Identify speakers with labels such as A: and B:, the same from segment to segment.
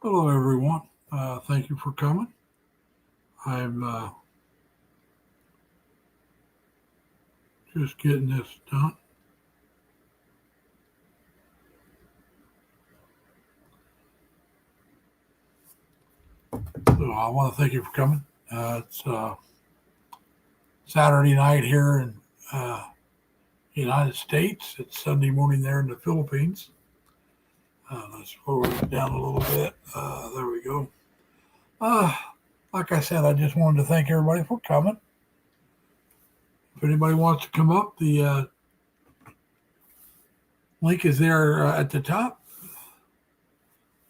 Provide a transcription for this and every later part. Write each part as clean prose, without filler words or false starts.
A: Hello, everyone. Thank you for coming. I'm just getting this done. So I want to thank you for coming. It's Saturday night here in uh, the United States. It's Sunday morning there in the Philippines. Let's lower it down a little bit. There we go. Uh, like I said, I just wanted to thank everybody for coming. If anybody wants to come up, the link is there at the top.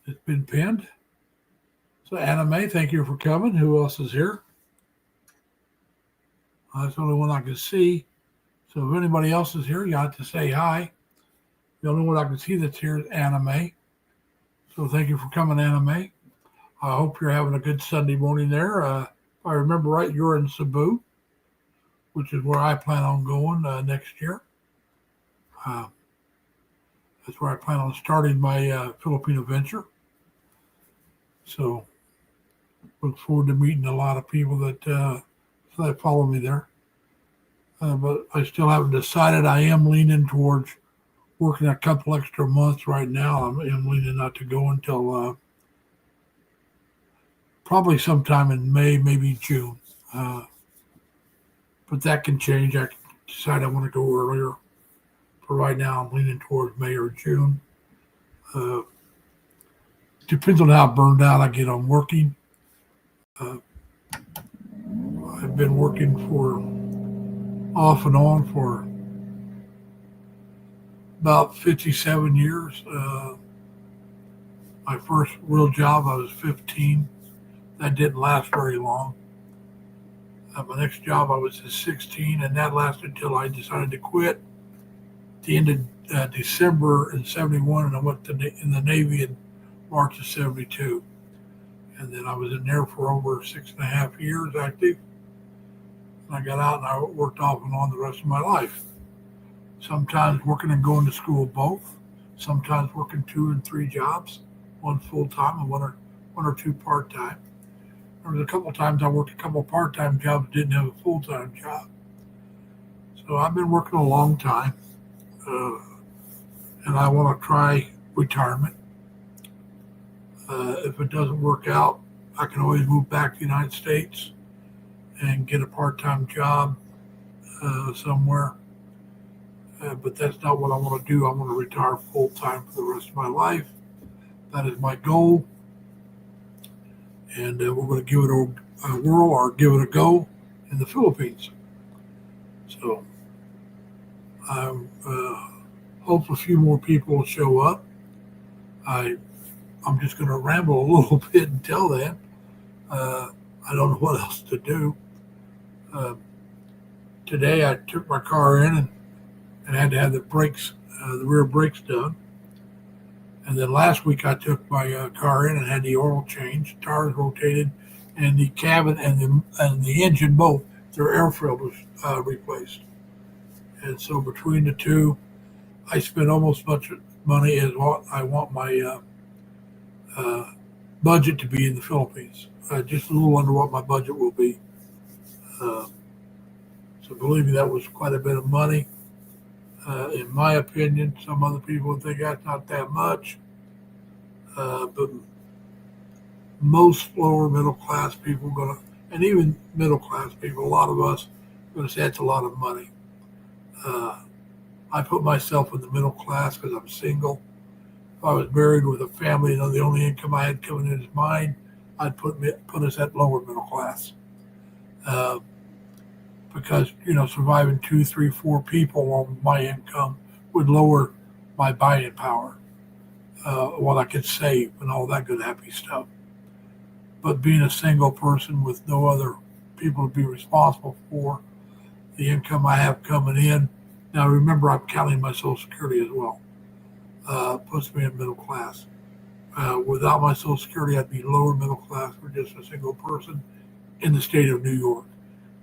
A: It's been pinned. So, Anna Mae, thank you for coming. Who else is here? That's the only one I can see. So, if anybody else is here, you have to say hi. The only one I can see that's here is Anna Mae. So, thank you for coming, Anna Mae. I hope you're having a good Sunday morning there. If I remember right, you're in Cebu, which is where I plan on going next year. Uh, that's where I plan on starting my Filipino venture. So, look forward to meeting a lot of people that follow me there. But I still haven't decided. I am leaning towards working a couple extra months right now. I'm leaning not to go until probably sometime in May, maybe June. But that can change. I can decide I want to go earlier. For right now, I'm leaning towards May or June. Uh, Depends on how burned out I get on working. Uh, I've been working for off and on for about 57 years. My first real job, I was 15. That didn't last very long. My next job, I was 16, and that lasted until I decided to quit at the end of December in 71, and I went in the Navy in March of 72. And then I was in there for over 6.5 years active. And I got out and I worked off and on the rest of my life. Sometimes working and going to school both. Sometimes working 2 and 3 jobs, one full time and one or two part time. There was a couple of times I worked a couple of part time jobs, didn't have a full time job. So I've been working a long time, and I want to try retirement. If it doesn't work out, I can always move back to the United States and get a part time job somewhere. But that's not what I want to do. I want to retire full time for the rest of my life. That is my goal. And we're going to give it a whirl or give it a go in the Philippines. So I hope a few more people will show up. I'm just going to ramble a little bit until then. I don't know what else to do. Today I took my car in and had to have the brakes, the rear brakes done. And then last week I took my car in and had the oil changed, tires rotated, and the cabin and the engine both, their air filter was replaced. And so between the two, I spent almost as much money as what I want my budget to be in the Philippines. Just a little under what my budget will be. Uh, so believe me, that was quite a bit of money. In my opinion, some other people think that's not that much. But most lower middle class people and even middle class people, a lot of us, going to say that's a lot of money. I put myself in the middle class because I'm single. If I was married with a family and the only income I had coming in is mine, I'd put us at lower middle class. Because surviving 2, 3, 4 people on my income would lower my buying power, what I could save and all that good happy stuff. But being a single person with no other people to be responsible for the income I have coming in. Now remember, I'm counting my Social Security as well. Puts me in middle class. Without my Social Security, I'd be lower middle class for just a single person in the state of New York.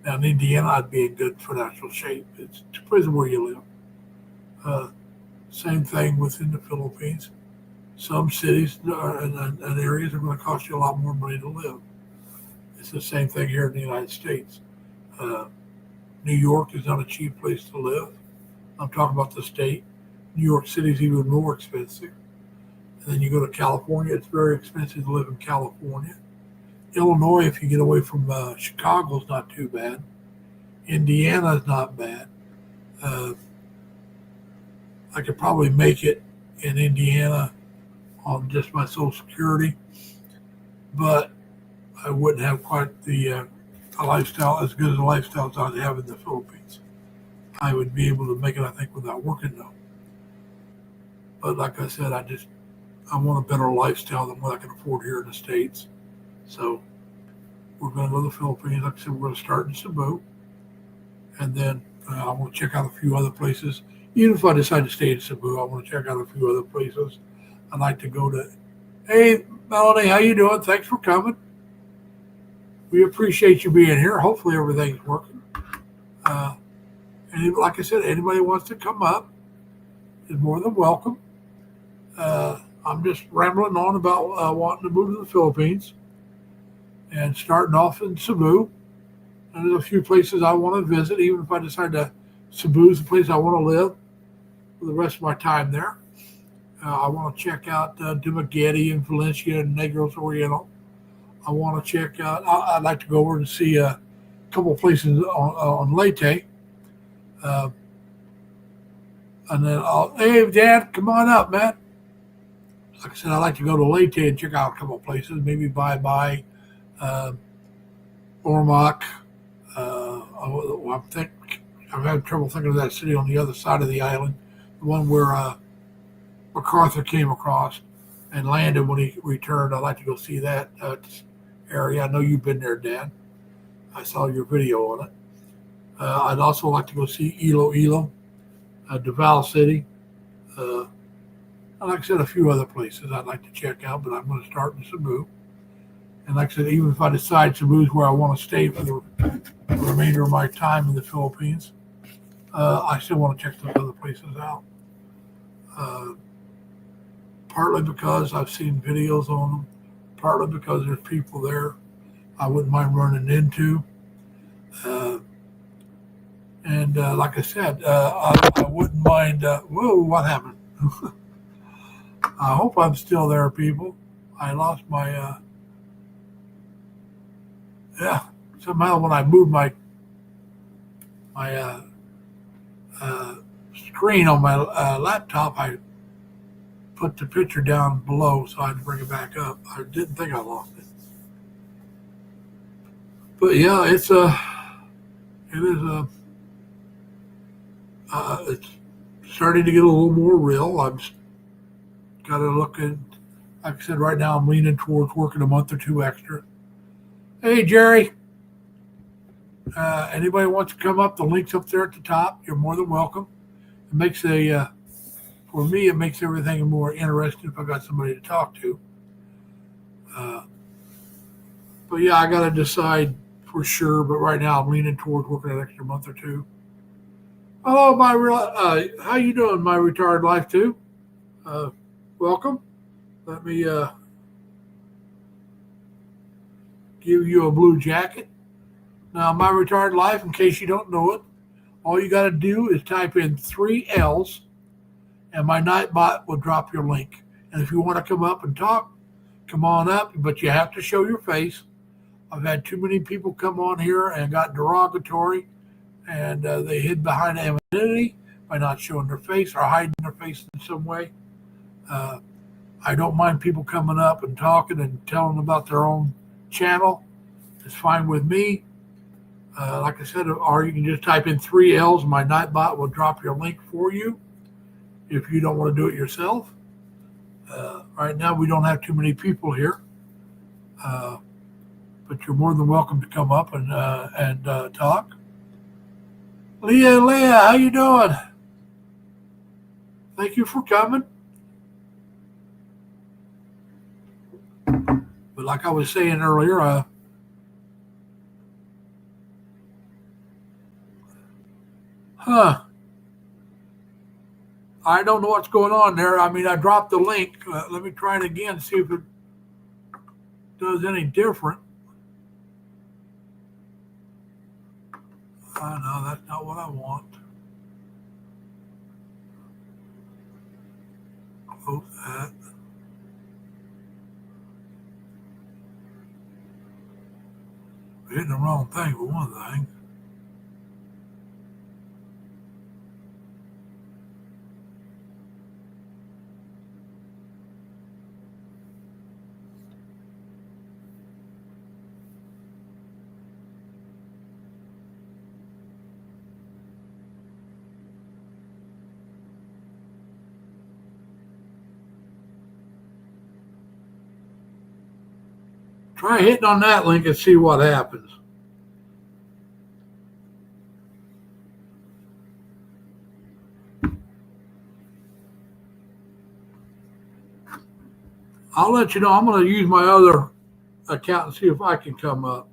A: Now in Indiana, I'd be in good financial shape. It depends on where you live. Same thing within the Philippines. some cities and areas are going to cost you a lot more money to live. It's the same thing here in the United States. Uh, New York is not a cheap place to live. I'm talking about the state. New York City is even more expensive. And then you go to California, it's very expensive to live in California. Illinois, if you get away from Chicago, is not too bad. Indiana is not bad. Uh, I could probably make it in Indiana on just my Social Security, but I wouldn't have quite the a lifestyle as good as a lifestyle as I have in the Philippines. I would be able to make it, I think, without working though. But like I said, I want a better lifestyle than what I can afford here in the States. So we're going to go to the Philippines. Like I said, we're going to start in Cebu, and then I want to check out a few other places. Even if I decide to stay in Cebu, I want to check out a few other places. I'd like to go to. Hey, Melanie, how you doing? Thanks for coming. We appreciate you being here. Hopefully everything's working. And like I said, anybody wants to come up is more than welcome. I'm just rambling on about wanting to move to the Philippines and starting off in Cebu. And there's a few places I want to visit, even if I decide to Cebu's the place I want to live for the rest of my time there. I want to check out Dumaguete and Valencia and Negros Oriental. I want to check out, I'd like to go over and see a couple of places on Leyte. And then hey, Dad, come on up, man. Like I said, I'd like to go to Leyte and check out a couple of places, maybe Bye-Bye, Ormoc. I'm having trouble thinking of that city on the other side of the island, the one where MacArthur came across and landed when he returned. I'd like to go see that area. I know you've been there, Dad. I saw your video on it. I'd also like to go see Iloilo, Davao City. And like I said, a few other places I'd like to check out, but I'm going to start in Cebu. And like I said, even if I decide Cebu is where I want to stay for the remainder of my time in the Philippines, I still want to check those other places out. Partly because I've seen videos on them, partly because there's people there I wouldn't mind running into. And like I said, I wouldn't mind. Whoa, what happened? I hope I'm still there, people. I lost my. Yeah, somehow when I moved my screen on my laptop, I put the picture down below, so I had to bring it back up. I didn't think I lost it, but yeah, it's starting to get a little more real. I've got to look at, like I said, right now I'm leaning towards working a month or two extra. Hey, Jerry. Anybody wants to come up? The link's up there at the top. You're more than welcome. It makes for me, it makes everything more interesting if I got somebody to talk to. But yeah, I got to decide for sure. But right now, I'm leaning towards working an extra month or two. Hello, how you doing, my retired life too? Welcome. Let me give you a blue jacket. Now, my retired life, in case you don't know it, all you got to do is type in 3 L's, and my Nightbot will drop your link. And if you want to come up and talk, come on up, but you have to show your face. I've had too many people come on here and got derogatory, and they hid behind anonymity by not showing their face or hiding their face in some way. I don't mind people coming up and talking and telling about their own channel. It's fine with me. Like I said, or you can just type in 3 L's. My Nightbot will drop your link for you if you don't want to do it yourself. Right now, we don't have too many people here, but you're more than welcome to come up and talk. Leah, how you doing? Thank you for coming. But like I was saying earlier, I I don't know what's going on there. I mean, I dropped the link. Let me try it again, see if it does any different. No, that's not what I want. Close that. We're hitting the wrong thing for one thing. Try hitting on that link and see what happens. I'll let you know. I'm going to use my other account and see if I can come up.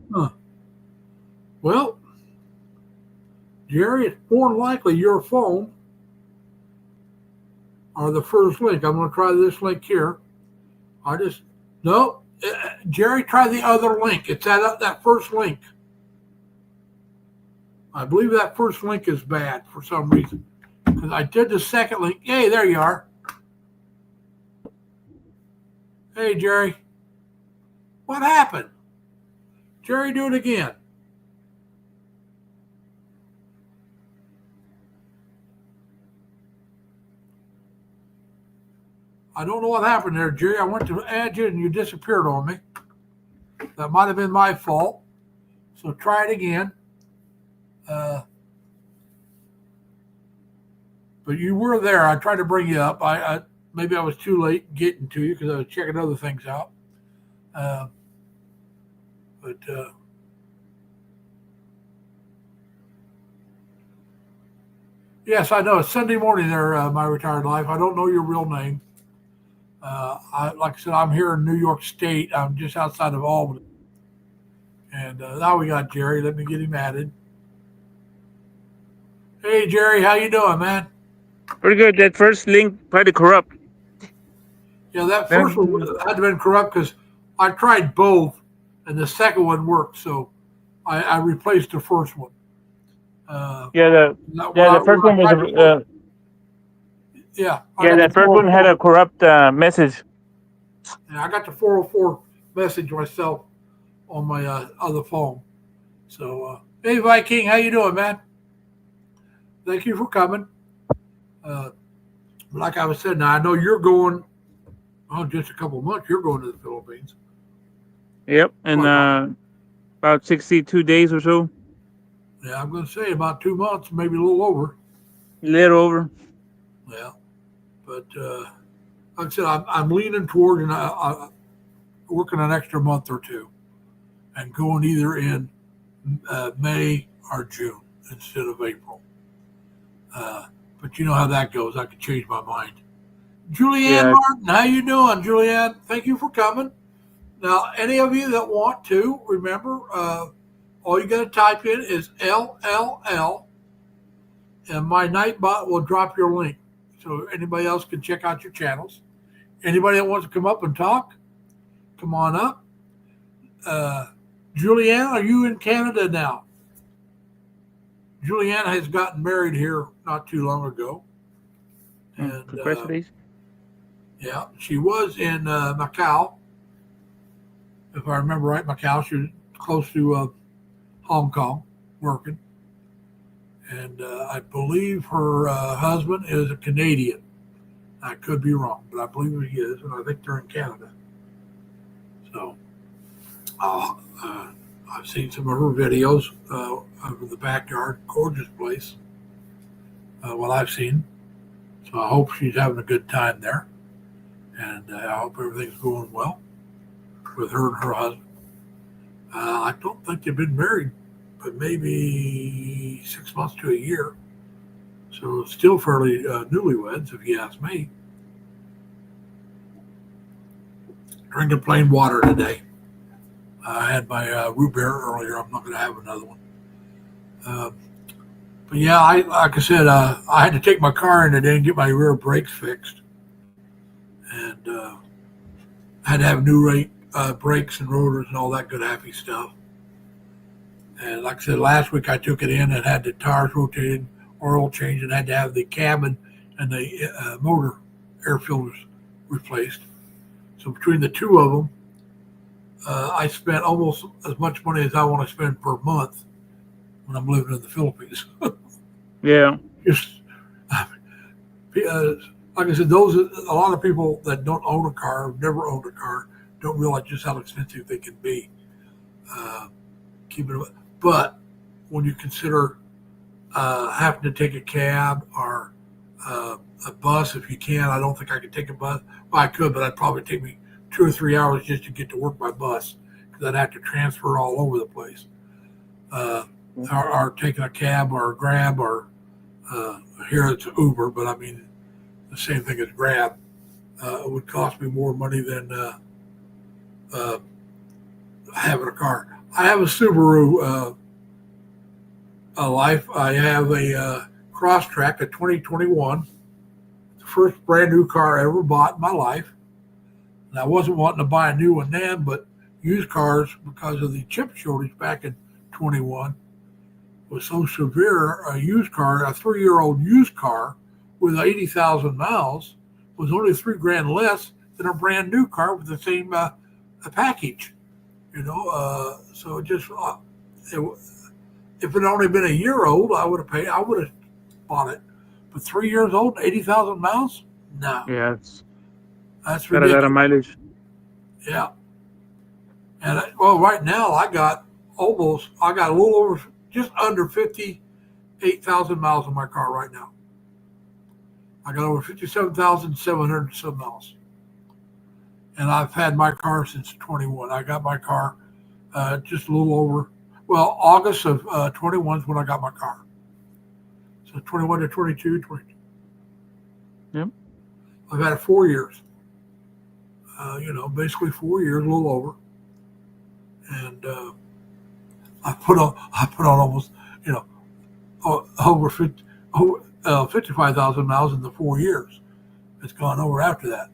A: Huh. Well, Jerry, it's more than likely your phone or the first link. I'm going to try this link here. No, Jerry, try the other link. It's that first link. I believe that first link is bad for some reason. Because I did the second link. Hey, there you are. Hey, Jerry. What happened? Jerry, do it again. I don't know what happened there, Jerry. I went to add you and you disappeared on me. That might have been my fault. So try it again. But you were there. I tried to bring you up. Maybe I was too late getting to you because I was checking other things out. Yes, I know. It's Sunday morning there, My Retired Life. I don't know your real name. Like I said, I'm here in New York State. I'm just outside of Albany. And now we got Jerry. Let me get him added. Hey, Jerry, how you doing, man?
B: Pretty good. That first link probably corrupt.
A: Yeah, that first one had to have been corrupt because I tried both, and the second one worked. So I replaced the first one.
B: The first one was that first one had a corrupt message.
A: Yeah, I got the 404 message myself on my other phone. So, hey, Viking, how you doing, man? Thank you for coming. Like I was saying, now I know you're going. Just a couple of months. You're going to the Philippines.
B: Yep, and about 62 days or so.
A: Yeah, I'm going to say about 2 months, maybe a little over.
B: A little over.
A: Yeah, but like I said, I'm leaning toward working an extra month or two, and going either in May or June instead of April. But you know how that goes. I could change my mind. Julianne Martin, how you doing, Julianne? Thank you for coming. Now, any of you that want to, remember, all you got to type in is LLL, and my Nightbot will drop your link. So anybody else can check out your channels. Anybody that wants to come up and talk, come on up. Julianne, are you in Canada now? Julianne has gotten married here not too long ago. And,
B: congratulations.
A: Yeah, she was in Macau. If I remember right, Macau. She was close to Hong Kong working. And I believe her husband is a Canadian. I could be wrong, but I believe he is, and I think they're in Canada. So I've seen some of her videos of the backyard. Gorgeous place, what I've seen. So I hope she's having a good time there. And I hope everything's going well with her and her husband. I don't think they've been married, but maybe 6 months to a year. So still fairly newlyweds, if you ask me. Drinking plain water today. I had my root beer earlier. I'm not going to have another one. Uh, but yeah, like I said, I had to take my car in today and get my rear brakes fixed, and I had to have new brakes and rotors and all that good happy stuff. And like I said, last week I took it in and had the tires rotated, oil changed, and had to have the cabin and the motor air filters replaced. So between the two of them, I spent almost as much money as I want to spend per month when I'm living in the Philippines.
B: Yeah.
A: Just like I said, a lot of people that don't own a car, never owned a car, don't realize just how expensive they can be. But when you consider having to take a cab or a bus, if you can, I don't think I could take a bus. Well, I could, but I'd probably take me 2 or 3 hours just to get to work by bus because I'd have to transfer all over the place. Or taking a cab or a Grab or here it's Uber, but I mean the same thing as Grab. It would cost me more money than having a car. I have a Subaru Life. I have a Crosstrek, a 2021. The first brand new car I ever bought in my life. And I wasn't wanting to buy a new one then, but used cars, because of the chip shortage back in 21, was so severe. A 3-year-old used car with 80,000 miles was only $3,000 less than a brand new car with the same package. So just if it had only been a year old, I would have bought it. But 3 years old, 80,000 miles? No.
B: Yeah,
A: That's
B: got a lot
A: ridiculous.
B: of mileage.
A: Yeah. And right now I got a little over, just under 58,000 miles on my car right now. I got over 57,700 some miles. And I've had my car since 21. I got my car just a little over, August of 21 is when I got my car. So 21 to 22.
B: Yep.
A: I've had it 4 years. Basically 4 years, a little over. And I put on almost, over 55,000 miles in the 4 years. It's gone over after that.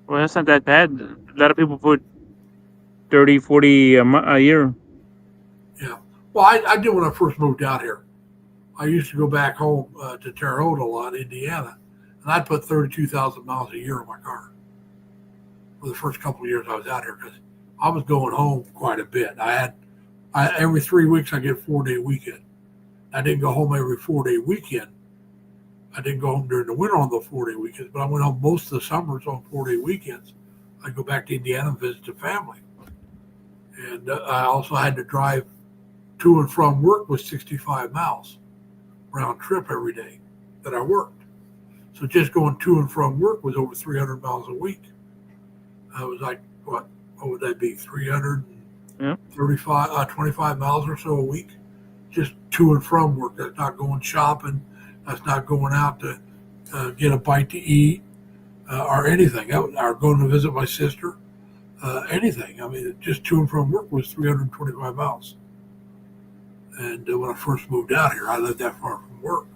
B: Well, that's not that bad. A lot of people put 30, 40 a year.
A: Yeah. Well, I did when I first moved out here. I used to go back home to Terre Haute a lot, Indiana, and I'd put 32,000 miles a year on my car for the first couple of years I was out here because I was going home quite a bit. Every 3 weeks I get a 4-day weekend. I didn't go home every 4-day weekend. I didn't go home during the winter on the 4-day weekends, but I went home most of the summers on 4-day weekends. I'd go back to Indiana and visit the family. And I also had to drive to and from work with 65 miles round trip every day that I worked. So just going to and from work was over 300 miles a week. I was like, what would that be? 335, 25 miles or so a week, just to and from work. That's not going shopping. That's not going out to get a bite to eat or anything. Or going to visit my sister, anything. I mean, just to and from work was 325 miles. And when I first moved out here, I lived that far from work.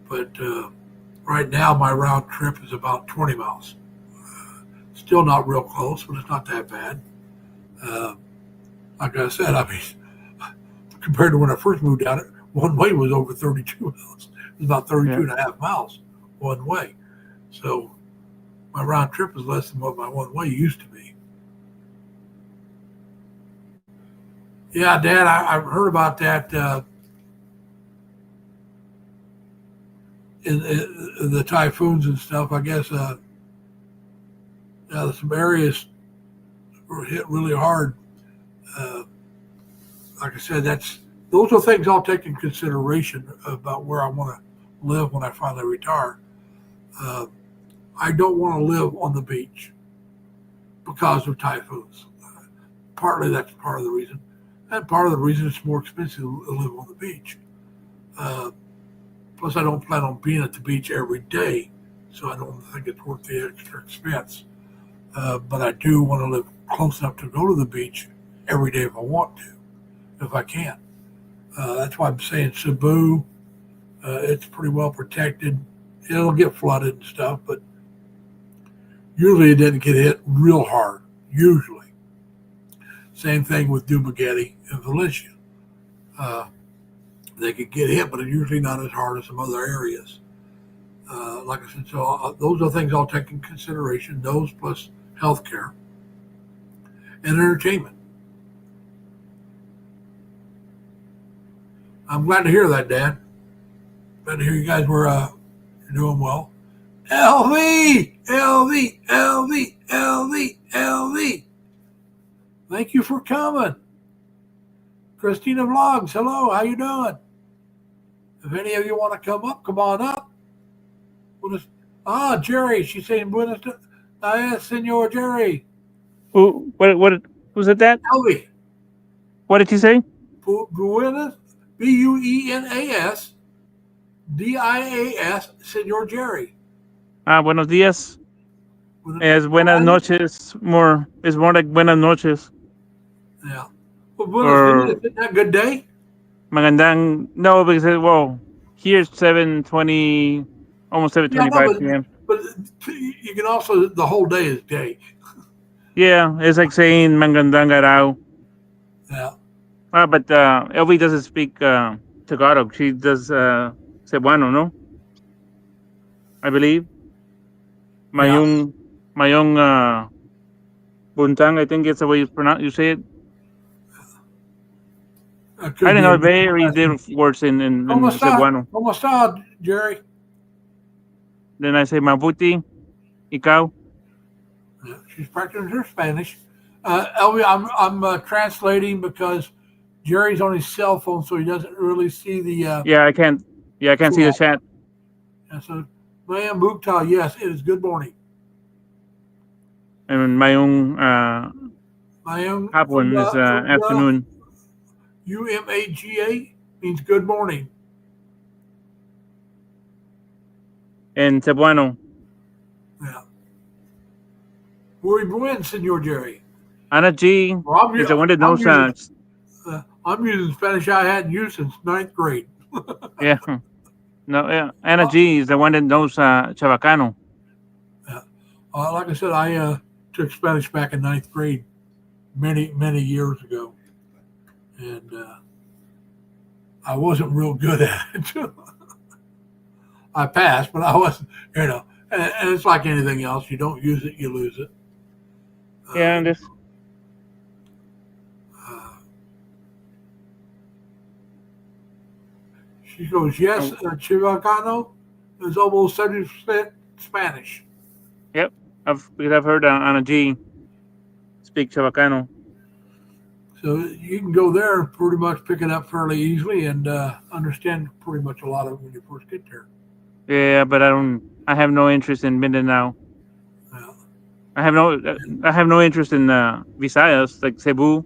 A: But right now, my round trip is about 20 miles. Still not real close, but it's not that bad. Like I said, I mean, compared to when I first moved out, one way was over 32 miles. It was about 32 and a half miles one way. So my round trip is less than what my one way used to be. Yeah, Dad, I've heard about that in the typhoons and stuff. I guess some areas were hit really hard. Like I said, those are things I'll take in consideration about where I want to live when I finally retire. I don't want to live on the beach because of typhoons. Partly that's part of the reason. And part of the reason it's more expensive to live on the beach. Plus, I don't plan on being at the beach every day so I don't think it's worth the extra expense. But I do want to live close enough to go to the beach every day if I want to, if I can. That's why I'm saying Cebu. It's pretty well protected. It'll get flooded and stuff, but usually it doesn't get hit real hard. Usually. Same thing with Dumaguete and Valencia. They could get hit, but it's usually not as hard as some other areas. Like I said, so those are things I'll take in consideration. Those plus healthcare and entertainment. I'm glad to hear that, Dad. Glad to hear you guys were doing well. LV, LV, LV, LV, LV. Thank you for coming. Christina Vlogs, hello, how you doing? If any of you want to come up, come on up. Jerry, she's saying Buenos Dias, Senor Jerry.
B: Who's it that?
A: Elvi.
B: What did he say?
A: Buenos, Buenas Dias, Senor Jerry.
B: Buenos dias. Es buenas noches. It's more like buenas noches.
A: Yeah. Well, Buenos Dias, isn't that a good day?
B: Magandang. No, because here's 7:20, almost 7:25 p.m.
A: But you can also, the whole day is day.
B: Yeah, it's like saying magandang araw.
A: Yeah.
B: But Elvi doesn't speak Tagalog. She does Cebuano, no? I believe. Mayong buntang, I think it's the way you say it. I don't know, very different words in Cebuano.
A: ¿Cómo está, Jerry?
B: Then I say mabuti, ikaw.
A: Yeah, she's practicing her Spanish. Elvi, I'm translating because Jerry's on his cell phone, so he doesn't really see the.
B: I can't see the chat.
A: And so, Mayam Bukta, yes, it is good morning.
B: And mayong hapon is afternoon.
A: UMAGA means good morning.
B: And Cebuano.
A: Yeah. Muy buen, Senor Jerry.
B: Ana G is the one that knows.
A: I'm using Spanish I hadn't used since 9th grade.
B: Yeah. No, yeah. Ana G is the one that knows Chavacano.
A: Yeah. Like I said, I took Spanish back in 9th grade many, many years ago. And I wasn't real good at it. I passed, but I wasn't, and it's like anything else. You don't use it, you lose it.
B: Yeah, and this.
A: She goes, yes, Chivacano is almost 70% Spanish.
B: Yep, because I've heard Ana G speak Chavacano.
A: So you can go there and pretty much pick it up fairly easily and understand pretty much a lot of it when you first get there.
B: Yeah, but I have no interest in Mindanao.
A: Yeah.
B: I have no interest in Visayas, like Cebu.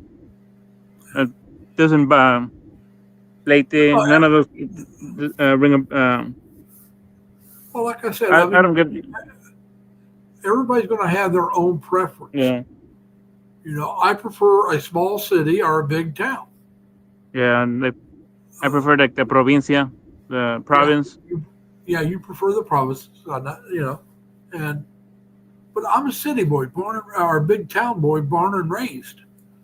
B: Doesn't Leyte, none of those ring a.
A: Well, like I said,
B: I don't get.
A: Everybody's going to have their own preference.
B: Yeah.
A: I prefer a small city or a big town.
B: Yeah, and I prefer like the provincia, the province.
A: Yeah, you prefer the province, but I'm a city boy, or a big town boy, born and raised.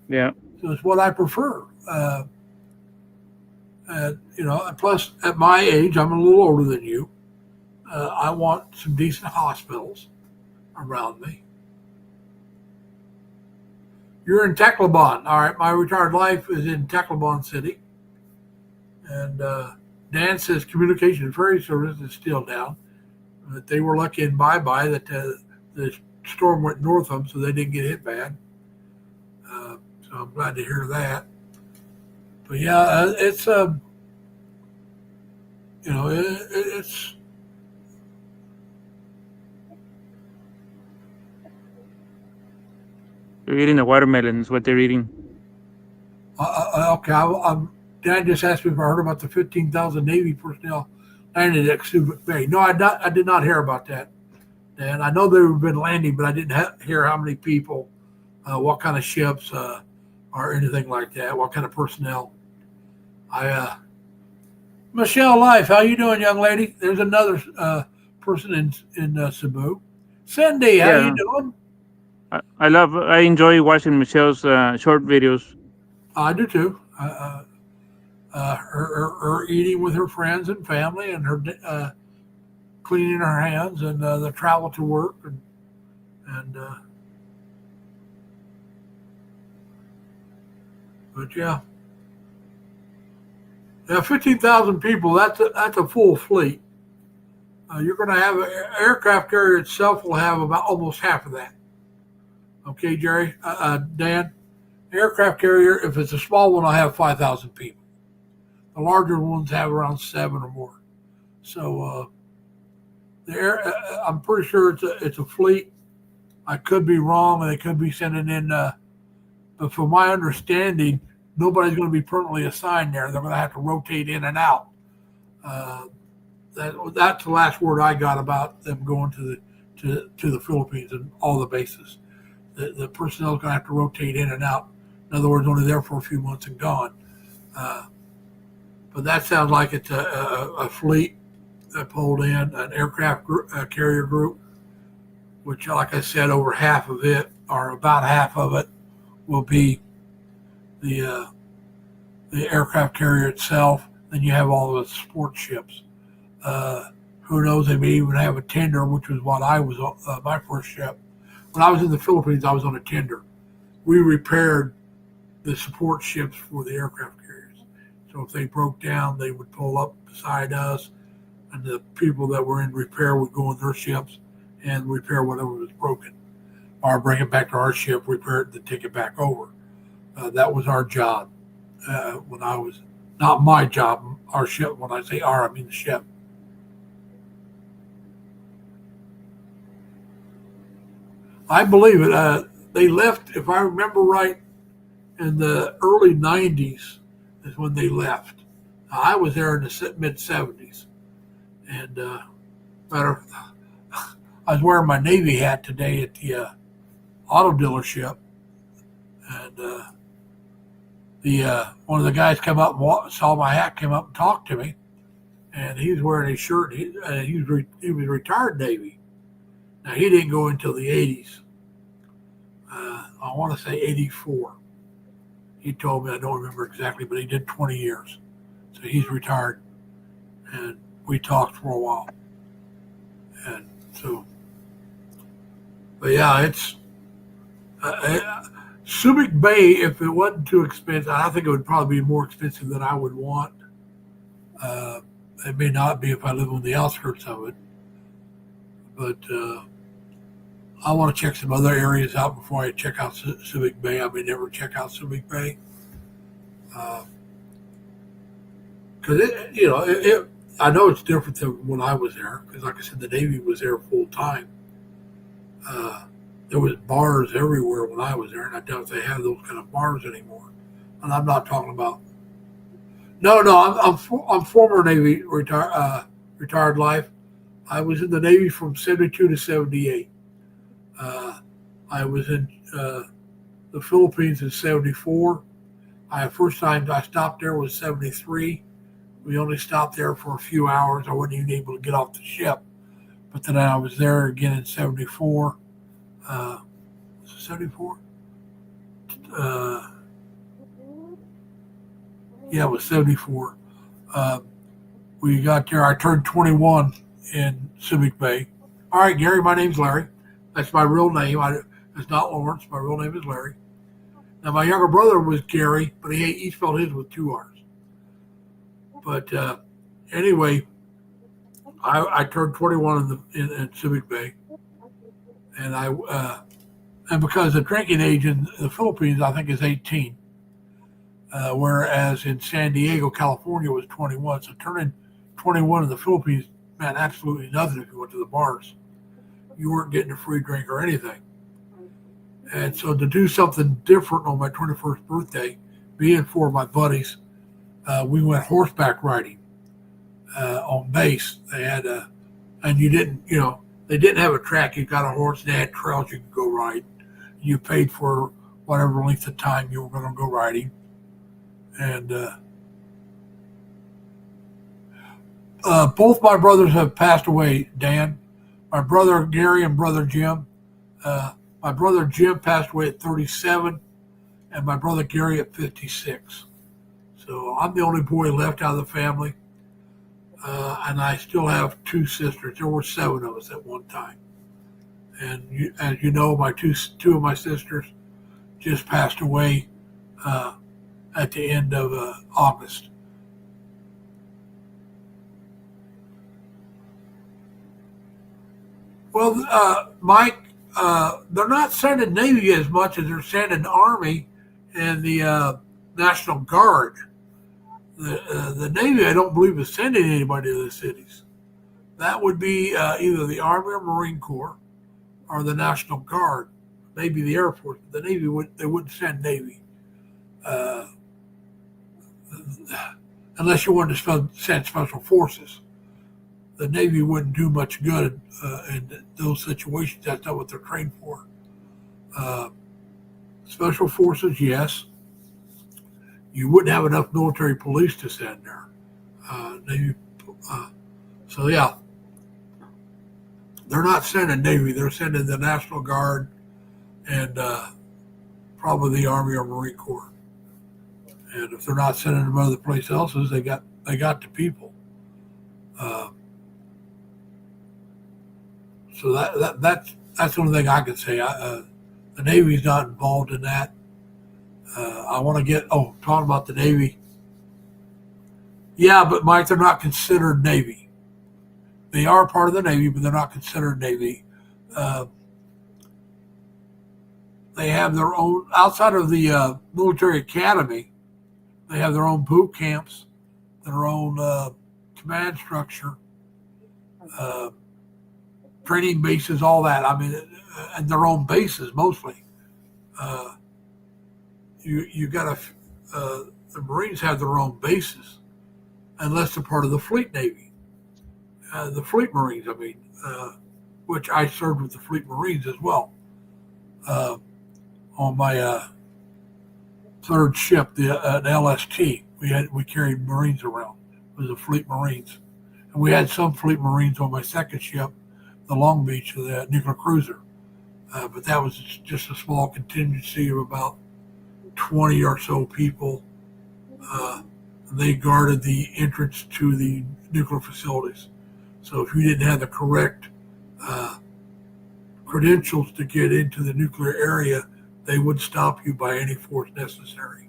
B: Yeah.
A: So it's what I prefer. Plus at my age, I'm a little older than you. I want some decent hospitals around me. You're in Tacloban. All right, my retired life is in Tacloban City. And Dan says communication ferry service is still down. But they were lucky in bye-bye that the storm went north of them, so they didn't get hit bad. So I'm glad to hear that. But yeah, it's it's.
B: They're eating the watermelon is what they're eating.
A: Okay, Dan just asked me if I heard about the 15,000 Navy personnel landed at Subic Bay. No, I did not hear about that. And I know they've been landing, but I didn't hear how many people, what kind of ships, or anything like that. What kind of personnel? Michelle Life, how you doing, young lady? There's another person in Cebu. Cindy, how you
B: Yeah,
A: doing?
B: I enjoy watching Michelle's short videos.
A: I do too. Her eating with her friends and family, and her cleaning her hands, and the travel to work, and but yeah, 15,000 people. That's a full fleet. You're going to have an aircraft carrier itself will have about almost half of that. Okay, Jerry, Dan, aircraft carrier, if it's a small one, will have 5,000 people. The larger ones have around 7 or more. So I'm pretty sure it's a fleet. I could be wrong, and they could be sending in. But from my understanding, nobody's going to be permanently assigned there. They're going to have to rotate in and out. That's the last word I got about them going to the Philippines and all the bases. The personnel is going to have to rotate in and out. In other words, only there for a few months and gone. But that sounds like it's a fleet that pulled in an aircraft carrier group, which, like I said, over half of it, or about half of it, will be the aircraft carrier itself. Then you have all the support ships. Who knows? They may even have a tender, which was what I was my first ship. When I was in the Philippines, I was on a tender. We repaired the support ships for the aircraft carriers. So if they broke down, they would pull up beside us, and the people that were in repair would go on their ships and repair whatever was broken, or bring it back to our ship, repair it, and take it back over. That was our job when I was, not my job, our ship. When I say our, I mean the ship. I believe it. They left, if I remember right, in the early 90s is when they left. I was there in the mid 70s. And I was wearing my Navy hat today at the auto dealership. And one of the guys came up and saw my hat, came up and talked to me. And he was wearing a shirt. He was retired Navy. Now, he didn't go until the 80s. I want to say 84. He told me, I don't remember exactly, but he did 20 years. So he's retired. And we talked for a while. And so, but yeah, it's Subic Bay, if it wasn't too expensive, I think it would probably be more expensive than I would want. It may not be if I live on the outskirts of it. But I want to check some other areas out before I check out Subic Bay. I may never check out Subic Bay. Because I know it's different than when I was there. Because like I said, the Navy was there full time. There was bars everywhere when I was there, and I doubt they have those kind of bars anymore. And I'm not talking about. No, I'm former Navy retired life. I was in the Navy from 72 to 78. I was in the Philippines in 74. First time I stopped there was 73. We only stopped there for a few hours. I wasn't even able to get off the ship. But then I was there again in 74. 74? Yeah, it was 74. We got there. I turned 21 in Subic Bay. All right, Gary, my name's Larry. That's my real name. It's not Lawrence. My real name is Larry. Now, my younger brother was Gary, but he spelled his with 2 R's. But anyway, I turned 21 in Subic Bay. And because the drinking age in the Philippines, I think, is 18. Whereas in San Diego, California was 21. So turning 21 in the Philippines meant absolutely nothing if you went to the bars. You weren't getting a free drink or anything. And so to do something different on my 21st birthday, me and 4 of my buddies, we went horseback riding on base. They had and you didn't, They didn't have a track. You got a horse. They had trails you could go ride. You paid for whatever length of time you were going to go riding. And both my brothers have passed away, Dan. My brother Gary and brother Jim. My brother Jim passed away at 37, and my brother Gary at 56. So I'm the only boy left out of the family. And I still have two sisters. There were 7 of us at one time. And as you know, my two of my sisters just passed away at the end of August. Well, Mike, they're not sending Navy as much as they're sending Army and the National Guard. The Navy, I don't believe, is sending anybody to the cities. That would be either the Army or Marine Corps or the National Guard, maybe the Air Force. The Navy wouldn't send Navy unless you wanted to send Special Forces. The Navy wouldn't do much good in those situations. That's not what they're trained for. Special Forces, yes. You wouldn't have enough military police to send there. Navy, so yeah, they're not sending Navy. They're sending the National Guard and probably the Army or Marine Corps. And if they're not sending them other places else's, they got the people. So that's the only thing I can say. The Navy's not involved in that. I want to talking about the Navy. Yeah, but Mike, they're not considered Navy. They are part of the Navy, but they're not considered Navy. They have their own, outside of the military academy, they have their own boot camps, their own command structure, training bases, all that. I mean, and their own bases mostly. You got the Marines have their own bases, unless they're part of the Fleet Navy, the Fleet Marines. I mean, which I served with the Fleet Marines as well. On my third ship, the LST, we carried Marines around. It was the Fleet Marines, and we had some Fleet Marines on my second ship, the Long Beach, the nuclear cruiser. But that was just a small contingency of about 20 or so people. They guarded the entrance to the nuclear facilities. So if you didn't have the correct credentials to get into the nuclear area, they would stop you by any force necessary.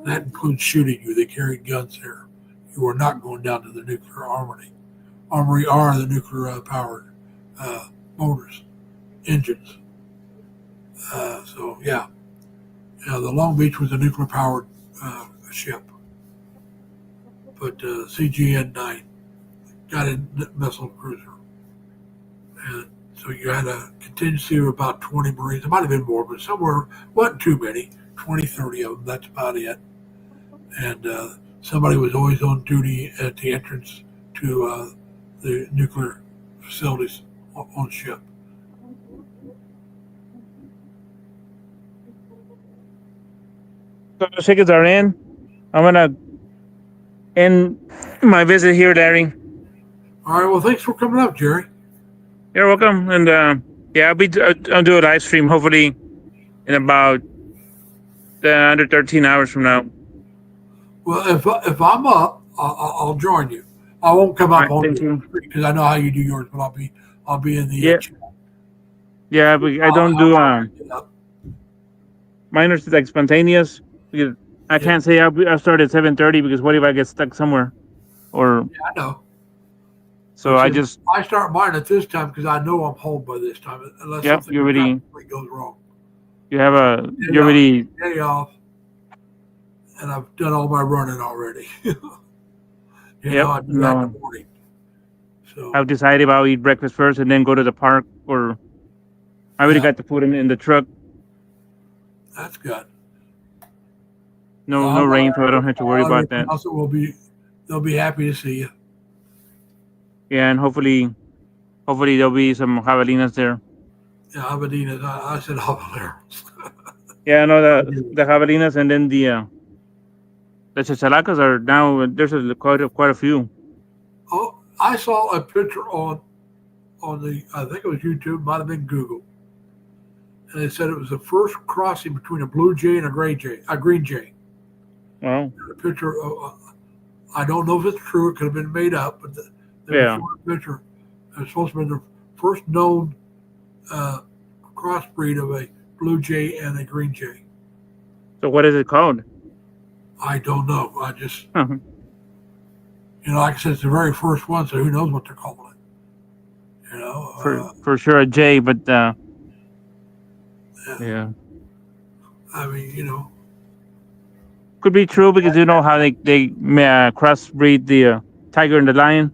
A: That includes shooting you. They carried guns there. You were not going down to the nuclear armory. Armory are the nuclear powered motors, engines. So yeah. The Long Beach was a nuclear powered ship, but CGN-9 got a missile cruiser, and so you had a contingency of about 20 Marines. It might have been more, but somewhere, wasn't too many, 20, 30 of them. That's about it. And somebody was always on duty at the entrance to the nuclear facilities on ship.
B: So the tickets are in. I'm gonna end my visit here, Larry.
A: All right. Well, thanks for coming up, Jerry.
B: You're welcome. And yeah, I'll do a live stream hopefully in about under 13 hours from now.
A: Well, if I'm up, I'll join you. I won't come up on because I know how you do yours, but I'll be in the chat.
B: Yeah, but I don't do mine are like spontaneous. Because I can't say I'll start at 7:30 because what if I get stuck somewhere? Or
A: yeah, I know.
B: So I
A: start mine at this time because I know I'm home by this time unless something goes wrong.
B: You have you're already
A: day off, and I've done all my running already. I do that in the morning. So
B: I've decided if I'll eat breakfast first and then go to the park, or I already got the food in the truck.
A: That's good.
B: No rain, so I don't have to worry about that.
A: Also, they'll be happy to see you.
B: Yeah, and hopefully Hopefully there'll be some javelinas there.
A: Yeah, javelinas. I said jabaleros.
B: Yeah, I know the javelinas, and then the chachalacas are now. There's quite a few.
A: Oh, I saw a picture on the, I think it was YouTube, might have been Google, and they said it was the first crossing between a blue jay and a green jay.
B: Wow.
A: A picture of, I don't know if it's true. It could have been made up, but they were
B: Yeah.
A: showing a picture. It was supposed to be the first known crossbreed of a blue jay and a green jay.
B: So what is it called?
A: I don't know. I just,
B: Uh-huh.
A: like I said, it's the very first one, so who knows what they're calling it?
B: For sure a J, but yeah.
A: I mean,
B: Could be true because you know how they crossbreed the tiger and the lion.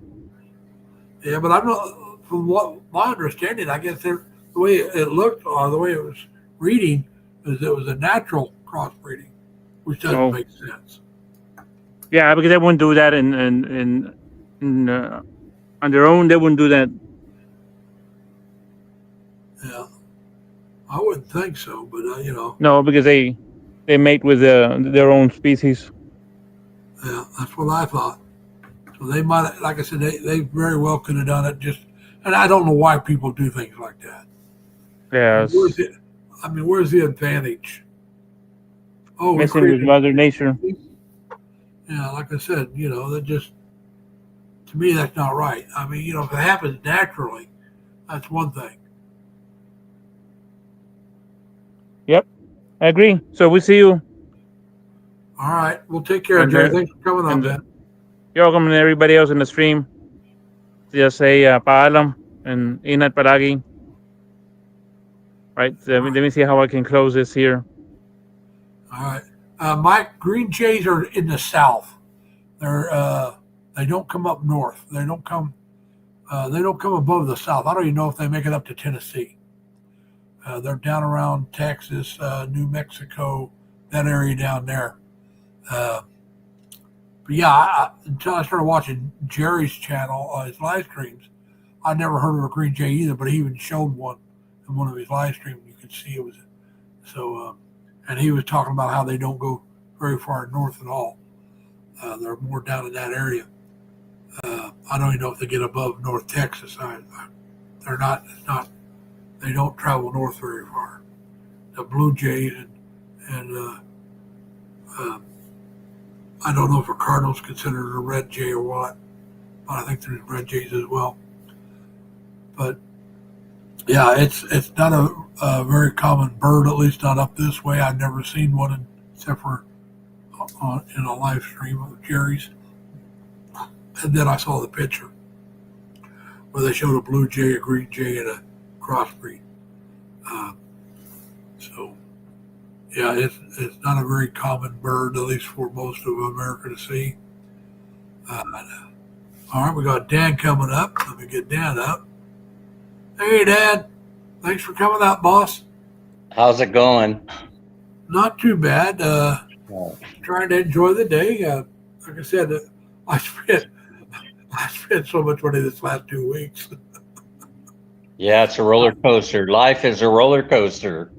A: yeah, but I'm not. From what my understanding, I guess the way it looked or the way it was reading is it was a natural crossbreeding, which doesn't make sense.
B: Yeah, because they wouldn't do that on their own. They wouldn't do that.
A: Yeah, I wouldn't think so, but
B: No, because they mate with their own species.
A: Yeah, that's what I thought. So they might, like I said, they very well could have done it. And I don't know why people do things like that.
B: Yes.
A: Where's the advantage? Oh,
B: messing with Mother Nature.
A: Yeah, like I said, that just, to me, that's not right. I mean, if it happens naturally, that's one thing.
B: Yep, I agree. So we see you.
A: All right, we'll take care, Jerry. Thanks for coming on, man.
B: You're welcome, and everybody else in the stream. Just say paalam and ingat palagi. Right. Let me see how I can close this here.
A: All right. Mike, green jays are in the south. They don't come up north. They don't come above the south. I don't even know if they make it up to Tennessee. They're down around Texas, New Mexico, that area down there. But yeah, until I started watching Jerry's channel, his live streams, I never heard of a green jay either. But he even showed one in one of his live streams. You could see it was so. And he was talking about how they don't go very far north at all. They're more down in that area. I don't even know if they get above North Texas. They're not. It's not. They don't travel north very far. The blue jays and I don't know if a cardinal's considered a red jay or what, but I think there's red jays as well. But yeah, it's not a very common bird, at least not up this way. I've never seen one except for in a live stream of Jerry's. And then I saw the picture where they showed a blue jay, a green jay, and a crossbreed. So yeah, it's not a very common bird, at least for most of America to see. All right, we got Dan coming up. Let me get Dan up. Hey, Dan. Thanks for coming out, boss.
C: How's it going?
A: Not too bad. Trying to enjoy the day. Like I said, I spent so much money this last 2 weeks.
C: Yeah, it's a roller coaster. Life is a roller coaster.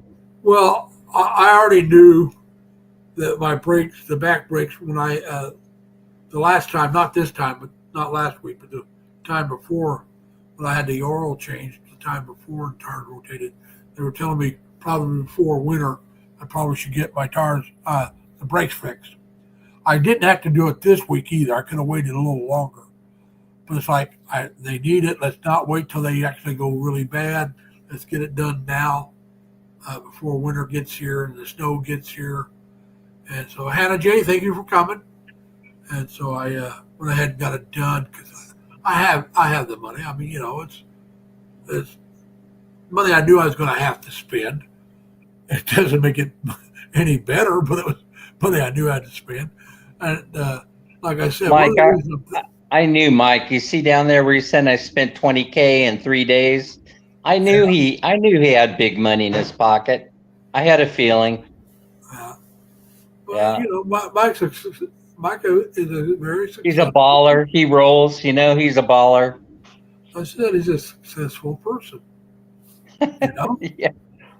A: Well, I already knew that my brakes, the back brakes, when the last time, not this time, but not last week, but the time before, when I had the oil changed, the time before the tires rotated, they were telling me probably before winter, I probably should get my tires, the brakes fixed. I didn't have to do it this week either. I could have waited a little longer. But it's like, they need it. Let's not wait till they actually go really bad. Let's get it done now before winter gets here and the snow gets here. And so, Hannah J., thank you for coming. And so I went ahead and got it done because I have the money. I mean, it's money I knew I was going to have to spend. It doesn't make it any better, but it was money I knew I had to spend. And like I said,
C: Mike, I knew Mike. You see down there where he said I spent $20K in 3 days. I knew he had big money in his pocket. I had a feeling.
A: Well, Mike is a very successful.
C: He's a baller. He rolls. He's a baller.
A: I said he's a successful person. You know?
C: Yeah.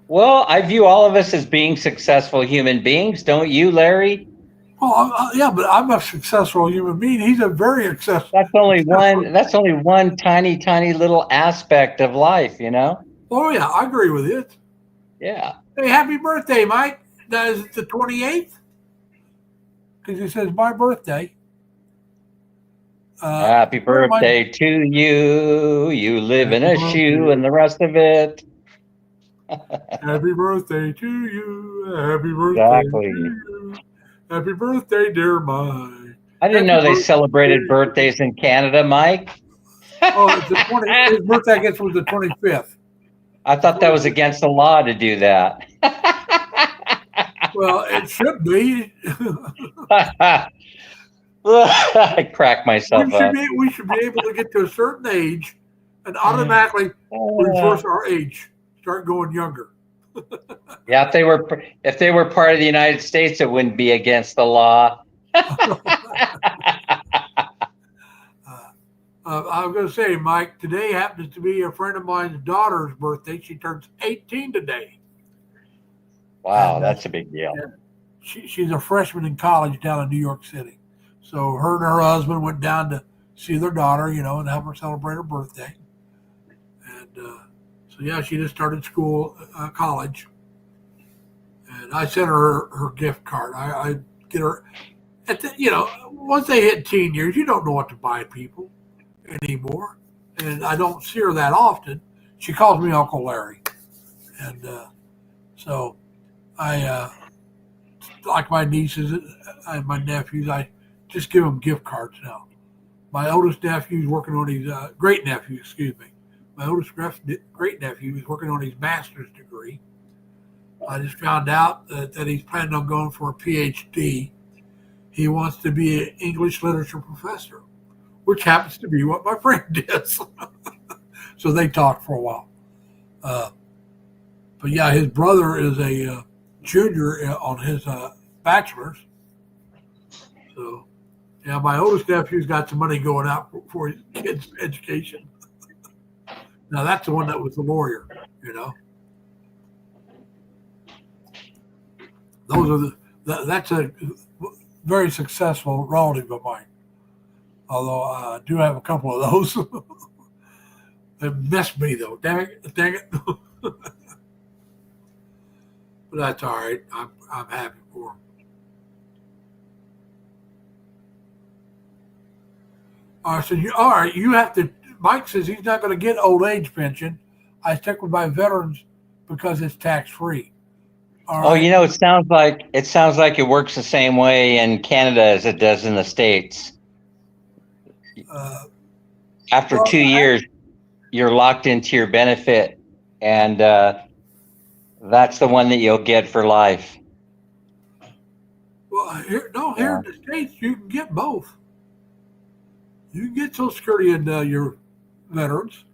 C: Well, I view all of us as being successful human beings, don't you, Larry?
A: Well, yeah, but I'm a successful human being. He's a very successful.
C: That's only one tiny, tiny little aspect of life, you know?
A: Oh yeah, I agree with you.
C: Yeah.
A: Hey, happy birthday, Mike. Is it the 28th? Because he says my birthday.
C: Happy
A: Where am I-
C: birthday to you. You live in
A: Happy
C: a shoe
A: birthday.
C: and the rest of it.
A: Happy birthday to you. Happy birthday to
C: Exactly.
A: you. Happy birthday, dear Mike.
C: I didn't
A: Happy
C: know they
A: birthday.
C: celebrated birthdays in Canada, Mike.
A: Oh, it's the 20. His birthday, I guess, was the 25th.
C: I thought that was against the law to do that.
A: Well, it should be.
C: I crack myself up.
A: We should be able to get to a certain age and automatically reverse our age, start going younger.
C: Yeah, if they were part of the United States, it wouldn't be against the law.
A: I was going to say, Mike, today happens to be a friend of mine's daughter's birthday. She turns 18 today.
C: Wow, that's a big deal.
A: She's a freshman in college down in New York City. So her and her husband went down to see their daughter, you know, and help her celebrate her birthday. And so, yeah, she just started school, college. And I sent her gift card. I get her, you know, once they hit teen years, you don't know what to buy people anymore. And I don't see her that often. She calls me Uncle Larry. And so I, like my nieces and my nephews, I just give them gift cards now. My oldest nephew's working on his, great nephew, excuse me. My oldest great nephew is working on his master's degree. I just found out that he's planning on going for a PhD. He wants to be an English literature professor, which happens to be what my friend does. So they talked for a while. But yeah, his brother is a junior on his bachelor's. So, yeah, my oldest nephew's got some money going out for his kids' education. Now, that's the one that was the lawyer, you know. Those are that's a very successful relative of mine. Although I do have a couple of those. They missed me, though. Dang it. But that's all right. I'm happy for them. All right, so you have to. Mike says he's not going to get old age pension. I stick with my veterans because it's tax free.
C: Oh, you know, it sounds like it works the same way in Canada as it does in the States. After 2 years, you're locked into your benefit, and that's the one that you'll get for life.
A: Well, here in the States, you can get both. You can get Social Security and your veterans.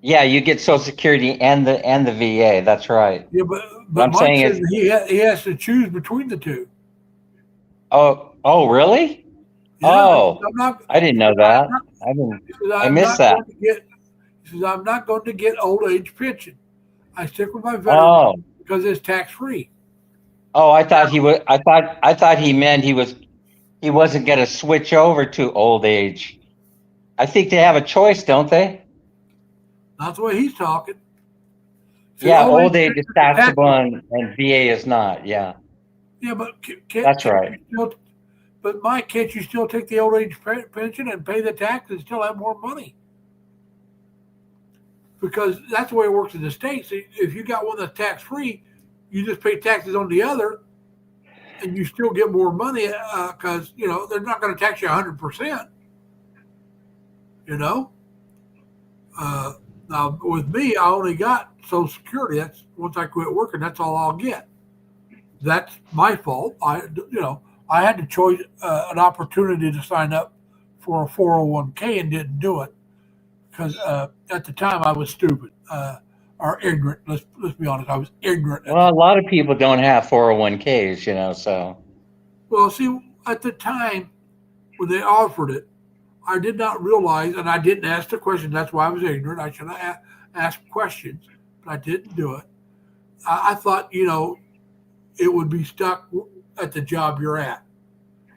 C: Yeah, you get Social Security and the VA. That's right.
A: Yeah, but
C: I'm saying
A: Mike says he has to choose between the two.
C: Oh, really?
A: Yeah,
C: I didn't know that. I missed that.
A: He says I'm not going to get old age pension. I stick with my veterans because it's tax free.
C: Oh, I thought he was. I thought he meant he wasn't going to switch over to old age. I think they have a choice, don't they?
A: That's the way he's talking.
C: So yeah, old age is taxable and VA is not. Yeah.
A: Yeah, but
C: that's right.
A: But Mike, can't you still take the old age pension and pay the tax and still have more money? Because that's the way it works in the States. If you got one that's tax free, you just pay taxes on the other, and you still get more money because you know they're not going to tax you 100%. You know. Now with me, I only got Social Security. That's once I quit working, that's all I'll get. That's my fault. I had the choice, an opportunity to sign up for a 401k and didn't do it because at the time I was stupid or ignorant. Let's be honest. I was ignorant.
C: Well, a lot of people don't have 401ks, you know. So.
A: Well, see, at the time when they offered it, I did not realize, and I didn't ask the question. That's why I was ignorant. I should have asked questions, but I didn't do it. I thought, it would be stuck at the job you're at,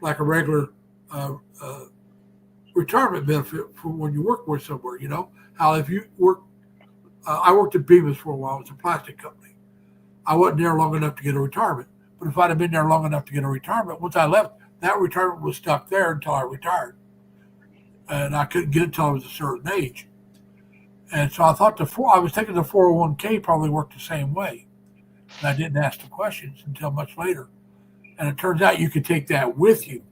A: like a regular retirement benefit for when you work with somewhere. How if you work, I worked at Bemis for a while. It's a plastic company. I wasn't there long enough to get a retirement, but if I'd have been there long enough to get a retirement, once I left, that retirement was stuck there until I retired, and I couldn't get it until I was a certain age. And so I thought I was thinking the 401k probably worked the same way. And I didn't ask the questions until much later. And it turns out you could take that with you.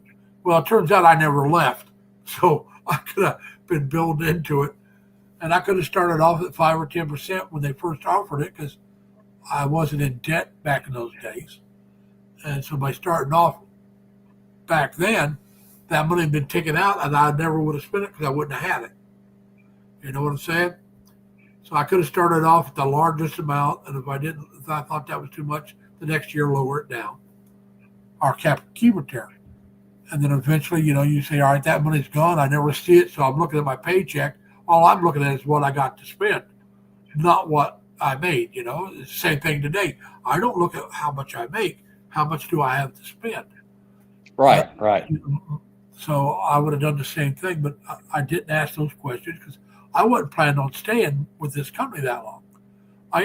A: Well, it turns out I never left. So I could have been billed into it. And I could have started off at 5 or 10% when they first offered it because I wasn't in debt back in those days. And so by starting off back then, that money had been taken out and I never would have spent it because I wouldn't have had it. You know what I'm saying? So I could have started off at the largest amount, and if I thought that was too much, the next year lower it down, or keep it there. And then eventually, you say, all right, that money's gone. I never see it, so I'm looking at my paycheck. All I'm looking at is what I got to spend, not what I made. It's the same thing today. I don't look at how much I make. How much do I have to spend?
C: Right.
A: So I would have done the same thing, but I didn't ask those questions because I wasn't planning on staying with this company that long. I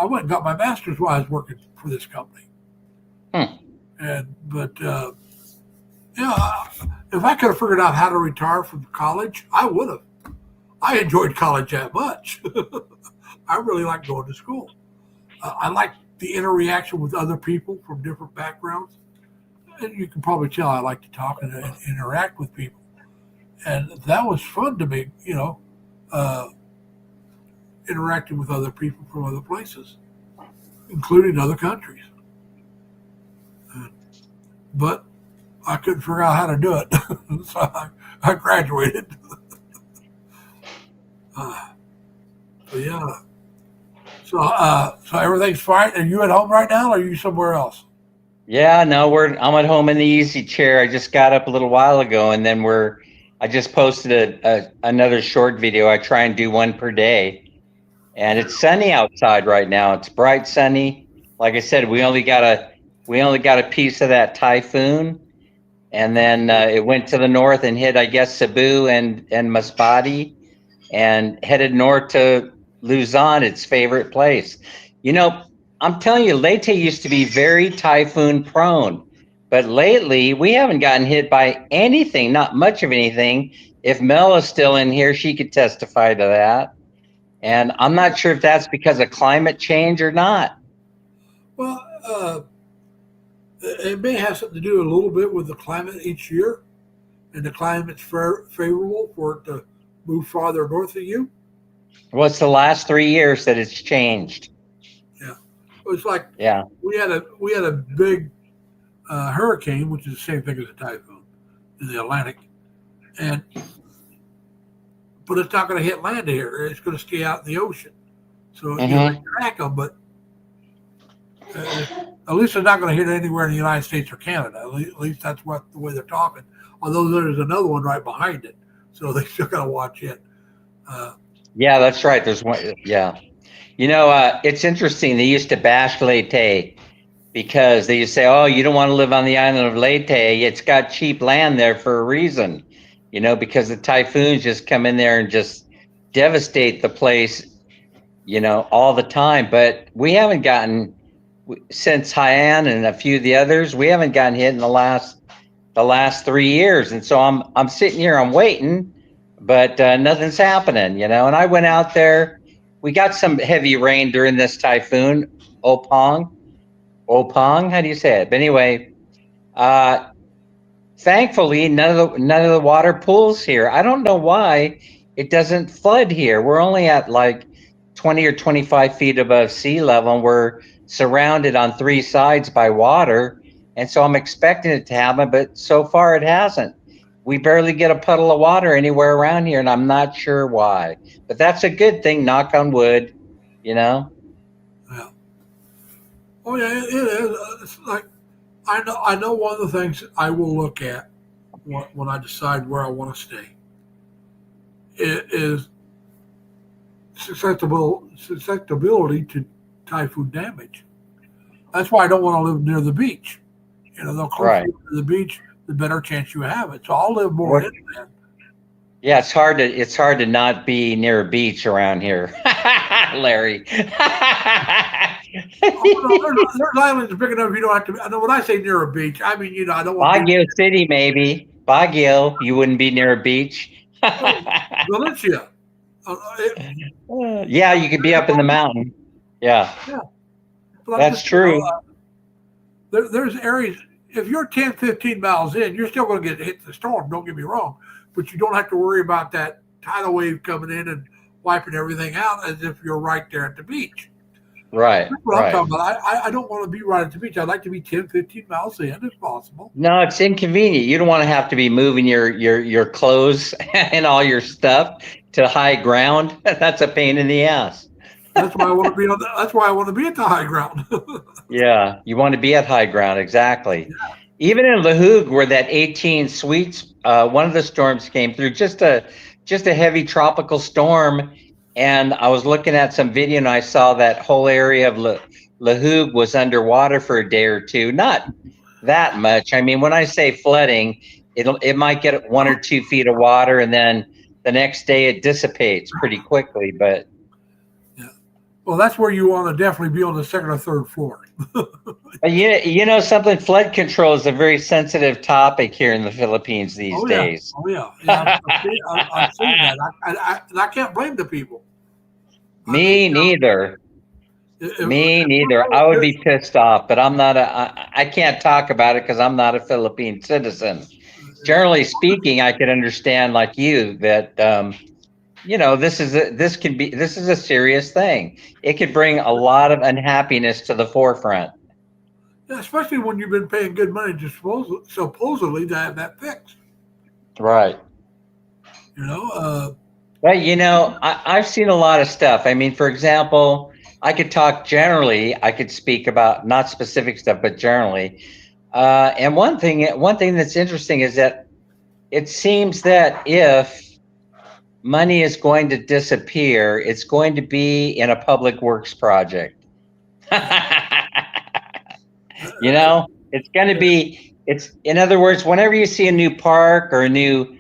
A: went and got my master's while I was working for this company. But if I could have figured out how to retire from college, I would have. I enjoyed college that much. I really liked going to school. I liked the interaction with other people from different backgrounds. And you can probably tell I like to talk and interact with people. And that was fun to me, interacting with other people from other places, including other countries. But I couldn't figure out how to do it, so I graduated. Yeah. So everything's fine. Are you at home right now, or are you somewhere else?
C: Yeah, no, I'm at home in the easy chair. I just got up a little while ago, and then I just posted another short video. I try and do one per day, and it's sunny outside right now. It's bright sunny. Like I said, we only got a piece of that typhoon, and then it went to the north and hit, I guess, Cebu and Masbate, and headed north to Luzon, its favorite place. I'm telling you, Leyte used to be very typhoon prone, but lately we haven't gotten hit by anything, not much of anything. If Mel is still in here, she could testify to that. And I'm not sure if that's because of climate change or not.
A: Well, it may have something to do a little bit with the climate each year, and the climate's favorable for it to move farther north of you.
C: Well, it's the last 3 years that it's changed.
A: Yeah, it was like
C: yeah,
A: we had a big hurricane, which is the same thing as a typhoon in the Atlantic, but it's not going to hit land here. It's going to stay out in the ocean. So you track them, but at least it's not going to hit anywhere in the United States or Canada. At least that's the way they're talking. Although there's another one right behind it, so they still got to watch it.
C: Yeah, that's right. There's one. Yeah. It's interesting. They used to bash Leyte because they used to say, oh, you don't want to live on the island of Leyte. It's got cheap land there for a reason, because the typhoons just come in there and just devastate the place, all the time. But we haven't gotten, since Haiyan and a few of the others, we haven't gotten hit in the last 3 years. And so I'm sitting here, I'm waiting, but nothing's happening, And I went out there. We got some heavy rain during this typhoon, Opong. How do you say it? But anyway, thankfully, none of the water pools here. I don't know why it doesn't flood here. We're only at like 20 or 25 feet above sea level, and we're surrounded on 3 sides by water. And so I'm expecting it to happen, but so far it hasn't. We barely get a puddle of water anywhere around here, and I'm not sure why. But that's a good thing, knock on wood,
A: Yeah. Oh yeah, it is. It's like I know one of the things I will look at when I decide where I want to stay. is susceptibility to typhoon damage. That's why I don't want to live near the beach. You know, the closer
C: Right.
A: you are to the beach, the better chance you have it. So I'll live more
C: What-
A: inland.
C: Yeah, it's hard to not be near a beach around here, Larry.
A: Oh, no, there's islands big enough you don't have to. I know when I say near a beach, I mean, you know, I don't want to be
C: Baguio City, maybe. Baguio, you wouldn't be near a beach.
A: Valencia.
C: Yeah, you could be up in the mountain. Yeah,
A: But I'm
C: that's
A: just, you know,
C: true.
A: there's areas, if you're 10, 15 miles in, you're still going to get hit the storm. Don't get me wrong. But you don't have to worry about that tidal wave coming in and wiping everything out as if you're right there at the beach.
C: Right,
A: That's what I'm
C: right.
A: talking about. I don't want to be right at the beach. I'd like to be 10, 15 miles in if possible.
C: No, it's inconvenient. You don't want to have to be moving your clothes and all your stuff to high ground. That's a pain in the ass.
A: That's why I want to be that's why I want to be at the high ground.
C: Yeah, you want to be at high ground, exactly. Even in La Hogue, where that 18 Suites, one of the storms came through, just a heavy tropical storm, and I was looking at some video and I saw that whole area of La Hogue was underwater for a day or two. Not that much. I mean, when I say flooding, it might get 1 or 2 feet of water, and then the next day it dissipates pretty quickly. But
A: Well, that's where you want to definitely be on the second or third floor.
C: you know something, flood control is a very sensitive topic here in the Philippines these days.
A: Oh yeah, I've seen that. And I can't blame the people.
C: Me neither. Me neither. I would be pissed off, but I'm not I can't talk about it because I'm not a Philippine citizen. Generally speaking, I could understand, like you, that you know, this is a serious thing. It could bring a lot of unhappiness to the forefront.
A: Yeah, especially when you've been paying good money to supposedly to have that fixed.
C: Right.
A: You know,
C: But you know, I've seen a lot of stuff. I mean, for example, I could talk generally. I could speak about not specific stuff, but generally. And one thing that's interesting is that it seems that if money is going to disappear, it's going to be in a public works project. You know, it's going to be. It's, in other words, whenever you see a new park or a new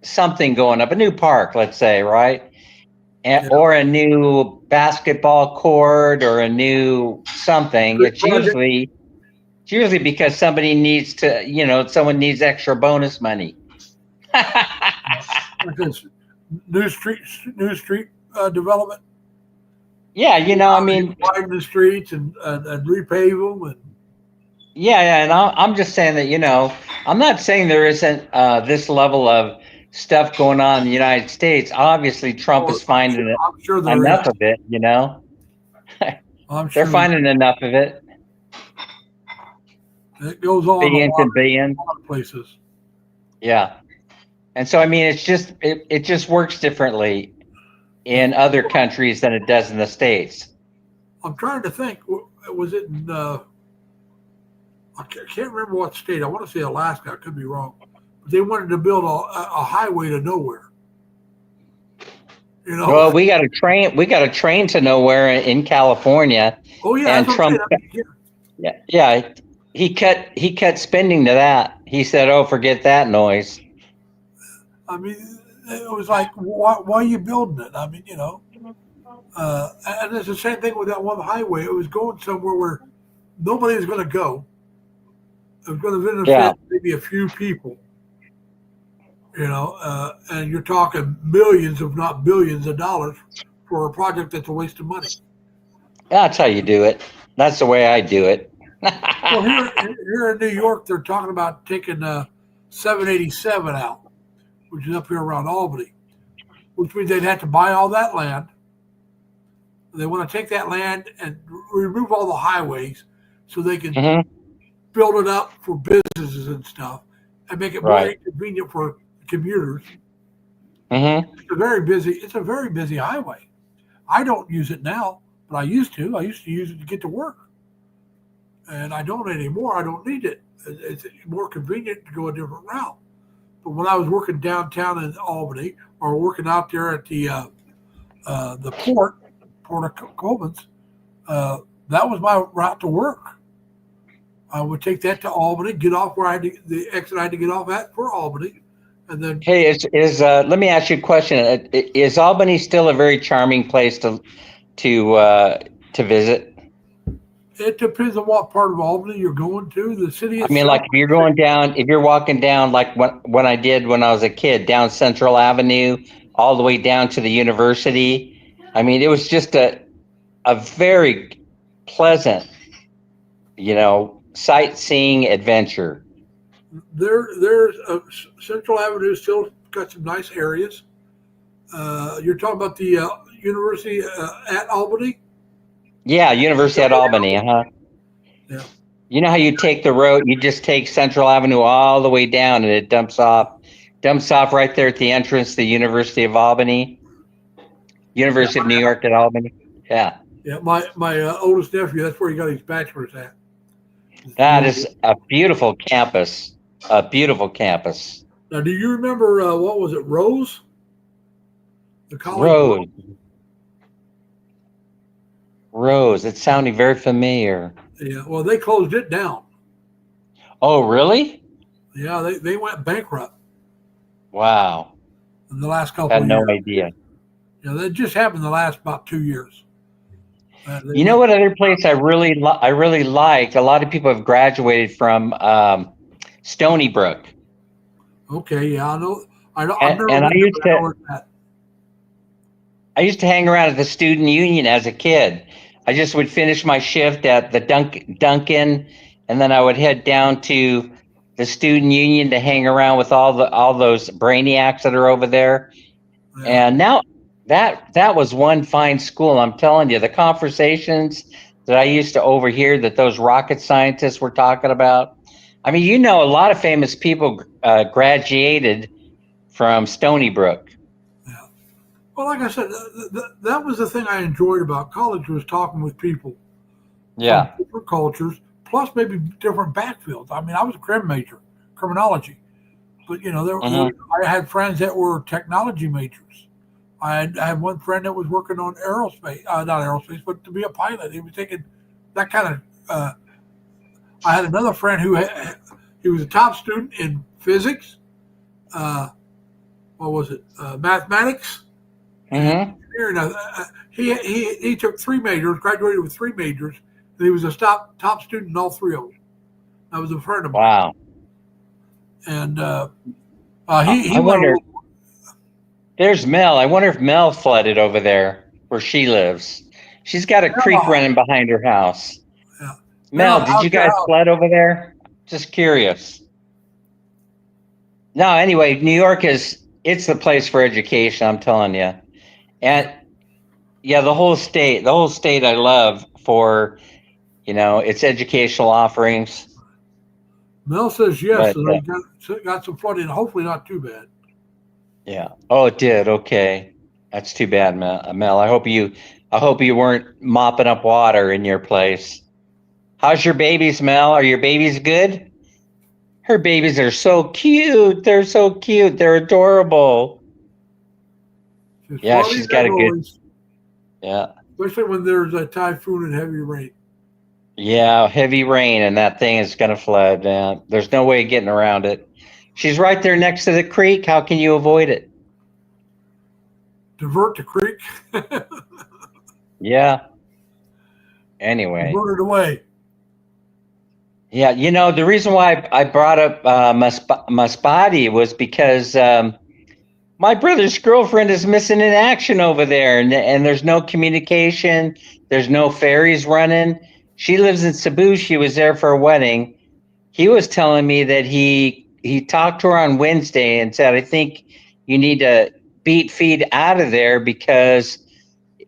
C: something going up, a new park, let's say, right? Or a new basketball court or a new something, it's usually because somebody needs to, you know, someone needs extra bonus money.
A: because new street development.
C: Yeah, you know, I mean,
A: widen the streets and repave them and.
C: yeah, and I'm just saying that, you know, I'm not saying there isn't this level of stuff going on in the United States. Obviously, Trump is finding
A: I'm sure there
C: enough
A: is.
C: of it, you know.
A: I'm sure
C: They're finding enough of it.
A: it goes on
C: Billions and billions.
A: a lot of places.
C: Yeah. And so, I mean, it's just, it just works differently in other countries than it does in the States.
A: I'm trying to think. Was it in? I can't remember what state. I want to say Alaska. I could be wrong. But they wanted to build a highway to nowhere. You know.
C: Well, we got a train to nowhere in California.
A: Oh yeah.
C: And
A: that's what I'm
C: Trump,
A: saying.
C: yeah, he cut spending to that. He said, "Oh, forget that noise."
A: I mean, it was like, why are you building it? I mean, you know. And it's the same thing with that one highway. It was going somewhere where nobody was going to go. It was going to benefit maybe a few people. You know, and you're talking millions, if not billions, of dollars for a project that's a waste of money.
C: That's how you do it. That's the way I do it.
A: Well, here in New York, they're talking about taking 787 out, which is up here around Albany, which means they'd have to buy all that land. They want to take that land and remove all the highways so they can build it up for businesses and stuff and make it more convenient for commuters. It's a very busy highway. I don't use it now, but I used to. I used to use it to get to work. And I don't anymore. I don't need it. It's more convenient to go a different route. But when I was working downtown in Albany or working out there at the port of Colbans, that was my route to work. I would take that to Albany, get off where I had to, the exit I had to get off at for Albany, and then
C: Hey, let me ask you a question. Is Albany still a very charming place to visit?
A: it depends on what part of Albany you're going to. The city
C: I
A: itself.
C: mean, like if you're walking down, like when I did when I was a kid, down Central Avenue, all the way down to the university. I mean, it was just a very pleasant, sightseeing adventure.
A: There's Central Avenue still got some nice areas. You're talking about the university at Albany?
C: Yeah, University at Albany, huh?
A: Yeah.
C: You know how you take the road, you just take Central Avenue all the way down and it dumps off right there at the entrance to the University of Albany. University of New York at Albany. Yeah.
A: Yeah, my oldest nephew, that's where he got his bachelor's at.
C: That is a beautiful campus. A beautiful campus.
A: Now, do you remember, what was it, Rose? The college?
C: Rose. It's sounding very familiar.
A: Yeah, well, they closed it down.
C: Oh, really?
A: Yeah, they went bankrupt
C: Wow.
A: in the last couple
C: Had
A: of
C: no
A: years.
C: idea.
A: Yeah, that just happened the last about 2 years.
C: You know what other place I really liked? A lot of people have graduated from Stony Brook.
A: Okay, yeah, I know. I've never
C: And I
A: been
C: used
A: there, but I
C: to-
A: know where it's at.
C: I used to hang around at the student union as a kid. I just would finish my shift at the Dunkin', and then I would head down to the student union to hang around with all those brainiacs that are over there.
A: Yeah.
C: And now that was one fine school. I'm telling you, the conversations that I used to overhear that those rocket scientists were talking about. I mean, a lot of famous people graduated from Stony Brook.
A: Well, like I said, that was the thing I enjoyed about college was talking with people
C: Yeah.
A: from different cultures, plus maybe different backfields. I mean, I was a criminology, but
C: Mhm.
A: I had friends that were technology majors. I had one friend that was working on aerospace, not aerospace, but to be a pilot. He was taking that kind of. I had another friend he was a top student in physics. What was it? Mathematics.
C: Mm-hmm.
A: He took 3 majors, graduated with 3 majors, and he was a top student in all 3 of them. That was a friend of mine.
C: Wow.
A: And he
C: I
A: went
C: wonder.
A: over-
C: There's Mel. I wonder if Mel flooded over there where she lives. She's got a creek running behind her house.
A: Yeah.
C: Mel,
A: Mel,
C: did
A: how's
C: you
A: your
C: guys
A: house?
C: flood over there? Just curious. No, anyway, New York it's the place for education, I'm telling you. And yeah, the whole state I love for, its educational offerings.
A: Mel says yes,
C: But,
A: and I got some flooding. Hopefully, not too bad.
C: Yeah. Oh, it did. Okay. That's too bad, Mel. I hope you weren't mopping up water in your place. How's your babies, Mel? Are your babies good? Her babies are so cute. They're so cute. They're adorable.
A: Just
C: Yeah,
A: flooding
C: she's got a
A: as
C: good-
A: always,
C: Yeah.
A: especially when there's a typhoon and heavy rain.
C: Yeah, heavy rain and that thing is going to flood. There's no way of getting around it. She's right there next to the creek. How can you avoid it?
A: Divert the creek,
C: Yeah. Anyway.
A: divert it away.
C: Yeah, the reason why I brought up Masbate was because my brother's girlfriend is missing in action over there, and there's no communication. There's no ferries running. She lives in Cebu. She was there for a wedding. He was telling me that he talked to her on Wednesday and said, I think you need to beat feet out of there because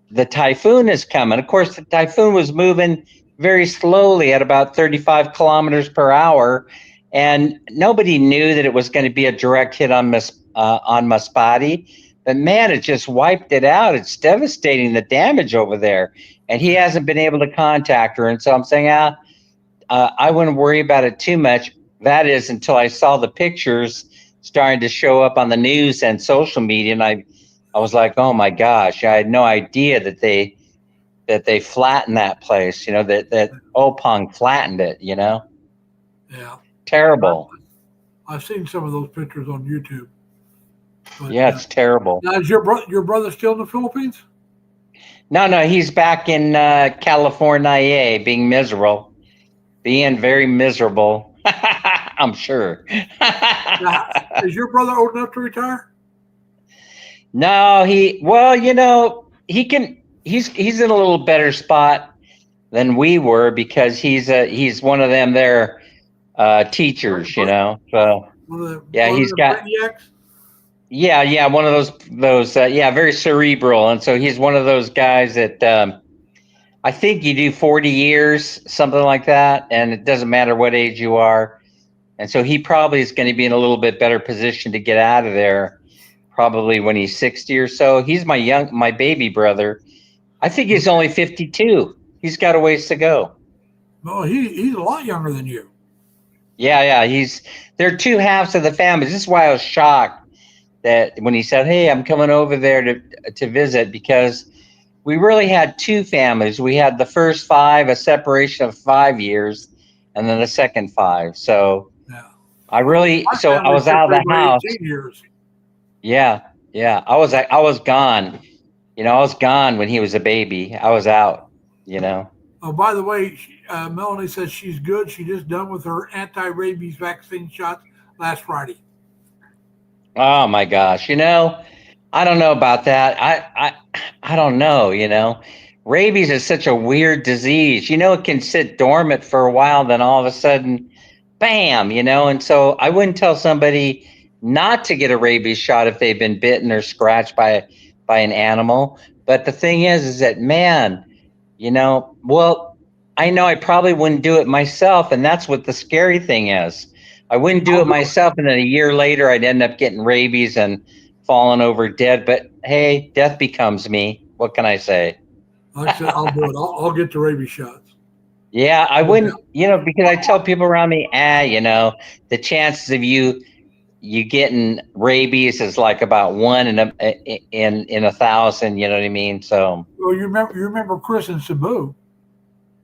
C: the typhoon is coming. Of course, the typhoon was moving very slowly at about 35 kilometers per hour, and nobody knew that it was going to be a direct hit on Masbate. But man, it just wiped it out. It's devastating, the damage over there, and he hasn't been able to contact her. And so I'm saying, I wouldn't worry about it too much. That is until I saw the pictures starting to show up on the news and social media, and I was like, oh my gosh, I had no idea that they flattened that place. You know, that Opong flattened it. You know,
A: Yeah.
C: terrible.
A: I've seen some of those pictures on YouTube. But,
C: Yeah, it's terrible.
A: now, is your brother still in the Philippines?
C: No, he's back in California, being miserable, being very miserable. I'm sure.
A: Now, is your brother old enough to retire?
C: No, well, you know, he's in a little better spot than we were because he's one of them there teachers, you know. So yeah,
A: One of
C: he's
A: the
C: got
A: brainiacs?
C: yeah, one of those yeah, very cerebral, and so he's one of those guys that I think you do 40 years, something like that, and it doesn't matter what age you are. And so he probably is going to be in a little bit better position to get out of there probably when he's 60 or so. He's my baby brother. I think he's only 52. He's got a ways to go.
A: No, he's a lot younger than you.
C: Yeah, they're two halves of the family. This is why I was shocked that when he said, "Hey, I'm coming over there to visit," because we really had two families. We had the first 5, a separation of 5 years, and then the second 5. So
A: Yeah.
C: I
A: My
C: was out of
A: separated
C: the
A: by
C: house.
A: 18 years.
C: Yeah. I was gone. You know, I was gone when he was a baby. I was out, you know.
A: Oh, by the way, Melanie says she's good. She just done with her anti-rabies vaccine shots last Friday.
C: Oh my gosh. You know, I don't know about that. I don't know, you know. Rabies is such a weird disease. You know, it can sit dormant for a while, then all of a sudden, bam, you know. And so I wouldn't tell somebody not to get a rabies shot if they've been bitten or scratched by an animal. But the thing is that, man, you know, well, I know I probably wouldn't do it myself, and that's what the scary thing is. I wouldn't do it myself, and then a year later, I'd end up getting rabies and falling over dead. But hey, death becomes me. What can I say?
A: Like I said, I'll do it. I'll get the rabies shots.
C: Yeah, I wouldn't, you know, because I tell people around me, you know, the chances of you getting rabies is like about 1 in 1,000. You know what I mean? So
A: Well, you remember Chris and Sabu?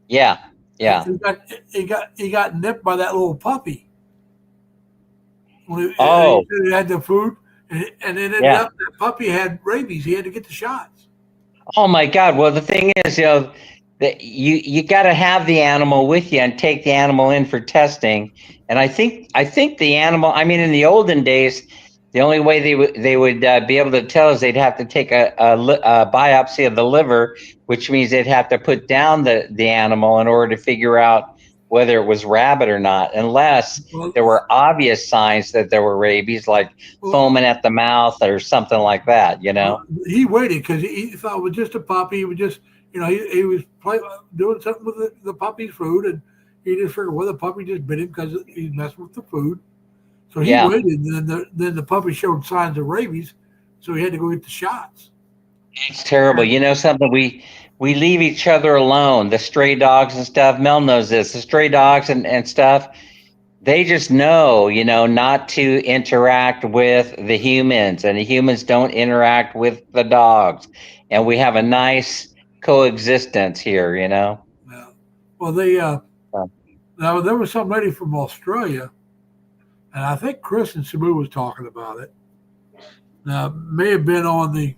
C: yeah.
A: He got nipped by that little puppy. When
C: Oh,
A: he had the food, and it ended up that puppy had rabies. He had to get the shots.
C: oh my God. Well, the thing is, you know, that you got to have the animal with you and take the animal in for testing. And I think the animal. I mean, in the olden days, the only way they would be able to tell is they'd have to take a biopsy of the liver, which means they'd have to put down the animal in order to figure out whether it was rabid or not, unless there were obvious signs that there were rabies, like foaming at the mouth or something like that. You know.
A: He waited because he thought it was just a puppy. He was just, you know, he was doing something with the puppy's food, and he just figured, well, the puppy just bit him because he's messing with the food. So he waited, and then the puppy showed signs of rabies, so he had to go get the shots.
C: It's terrible. You know something? We leave each other alone. The stray dogs and stuff. Mel knows this. The stray dogs and stuff, they just know, you know, not to interact with the humans, and the humans don't interact with the dogs. And we have a nice coexistence here, you know?
A: Yeah. Well, now there was some lady from Australia, and I think Chris and Sabu was talking about it. Now, may have been on the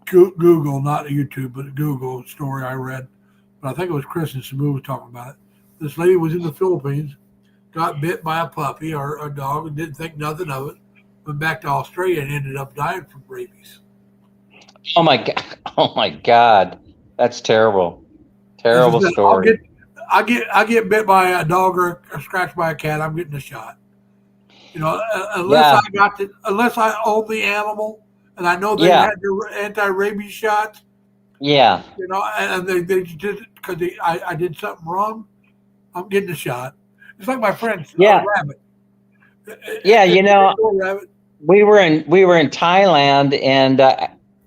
A: Google, not YouTube, but Google story I read. But I think it was Chris and Sabu was talking about it. This lady was in the Philippines, got bit by a puppy or a dog, and didn't think nothing of it. Went back to Australia and ended up dying from rabies.
C: Oh my God! Oh my God! That's terrible. Terrible story.
A: I get bit by a dog or scratched by a cat. I'm getting a shot. You know, unless I own the animal and I know they had their anti-rabies shots.
C: Yeah.
A: You know, and they did it because I did something wrong. I'm getting a shot. It's like my friend's rabbit.
C: Yeah, you know, we were in Thailand, and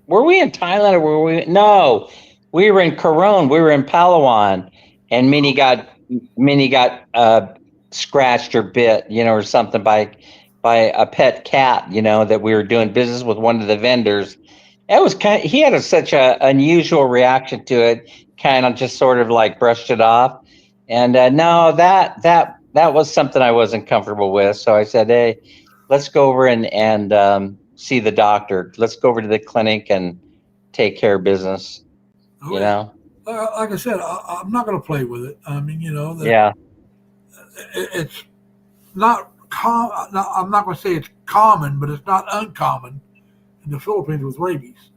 C: were we in Thailand or were we? No, we were in Coron. We were in Palawan, and Minnie got scratched or bit, or something by a pet cat, that we were doing business with one of the vendors. It was he had such a unusual reaction to it, kind of just sort of like brushed it off. And no, that was something I wasn't comfortable with. So I said, hey, let's go over and see the doctor. Let's go over to the clinic and take care of business.
A: Oh,
C: You
A: yeah.
C: know?
A: Like I said, I'm not going to play with it. I mean,
C: Yeah.
A: it's not I'm not going to say it's common, but it's not uncommon in the Philippines with rabies.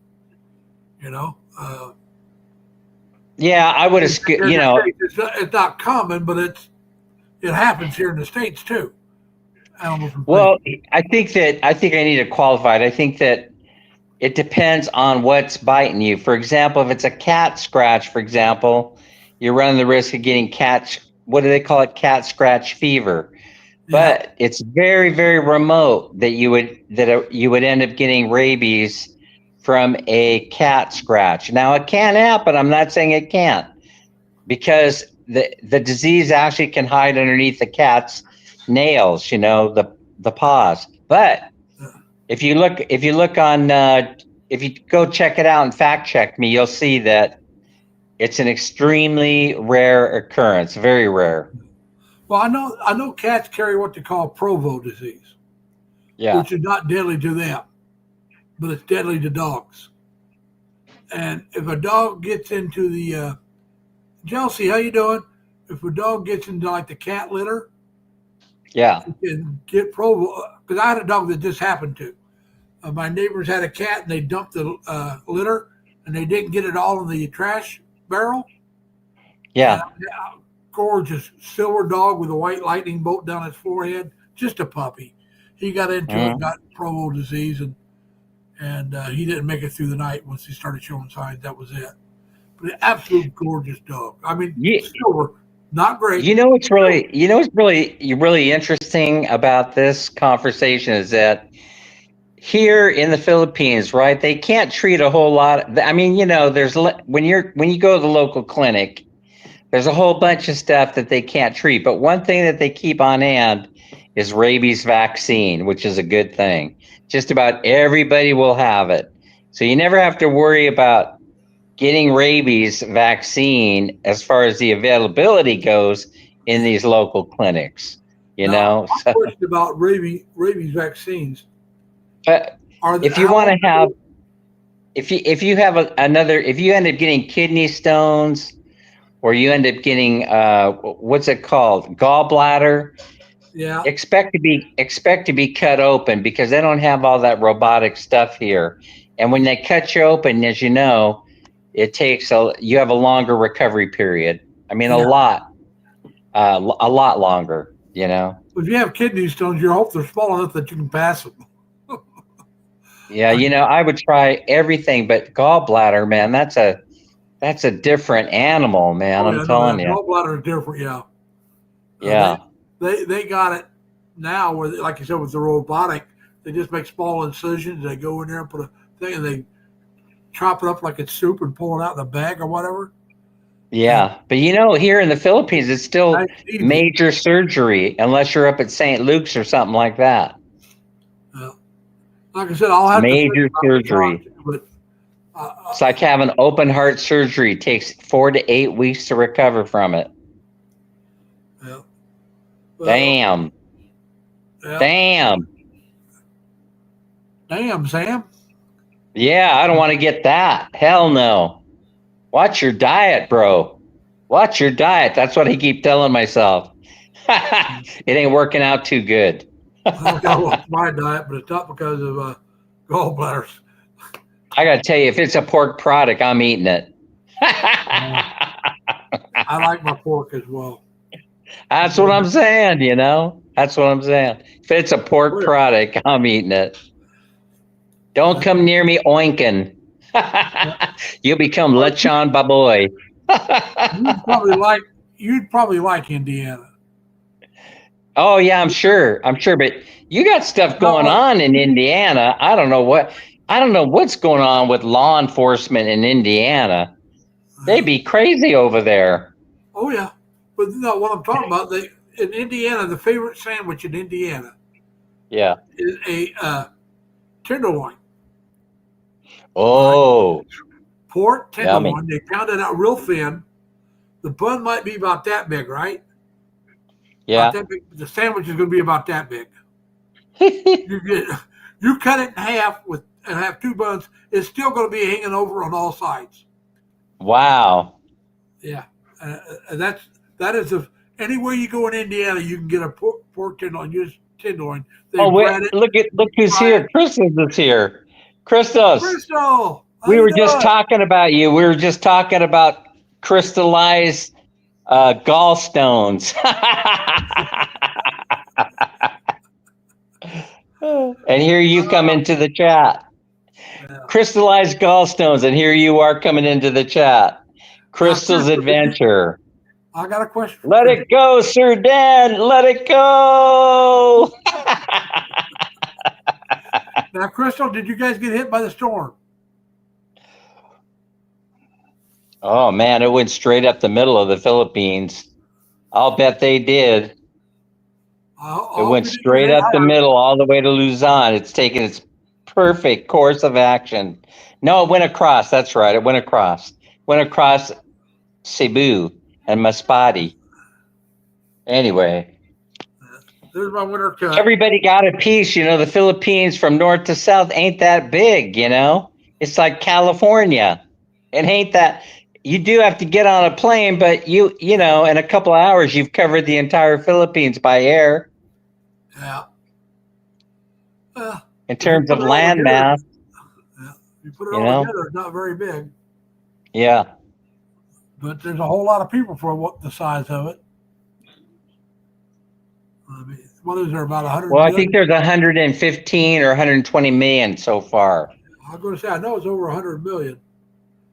C: Yeah, I would have,
A: In the States, it's not common, but it happens here in the States too. Animals and
C: well, I think I need to qualify it. I think that it depends on what's biting you. For example, if it's a cat scratch, for example, you're running the risk of getting what do they call it? Cat scratch fever. But it's very, very remote that you would end up getting rabies from a cat scratch. Now it can happen. I'm not saying it can't, because the disease actually can hide underneath the cat's nails, the paws. But if you go check it out and fact check me, you'll see that it's an extremely rare occurrence, very rare.
A: Well, I know cats carry what they call Provo disease, which is not deadly to them, but it's deadly to dogs. And if a dog gets into the Chelsea, how you doing? If a dog gets into like the cat litter,
C: it
A: can get Provo. Because I had a dog that just happened to. My neighbors had a cat and they dumped the litter and they didn't get it all in the trash barrel.
C: Yeah.
A: Gorgeous silver dog with a white lightning bolt down his forehead, just a puppy. He got into it, got Provo disease, and he didn't make it through the night. Once he started showing signs, that was it. But an absolute gorgeous dog. I mean, silver, not great.
C: What's really interesting about this conversation is that here in the Philippines, right, they can't treat a whole lot. I mean, there's when you go to the local clinic, there's a whole bunch of stuff that they can't treat. But one thing that they keep on hand is rabies vaccine, which is a good thing. Just about everybody will have it. So you never have to worry about getting rabies vaccine as far as the availability goes in these local clinics.
A: I'm question about rabies vaccines.
C: If you want to have, if you have if you end up getting kidney stones, or you end up getting what's it called, gallbladder, expect to be cut open, because they don't have all that robotic stuff here. And when they cut you open, as you know, it takes you have a longer recovery period. I mean, a lot longer.
A: If you have kidney stones, you hope they're small enough that you can pass them.
C: Yeah, I would try everything, but gallbladder, man, that's a different animal, man. I'm telling you.
A: Gallbladder is different, yeah.
C: Yeah.
A: They got it now where, like you said, with the robotic, they just make small incisions. They go in there and put a thing, and they chop it up like it's soup and pull it out in a bag or whatever.
C: Yeah, but here in the Philippines, it's still major surgery unless you're up at St. Luke's or something like that.
A: Like I said, I'll have
C: major surgery.
A: But
C: it's like having open heart surgery. It takes 4 to 8 weeks to recover from it.
A: Yeah.
C: Damn.
A: Yeah. Damn, Sam.
C: Yeah, I don't want to get that. Hell no. Watch your diet, bro. Watch your diet. That's what I keep telling myself. It ain't working out too good.
A: I've got to watch my diet, but it's not because of gallbladders.
C: I got to tell you, if it's a pork product, I'm eating it.
A: I like my pork as well.
C: That's what I'm saying, That's what I'm saying. If it's a pork product, I'm eating it. Don't come near me oinking. You'll become Lechon Baboy.
A: You'd probably like Indiana.
C: Oh yeah, I'm sure. But you got stuff going on in Indiana. I don't know what's going on with law enforcement in Indiana. They'd be crazy over there.
A: Oh yeah, but what I'm talking about, in Indiana, the favorite sandwich in Indiana
C: Yeah.
A: is a tenderloin.
C: Oh,
A: Pork
C: yummy.
A: tenderloin. They pound it out real thin. The bun might be about that big, right? About
C: Yeah.
A: that big. The sandwich is going to be about that big. You cut it in half and have two buns. It's still going to be hanging over on all sides.
C: Wow.
A: Yeah, that is anywhere you go in Indiana, you can get a pork tenderloin. Use tenderloin. They
C: Oh, wait,
A: bread it.
C: look who's
A: fry
C: here.
A: it.
C: Christos is here. Christos,
A: Crystal, how
C: we
A: you
C: were just
A: doing?
C: talking about you. We were just talking about crystallized gallstones. And here you come into the chat.
A: Yeah.
C: Crystallized gallstones, and here you are coming into the chat. Crystal's
A: Crystal,
C: adventure.
A: I got a question.
C: Let it go, Sir Dan. Let it go.
A: Now, Crystal, did you guys get hit by the storm?
C: Oh man, it went straight up the middle of the Philippines. I'll bet they did. It went straight up the middle all the way to Luzon. It's taken its perfect course of action. No, it went across. That's right. It went across. Went across Cebu and Masbate. Anyway,
A: There's my winter cut.
C: everybody got a piece. You know, the Philippines from north to south ain't that big, you know? It's like California. It ain't that. You do have to get on a plane, but you know, in a couple of hours, you've covered the entire Philippines by air.
A: Yeah.
C: In terms of land mass.
A: Yeah. You put it all together, it's not very big.
C: Yeah.
A: But there's a whole lot of people for what the size of it. I mean, what is there, about 100?
C: Well, I think there's 115 or 120 million so far.
A: I'm going to say, I know it's over 100 million.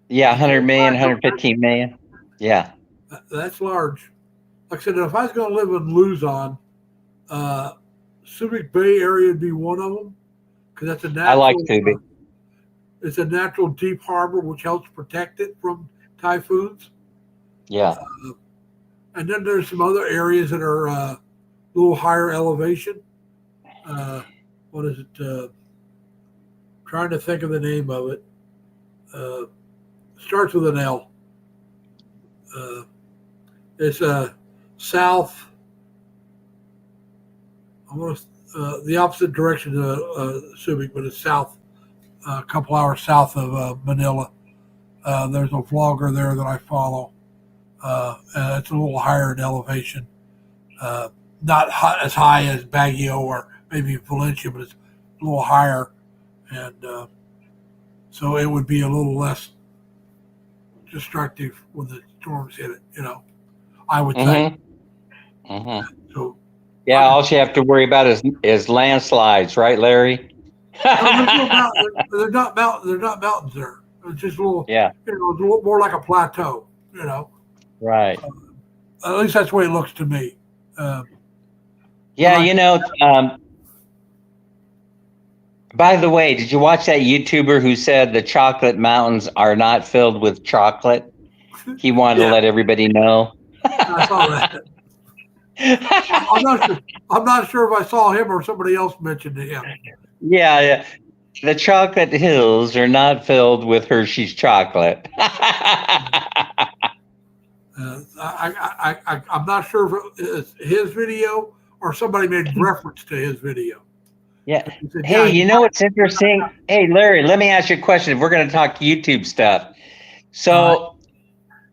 C: Yeah, 100 million, 115 million. Yeah.
A: That's large. Like I said, if I was going to live in Luzon, Subic Bay area would be one of them, because that's a natural.
C: I like Subic.
A: It's a natural deep harbor which helps protect it from typhoons.
C: Yeah.
A: And then there's some other areas that are a little higher elevation. What is it? Trying to think of the name of it. Starts with an L. It's south. Almost the opposite direction of Subic, but it's south, a couple hours south of Manila. There's a vlogger there that I follow. And it's a little higher in elevation. Not as high as Baguio or maybe Valencia, but it's a little higher. And so it would be a little less destructive when the storms hit it, you know, I would think.
C: Mm-hmm.
A: So,
C: yeah, all you have to worry about is landslides, right, Larry?
A: no, they're not mountains there. It's just a little,
C: yeah.
A: You know, it's a little more like a plateau, you know.
C: Right.
A: At least that's the way it looks to me.
C: Yeah, you know, by the way, did you watch that YouTuber who said the chocolate mountains are not filled with chocolate? He wanted to let everybody know.
A: I saw that. I'm not sure if I saw him or somebody else mentioned him.
C: Yeah. The chocolate hills are not filled with Hershey's chocolate.
A: I'm not sure if it's his video or somebody made reference to his video.
C: Yeah.
A: Said,
C: hey, you know what's interesting? Hey, Larry, let me ask you a question. If we're going to talk YouTube stuff. So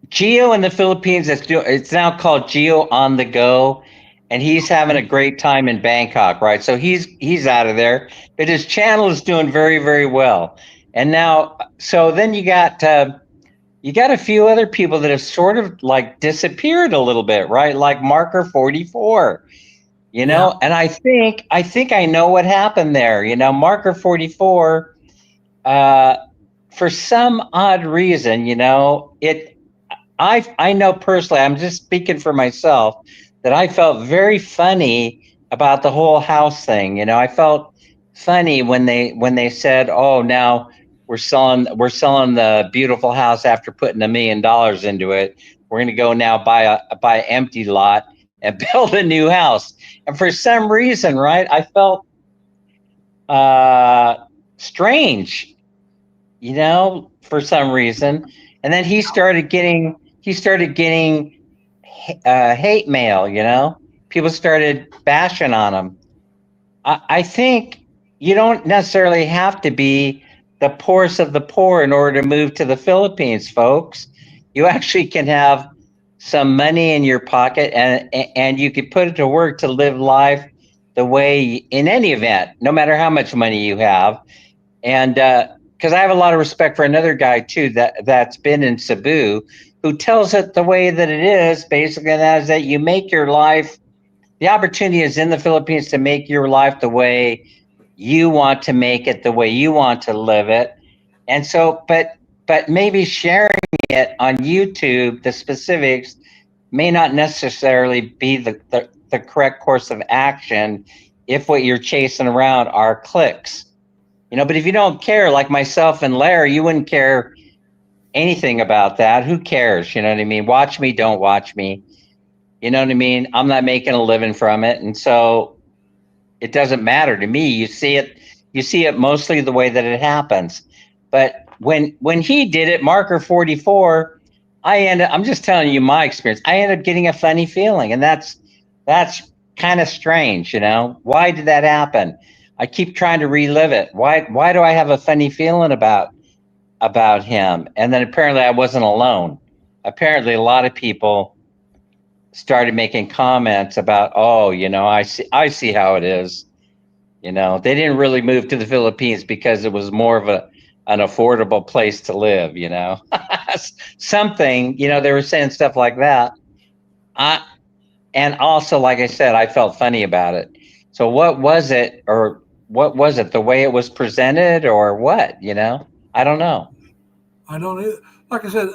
C: Geo in the Philippines, it's now called Geo on the Go. And he's having a great time in Bangkok, right? So he's out of there. But his channel is doing very, very well. And now, so then you got a few other people that have sort of like disappeared a little bit, right? Like Marker 44, you know? And I think I know what happened there. You know, Marker 44, for some odd reason, you know, I know personally, I'm just speaking for myself, that I felt very funny about the whole house thing. You know, I felt funny when they said, "Oh, now we're selling the beautiful house after putting $1 million into it. We're going to go now buy an empty lot and build a new house. And for some reason, right, I felt strange, for some reason. And then he started getting hate mail. People started bashing on him. I think you don't necessarily have to be the poorest of the poor in order to move to the Philippines, folks. You actually can have some money in your pocket, and you could put it to work to live life the way, in any event, no matter how much money you have. And because I have a lot of respect for another guy too that's been in Cebu, who tells it the way that it is, basically, and that is that you make your life. The opportunity is in the Philippines to make your life the way you want to make it, the way you want to live it. And so, but maybe sharing it on YouTube, the specifics may not necessarily be the correct course of action if what you're chasing around are clicks. But if you don't care, like myself and Larry, you wouldn't care anything about that. Who cares? You know what I mean? Watch me, don't watch me. You know what I mean? I'm not making a living from it. And so it doesn't matter to me. You see it mostly the way that it happens. But when he did it, Marker 44, I'm just telling you my experience. I ended up getting a funny feeling, and that's kind of strange, Why did that happen? I keep trying to relive it. Why do I have a funny feeling about him? And then apparently I wasn't alone. Apparently a lot of people started making comments about, I see how it is. They didn't really move to the Philippines because it was more of an affordable place to live, something, they were saying stuff like that. And also, like I said, I felt funny about it. So what was it, the way it was presented, or what, I don't know.
A: I don't either. Like I said,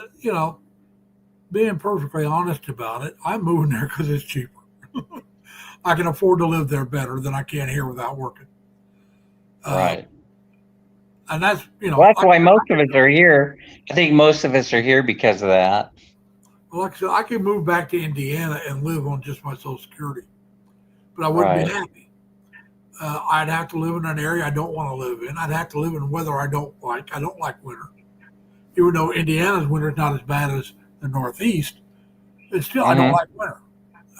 A: being perfectly honest about it, I'm moving there because it's cheaper. I can afford to live there better than I can here without working.
C: Right.
A: And that's,
C: well, that's why most of us are here. I think most of us are here because of that.
A: Well, like I said, I could move back to Indiana and live on just my Social Security, but I wouldn't be happy. I'd have to live in an area I don't want to live in. I'd have to live in weather I don't like. I don't like winter. Even though Indiana's winter is not as bad as the Northeast, it's still, I don't like winter.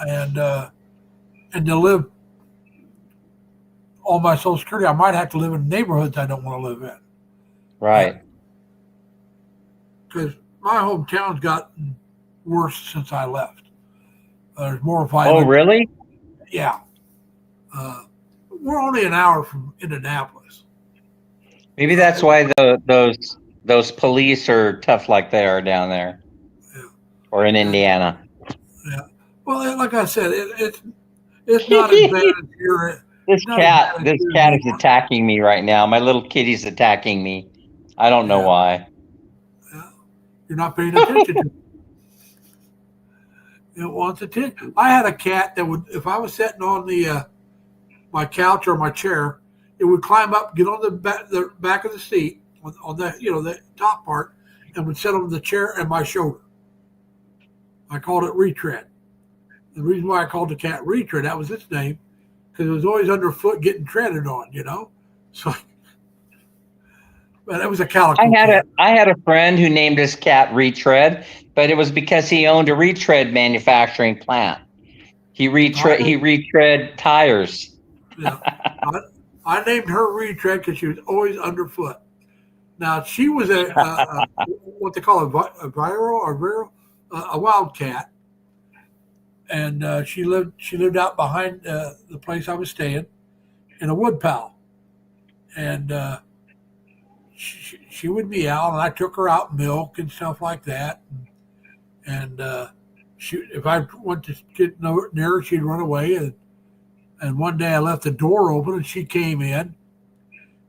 A: And to live on my Social Security, I might have to live in neighborhoods I don't want to live in.
C: Right.
A: Because my hometown's gotten worse since I left. There's more violence.
C: Oh, really?
A: Yeah. We're only an hour from Indianapolis.
C: Maybe that's why those police are tough like they are down there.
A: Yeah.
C: Or in Indiana.
A: Yeah. Well, like I said, it's not as bad as here.
C: This cat is attacking me right now. My little kitty's attacking me. I don't know why.
A: Yeah. You're not paying attention to it. It wants attention. I had a cat that would, if I was sitting on the my couch or my chair, it would climb up, get on the back of the seat on the the top part, and would sit on the chair and my shoulder. I called it retread. The reason why I called the cat retread, that was its name, because it was always underfoot getting treaded on, So, but it was a calico.
C: I had a friend who named his cat Retread, but it was because he owned a retread manufacturing plant. He retread tires.
A: Yeah, I named her retread because she was always underfoot. Now she was a what they call a wildcat, and she lived out behind the place I was staying in a woodpile, and she would be out, and I took her out milk and stuff like that, and if I went to get near her, she'd run away, and one day I left the door open and she came in,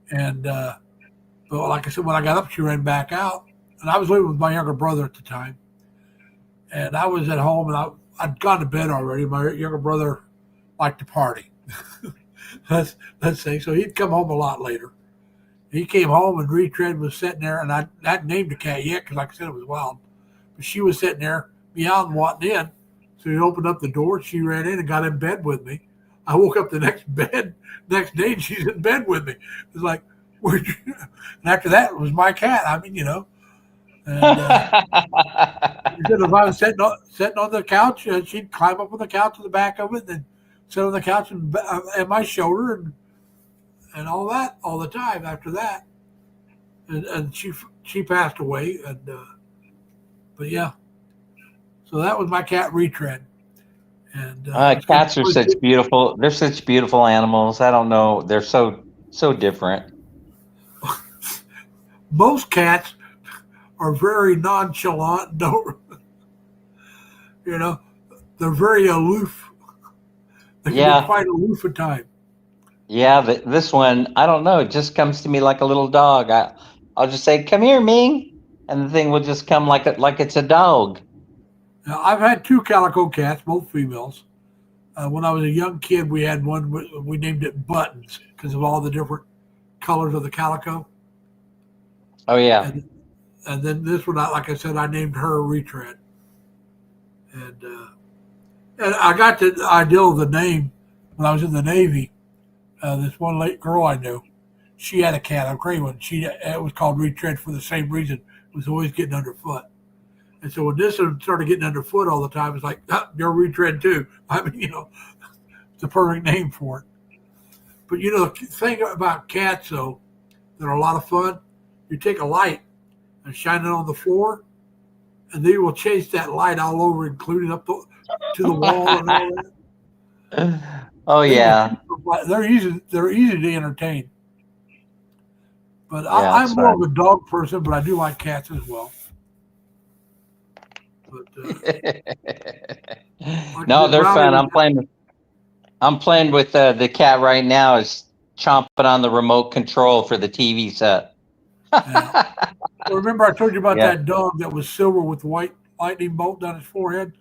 A: and but like I said, when I got up, she ran back out, and I was living with my younger brother at the time, and I was at home, and I'd gone to bed already. My younger brother liked to party, let's say, so he'd come home a lot later. He came home and Retread was sitting there, and I hadn't named the cat yet because, like I said, it was wild, but she was sitting there meowing, wanting in. So he opened up the door. She ran in and got in bed with me. I woke up the next day, and she's in bed with me. It's like, where'd you? And after that, it was my cat. I mean, And she said if I was sitting on the couch, she'd climb up on the couch to the back of it, and then sit on the couch and at my shoulder, and all that all the time. After that, and she passed away, and but yeah, so that was my cat Retread. And
C: Cats are such beautiful. They're such beautiful animals. I don't know. They're so different.
A: Most cats are very nonchalant. Don't they're very aloof. They can be quite aloof at times.
C: Yeah, this one, I don't know. It just comes to me like a little dog. I'll just say, "Come here, Ming," and the thing will just come like it's a dog.
A: Now, I've had 2 calico cats, both females. When I was a young kid, we had one. We named it Buttons because of all the different colors of the calico.
C: Oh yeah.
A: And then this one, like I said, I named her Retread. And I got the idea of the name when I was in the Navy. This one late girl I knew, she had a cat, a gray one. It was called Retread for the same reason. It was always getting underfoot. And so when this one started getting underfoot all the time, it's like, you're Retread too. I mean, it's the perfect name for it. But the thing about cats, though, that are a lot of fun, you take a light and shine it on the floor, and they will chase that light all over, including up to the wall and all that.
C: Oh yeah.
A: They're easy to entertain. But I'm more of a dog person, but I do like cats as well. But,
C: no, they're fun. I'm playing with the cat right now. Is chomping on the remote control for the TV set.
A: Yeah. Well, remember I told you about that dog that was silver with white lightning bolt down his forehead?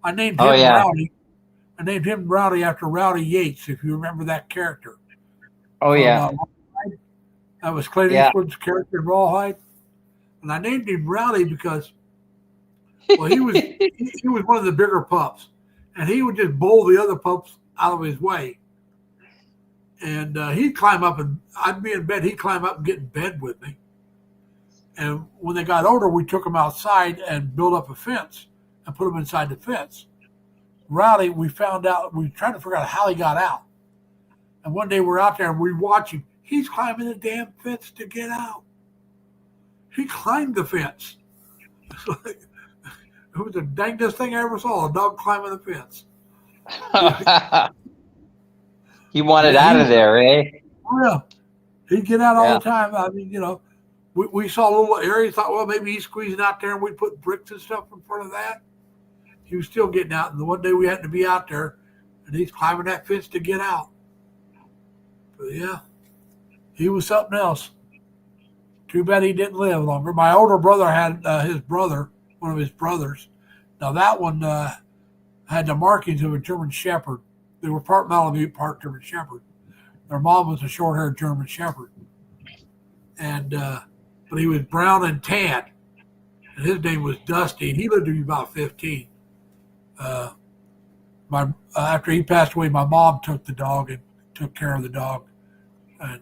A: I named him Rowdy. I named him Rowdy after Rowdy Yates, if you remember that character.
C: Oh yeah.
A: That was Clint Eastwood's character in Rawhide. And I named him Rowdy because he was he was one of the bigger pups, and he would just bowl the other pups out of his way. And he'd climb up, and I'd be in bed. He'd climb up and get in bed with me. And when they got older, we took them outside and built up a fence and put them inside the fence. Rowdy, we found out, we were trying to figure out how he got out. And one day we're out there and we watch him. He's climbing the damn fence to get out. He climbed the fence. It was the dangest thing I ever saw, a dog climbing the fence.
C: He wanted out of there, eh?
A: Oh, yeah. He'd get out all the time. I mean, we saw a little area, thought, well, maybe he's squeezing out there, and we put bricks and stuff in front of that. He was still getting out. And the one day we had to be out there, and he's climbing that fence to get out. But yeah, he was something else. Too bad he didn't live longer. My older brother had his brother, one of his brothers. Now that one had the markings of a German Shepherd. They were part Malamute, part German Shepherd. Their mom was a short-haired German Shepherd. And but he was brown and tan. And his name was Dusty, and he lived to be about 15. After he passed away, my mom took the dog and took care of the dog, and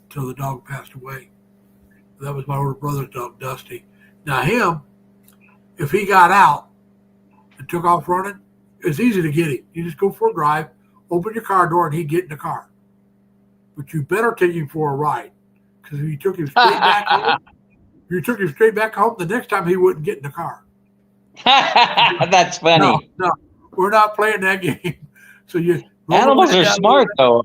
A: till the dog passed away. That was my older brother's dog, Dusty. Now him, if he got out and took off running, it's easy to get him. You just go for a drive, open your car door, and he'd get in the car. But you better take him for a ride, because if you took him straight back home, the next time he wouldn't get in the car.
C: That's funny.
A: No, we're not playing that game. So
C: animals are smart, though.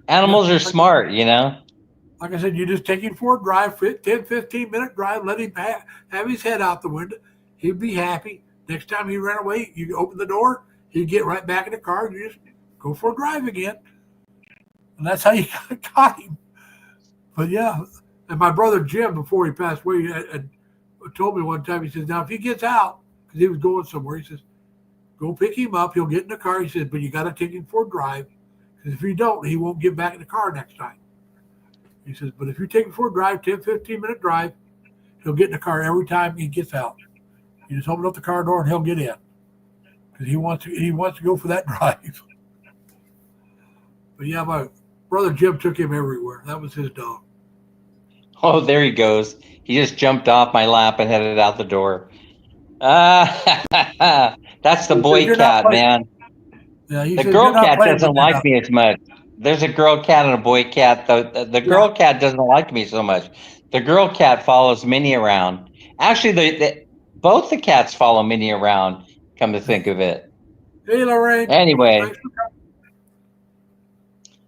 C: Animals are smart,
A: Like I said, you just take him for a drive, 10, 15-minute drive, let him have his head out the window. He'd be happy. Next time he ran away, you open the door, he'd get right back in the car, and you just go for a drive again. And that's how you got him. But yeah, and my brother Jim, before he passed away, had told me one time, he says, now if he gets out, because he was going somewhere, he says, go pick him up, he'll get in the car. He says, but you got to take him for a drive, because if you don't, he won't get back in the car next time. He says, but if you take him for a drive, 10, 15-minute drive, he'll get in the car every time he gets out. You just open up the car door and he'll get in. because he wants to go for that drive. But yeah, my brother Jim took him everywhere. That was his dog.
C: Oh, there he goes. He just jumped off my lap and headed out the door. That's the
A: He says,
C: boy
A: "You're not
C: cat,
A: playing."
C: man.
A: Yeah, he
C: The
A: says you're
C: girl
A: not
C: cat
A: playing with
C: doesn't
A: that
C: like
A: dog.
C: me as much. There's a girl cat and a boy cat. The
A: Yeah.
C: girl cat doesn't like me so much. The girl cat follows Minnie around. Actually, both the cats follow Minnie around. Come to think of it.
A: Hey, Lorraine.
C: Anyway,
A: Thanks for coming.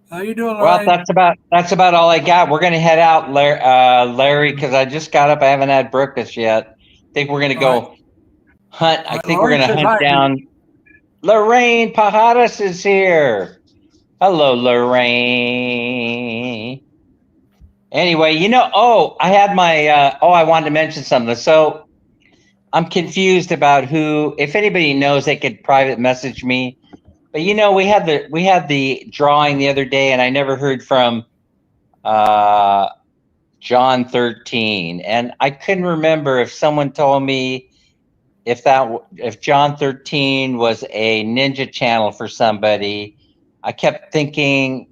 A: How you doing,
C: well,
A: Lorraine?
C: that's about all I got. We're gonna head out, Larry, because I just got up. I haven't had breakfast yet. I think we're gonna
A: All right.
C: go hunt.
A: All
C: I
A: right.
C: think we're
A: Lorraine
C: gonna
A: says
C: hunt
A: hi to you.
C: down. Lorraine Pajadas is here. Hello, Lorraine. Anyway, I had my. I wanted to mention something. So I'm confused about who. If anybody knows, they could private message me. But we had the drawing the other day, and I never heard from John 13, and I couldn't remember if someone told me if John 13 was a ninja channel for somebody. I kept thinking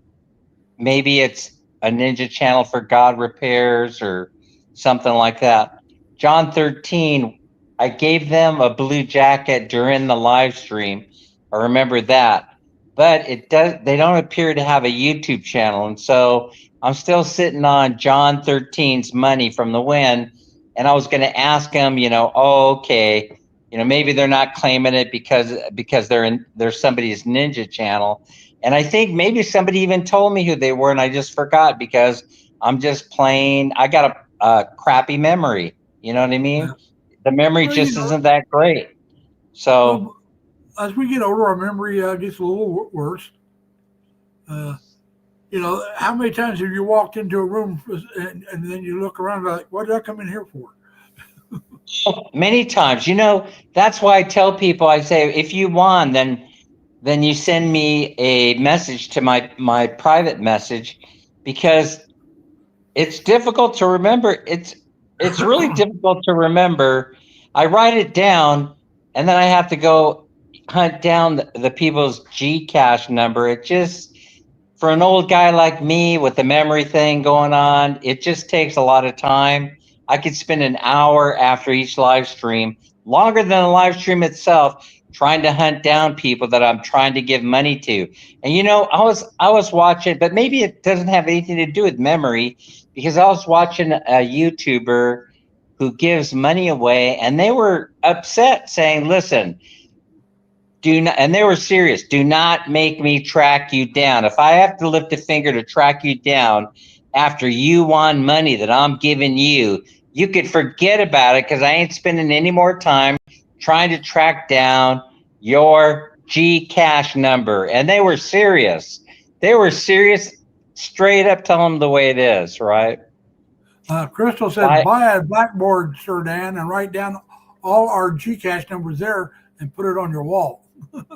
C: maybe it's a ninja channel for God repairs or something like that. John 13, I gave them a blue jacket during the live stream. I remember that. But they don't appear to have a YouTube channel. And so I'm still sitting on John 13's money from the win. And I was going to ask them, okay, maybe they're not claiming it because they're somebody's ninja channel. And I think maybe somebody even told me who they were, and I just forgot because I'm just plain. I got a crappy memory. You know what I mean?
A: Yeah.
C: The memory
A: Well,
C: just isn't that great. So,
A: as we get older, our memory gets a little worse. How many times have you walked into a room and then you look around like, what did I come in here for?
C: many times, that's why I tell people, I say, if you won, then you send me a message to my private message, because it's difficult to remember. It's really difficult to remember. I write it down, and then I have to go hunt down the people's Gcash number. It just, for an old guy like me with the memory thing going on, it just takes a lot of time. I could spend an hour after each live stream, longer than the live stream itself, trying to hunt down people that I'm trying to give money to. And I was watching, but maybe it doesn't have anything to do with memory, because I was watching a YouTuber who gives money away, and they were upset, saying, "Listen, do not," and they were serious, "do not make me track you down. If I have to lift a finger to track you down after you won money that I'm giving you, you could forget about it, because I ain't spending any more time trying to track down your Gcash number." And they were serious. They were serious, straight up telling them the way it is, right?
A: Crystal says, buy a blackboard, Sir Dan, and write down all our Gcash numbers there and put it on your wall.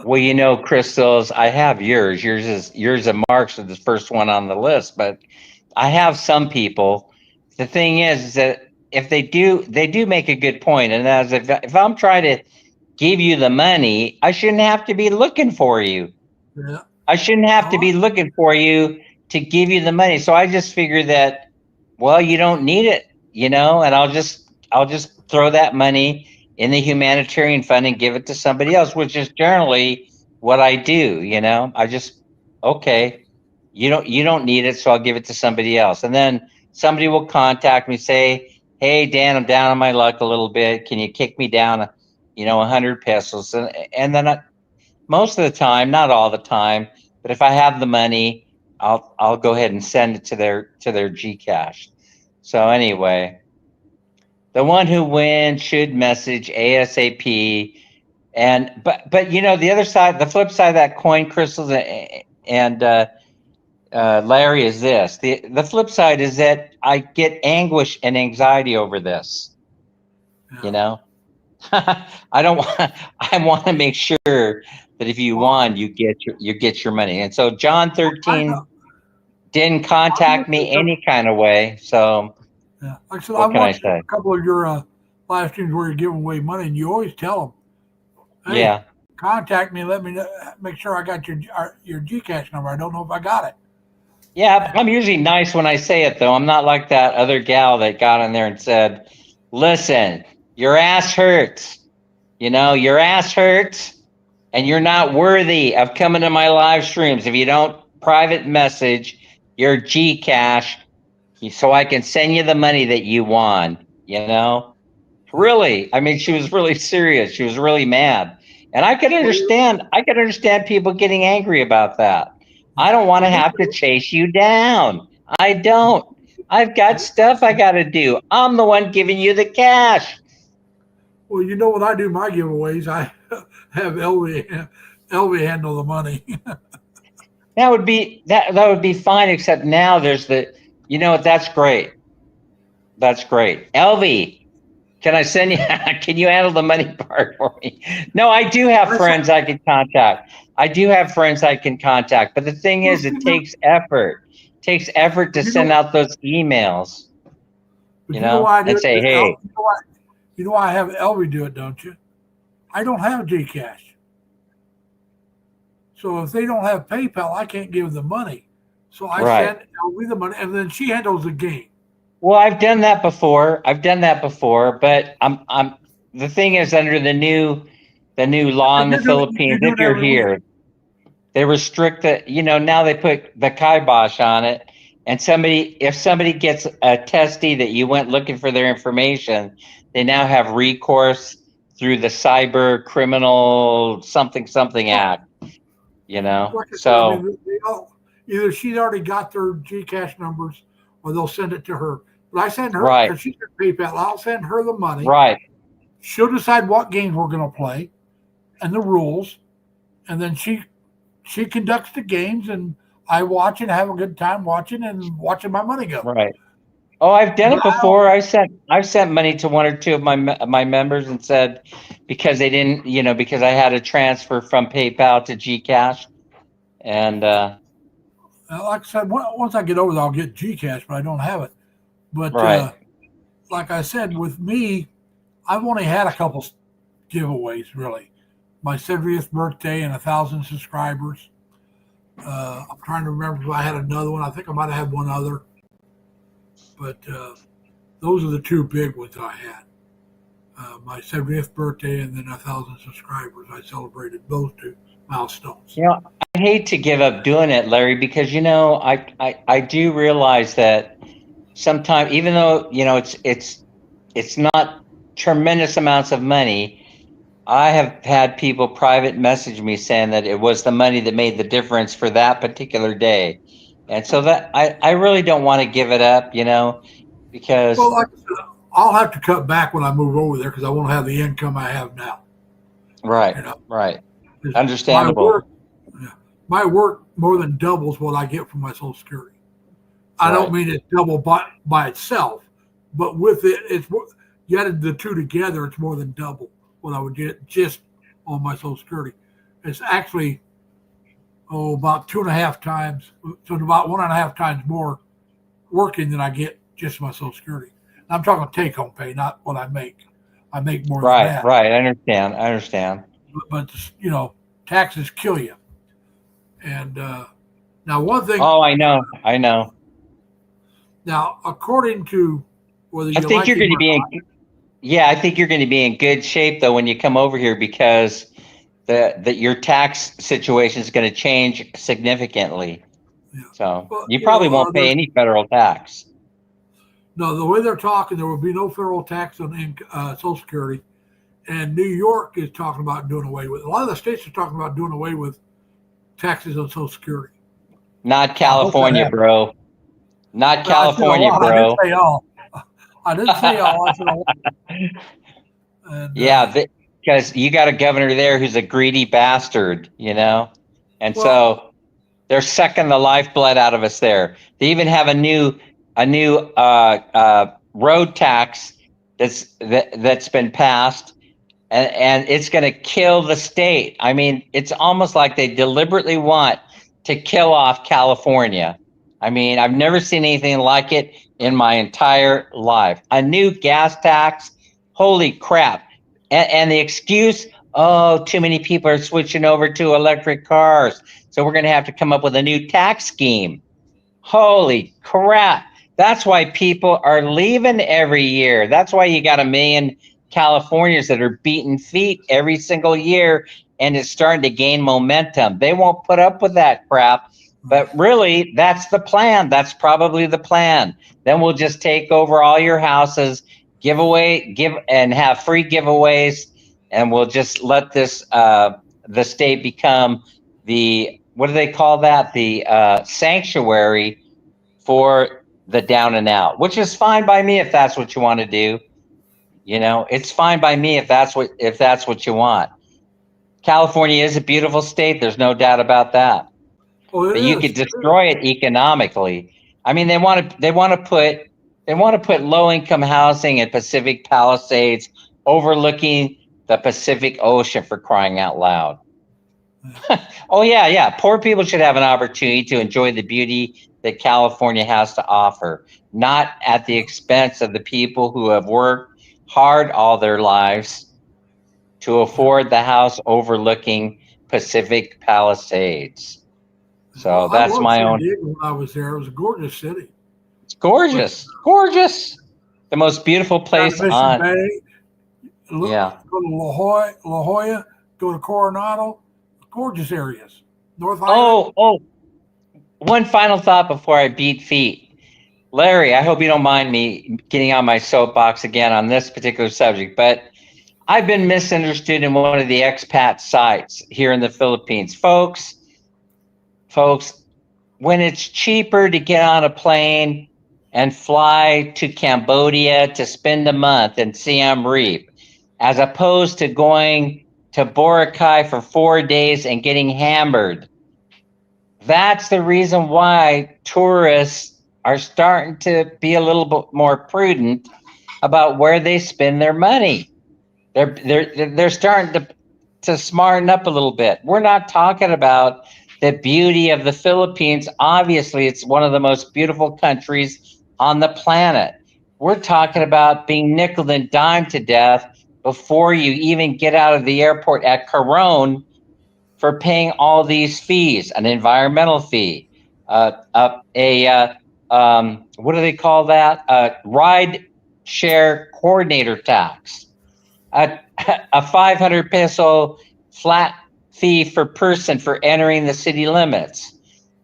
C: Well, Crystals, I have yours. Yours and Mark's are the first one on the list, but I have some people. The thing is that if they do make a good point, and as if I'm trying to give you the money, I shouldn't have to be looking for you.
A: Yeah.
C: I shouldn't have to be looking for you to give you the money. So I just figure that, well, you don't need it, and I'll just throw that money in the humanitarian fund and give it to somebody else, which is generally what I do. I just, okay, you don't need it, so I'll give it to somebody else. And then somebody will contact me, say, "Hey, Dan, I'm down on my luck a little bit. Can you kick me down, 100 pesos?" And then most of the time, not all the time, but if I have the money, I'll go ahead and send it to their Gcash. So anyway, the one who wins should message ASAP. And but the other side, the flip side of that coin, Crystals and Larry, is this: the flip side is that I get anguish and anxiety over this.
A: Yeah.
C: I don't want. I want to make sure that if you won, you get your money. And so John 13 didn't contact me any kind of way. So
A: yeah, like I said, I
C: what can I
A: watched
C: say?
A: a couple of your live streams where you're giving away money, and you always tell them, "Hey,
C: Yeah.
A: contact me and let me know, make sure I got your Gcash number. I don't know if I got it.
C: Yeah, I'm usually nice when I say it, though. I'm not like that other gal that got in there and said, listen, your ass hurts. You know, your ass hurts and you're not worthy of coming to my live streams if you don't private message your Gcash so I can send you the money that you won, you know? Really. I mean, she was really serious. She was really mad. And I could understand people getting angry about that. I don't want to have to chase you down. I don't. I've got stuff I got to do. I'm the one giving you the cash.
A: Well, you know when I do my giveaways, I have Elvie handle the money.
C: That would be fine, except now there's you know what, that's great. That's great. Elvie, can I send you can you handle the money part for me? No, I do have friends I can contact. But the thing is, it takes effort. It takes effort to send out those emails.
A: But you know why I do
C: and
A: it?
C: say, hey.
A: You know why I have Elvie do it, don't you? I don't have Gcash. So if they don't have PayPal, I can't give them money. So I send Elvie the money, and then she handles the game.
C: Well, I've done that before. But I'm the thing is, under the new law in the Philippines, if you're here, they restrict the, now they put the kibosh on it. And if somebody gets a testy that you went looking for their information, they now have recourse through the Cyber Criminal something Act.
A: So either she's already got their Gcash numbers, or they'll send it to her. But I send her, because she's got PayPal, I'll send her the money.
C: Right.
A: She'll decide what games we're going to play and the rules. And then she conducts the games, and I watch and have a good time watching my money go.
C: Right. Oh, I've done it before. I've sent money to one or two of my members and said, because they didn't, because I had a transfer from PayPal to Gcash. And
A: like I said, once I get over there, I'll get Gcash, but I don't have it. But like I said, with me, I've only had a couple giveaways, really. My 70th birthday and 1,000 subscribers. I'm trying to remember if I had another one. I think I might have had one other. But those are the two big ones I had. My 70th birthday and then 1,000 subscribers. I celebrated those two milestones.
C: I hate to give up doing it, Larry, because I do realize that sometimes, even though it's not tremendous amounts of money, I have had people private message me saying that it was the money that made the difference for that particular day. And so that I really don't want to give it up, because
A: like I said, I'll have to cut back when I move over there because I won't have the income I have now.
C: Right. Right. Understandable.
A: My work more than doubles what I get from my Social Security. I don't mean it's double by itself, but with it, you added the two together, it's more than double what I would get just on my Social Security. It's actually about 2.5 times, so about 1.5 times more working than I get just my Social Security. I'm talking take-home pay, not what I make. I make more than that.
C: Right. I understand.
A: But taxes kill you. And now one thing.
C: Oh, I know.
A: Now, according to whether you
C: I think you're going to be I think you're going to be in good shape though when you come over here, because your tax situation is going to change significantly. Yeah. So you probably won't pay any federal tax.
A: No, the way they're talking, there will be no federal tax on Social Security, and New York is talking about doing away with. A lot of the states are talking about doing away with taxes on Social Security.
C: Not California, bro. Not California, bro.
A: I didn't say all. I said a lot.
C: And, because you got a governor there who's a greedy bastard, and so they're sucking the lifeblood out of us there. They even have a new road tax that's been passed, and it's going to kill the state. I mean, it's almost like they deliberately want to kill off California. I mean, I've never seen anything like it in my entire life. A new gas tax, holy crap. And the excuse, oh, too many people are switching over to electric cars, so we're going to have to come up with a new tax scheme. Holy crap. That's why people are leaving every year. That's why you got a million Californians that are beating feet every single year, and it's starting to gain momentum. They won't put up with that crap. But really, that's the plan. That's probably the plan. Then we'll just take over all your houses, give and have free giveaways, and we'll just let this the state become the, what do they call that? The sanctuary for the down and out, which is fine by me if that's what you want to do. You know, it's fine by me if that's what you want. California is a beautiful state. There's no doubt about that.
A: Well,
C: But you could destroy it economically. I mean, they want to put low income housing in Pacific Palisades, overlooking the Pacific Ocean, for crying out loud. Oh yeah. Poor people should have an opportunity to enjoy the beauty that California has to offer, not at the expense of the people who have worked hard all their lives to afford the house overlooking Pacific Palisades. So that's my own.
A: When I was there, it was a gorgeous city.
C: It's gorgeous, gorgeous. The most beautiful place on.
A: Bay,
C: Yeah.
A: Go to La Jolla, go to Coronado, gorgeous areas. North
C: Island. Oh, one final thought before I beat feet. Larry, I hope you don't mind me getting on my soapbox again on this particular subject, but I've been misunderstood in one of the expat sites here in the Philippines. Folks, when it's cheaper to get on a plane and fly to Cambodia to spend a month in Siem Reap, as opposed to going to Boracay for 4 days and getting hammered, that's the reason why tourists are starting to be a little bit more prudent about where they spend their money. They're starting to smarten up a little bit. We're not talking about the beauty of the Philippines. Obviously, it's one of the most beautiful countries on the planet. We're talking about being nickel and dime to death before you even get out of the airport at Coron for paying all these fees: an environmental fee, what do they call that? Ride share coordinator tax, a 500 peso flat fee per person for entering the city limits,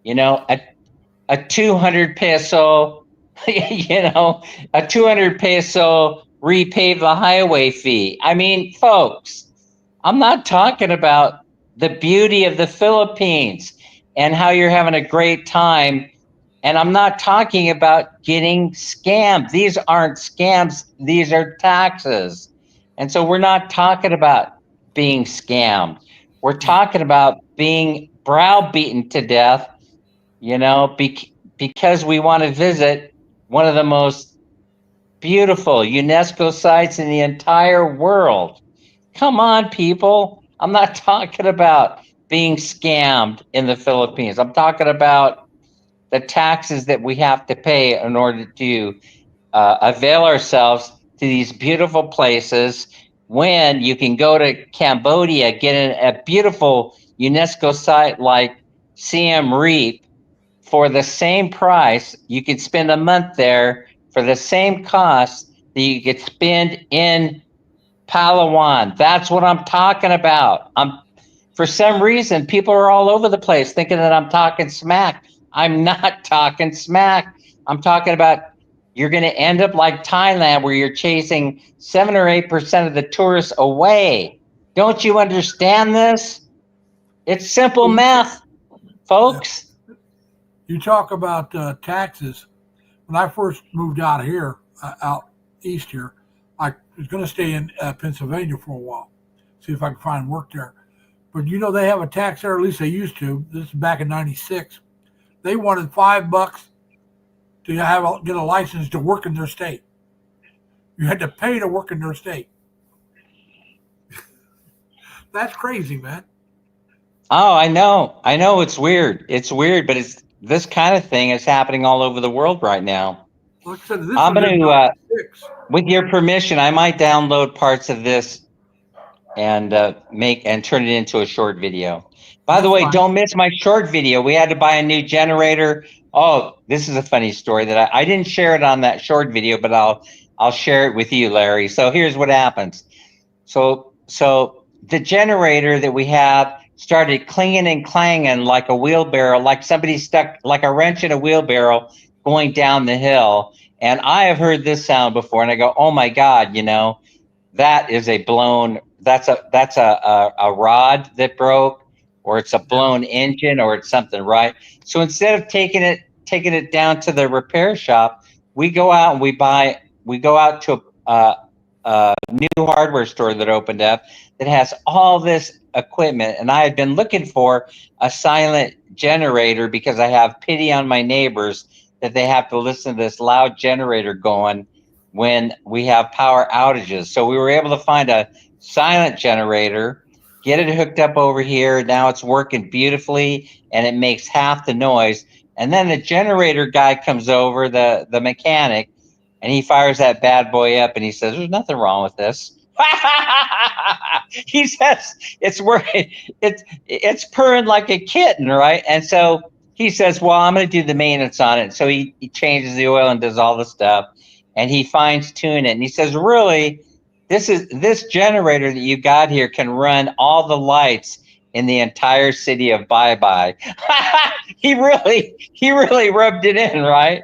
C: you know, a 200 peso, a 200 peso repave the highway fee. I mean, folks, I'm not talking about the beauty of the Philippines and how you're having a great time. And I'm not talking about getting scammed. These aren't scams. These are taxes. And so we're not talking about being scammed. We're talking about being browbeaten to death, because we want to visit one of the most beautiful UNESCO sites in the entire world. Come on, people. I'm not talking about being scammed in the Philippines. I'm talking about the taxes that we have to pay in order to avail ourselves to these beautiful places, when you can go to Cambodia, get a beautiful UNESCO site like Siem Reap for the same price. You could spend a month there for the same cost that you could spend in Palawan. That's what I'm talking about. For some reason, people are all over the place thinking that I'm talking smack. I'm not talking smack. I'm talking about you're going to end up like Thailand, where you're chasing 7 or 8% of the tourists away. Don't you understand this? It's simple math, folks.
A: You talk about taxes. When I first moved out here, out east here, I was going to stay in Pennsylvania for a while, see if I could find work there. But they have a tax there, at least they used to. This is back in '96. They wanted $5 to get a license to work in their state. You had to pay to work in their state. That's crazy, man.
C: Oh, I know. It's weird. It's weird, but this kind of thing is happening all over the world right now.
A: Like I said,
C: I'm going to, with your permission, I might download parts of this and turn it into a short video. By the
A: That's
C: way,
A: fine.
C: don't miss my short video. We had to buy a new generator. Oh, this is a funny story that I didn't share it on that short video, but I'll share it with you, Larry. So here's what happens. So the generator that we have started clinging and clanging like a wheelbarrow, like somebody stuck like a wrench in a wheelbarrow going down the hill. And I have heard this sound before, and I go, "Oh my God, that is a blown. That's a rod that broke, or it's a blown engine, or it's something, right?" So instead of taking it down to the repair shop, we go out and we go out to a new hardware store that opened up that has all this equipment. And I had been looking for a silent generator because I have pity on my neighbors that they have to listen to this loud generator going when we have power outages. So we were able to find a silent generator, get it hooked up over here. Now it's working beautifully and it makes half the noise. And then the generator guy comes over, the mechanic, and he fires that bad boy up and he says, "There's nothing wrong with this." He says it's working, it's purring like a kitten, right? And so he says, "Well, I'm going to do the maintenance on it." So he changes the oil and does all the stuff, and he fines tune it. And he says, "Really, this generator that you got here can run all the lights in the entire city of Bye Bye." He really rubbed it in, right?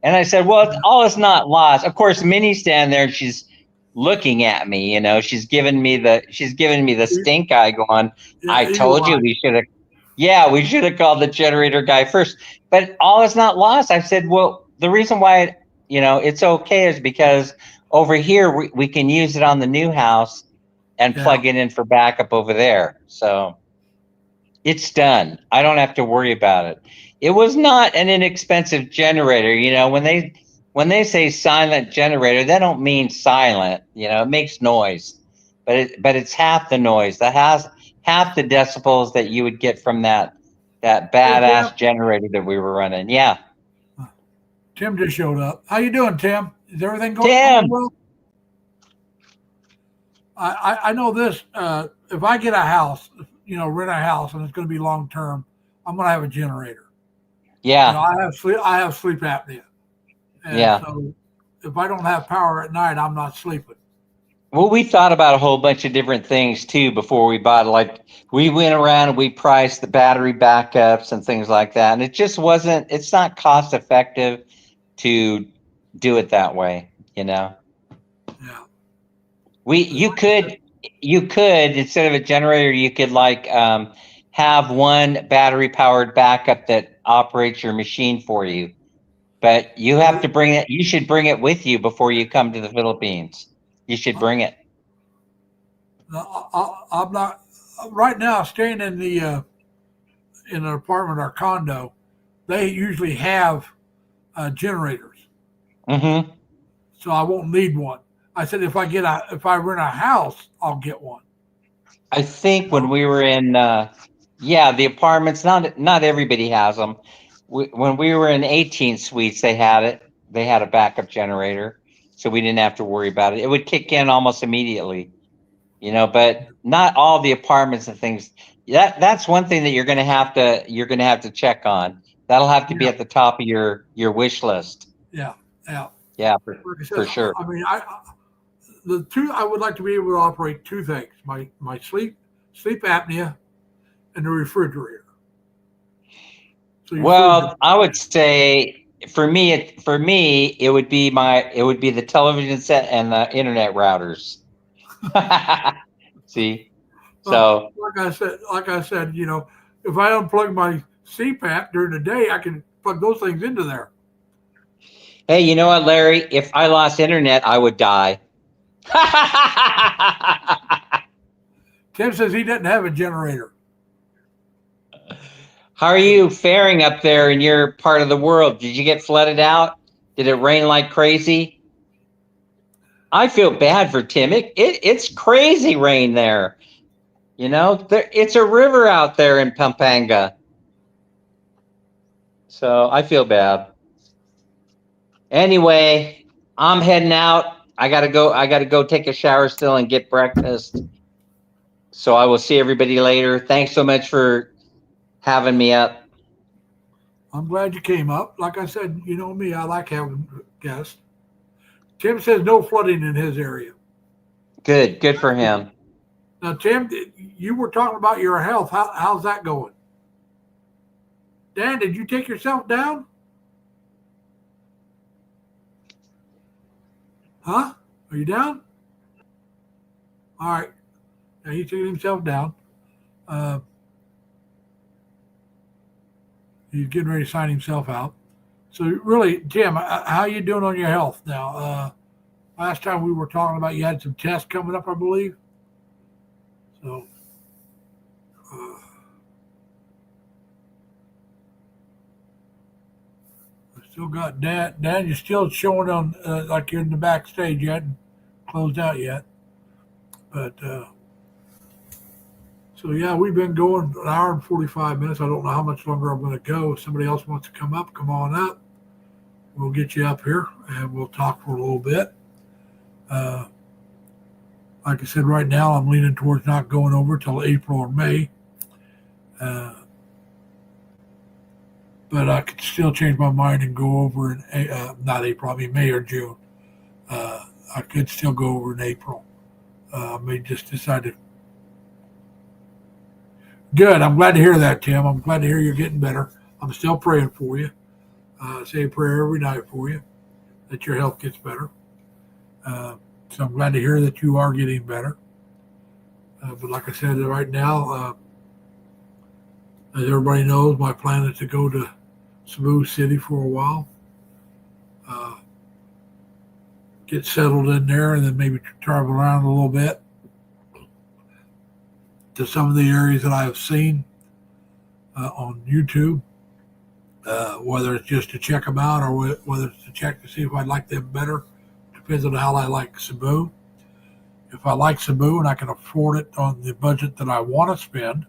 C: And I said, "Well, all is not lost." Of course, Minnie's standing there and she's looking at me, she's giving me the stink eye going,
A: Yeah,
C: "I told you
A: Eli.
C: we should have called the generator guy first." But all is not lost. I said, "Well, the reason why, it's okay is because over here we can use it on the new house and
A: Yeah.
C: plug it in for backup over there." So it's done. I don't have to worry about it. It was not an inexpensive generator. When they say silent generator, they don't mean silent. It makes noise, but it's half the noise. That has half the decibels that you would get from that
A: Hey,
C: badass generator that we were running. Yeah,
A: Tim just showed up. How you doing, Tim? Is everything going
C: Tim.
A: well? I know this. If I get a house, rent a house, and it's going to be long term, I'm going to have a generator.
C: Yeah,
A: I have sleep apnea, and
C: yeah.
A: so if I don't have power at night, I'm not sleeping.
C: Well, we thought about a whole bunch of different things too before we bought it. Like we went around and we priced the battery backups and things like that. And it just wasn't, it's not cost effective to do it that way,
A: Yeah.
C: You could instead of a generator, you could have one battery powered backup that operates your machine for you. But you have to bring it, you should bring it with you before you come to the Philippines. You should bring it.
A: I'm not right now staying in the in an apartment or condo. They usually have generators,
C: Mm-hmm.
A: so I won't need one. I said if I rent a house, I'll get one.
C: I think when we were in, the apartments, not everybody has them. When we were in 18 suites, they had it. They had a backup generator, so we didn't have to worry about it. It would kick in almost immediately, but not all the apartments and things. That's one thing that you're gonna have to check on. That'll have to be
A: Yeah,
C: at the top of your wish list.
A: yeah, yeah.
C: Yeah,
A: Like I
C: for
A: said,
C: sure.
A: I mean, the two I would like to be able to operate two things: my sleep apnea and the refrigerator. So your food.
C: Well, I would say for me, it would be the television set and the internet routers. See, so
A: Like I said, if I unplug my CPAP during the day, I can plug those things into there.
C: hey, you know what, Larry? If I lost internet, I would die.
A: Tim says he doesn't have a generator.
C: How are you faring up there in your part of the world? Did you get flooded out? Did it rain like crazy? I feel bad for Tim. It's crazy rain there. It's a river out there in Pampanga. So I feel bad. Anyway, I'm heading out. I gotta go take a shower still and get breakfast. So I will see everybody later. Thanks so much for having me up.
A: I'm glad you came up. Like I said, you know me, I like having guests. Tim says no flooding in his area.
C: Good for him.
A: Now, Tim, you were talking about your health. How's that going? Dan, did you take yourself down? Huh? Are you down? All right. Now he's taking himself down. He's getting ready to sign himself out. So really, Tim, how you doing on your health now? Last time we were talking about you had some tests coming up, I believe. So, I still got Dan. Dan, you're still showing on like you're in the backstage. You hadn't closed out yet. But so yeah, we've been going an hour and 45 minutes. I don't know how much longer I'm going to go. If somebody else wants to come up, come on up. We'll get you up here and we'll talk for a little bit. Like I said, right now I'm leaning towards not going over till April or May. But I could still change my mind and go over in not April, I mean May or June. I could still go over in April. I may just decide to. Good. I'm glad to hear that, Tim. I'm glad to hear you're getting better. I'm still praying for you. I say a prayer every night for you that your health gets better. So I'm glad to hear that you are getting better. But like I said, right now, as everybody knows, my plan is to go to Cebu City for a while, get settled in there, and then maybe travel around a little bit to some of the areas that I have seen on YouTube, whether it's just to check them out or whether it's to check to see if I'd like them better. Depends on how I like Cebu. If I like Cebu and I can afford it on the budget that I want to spend,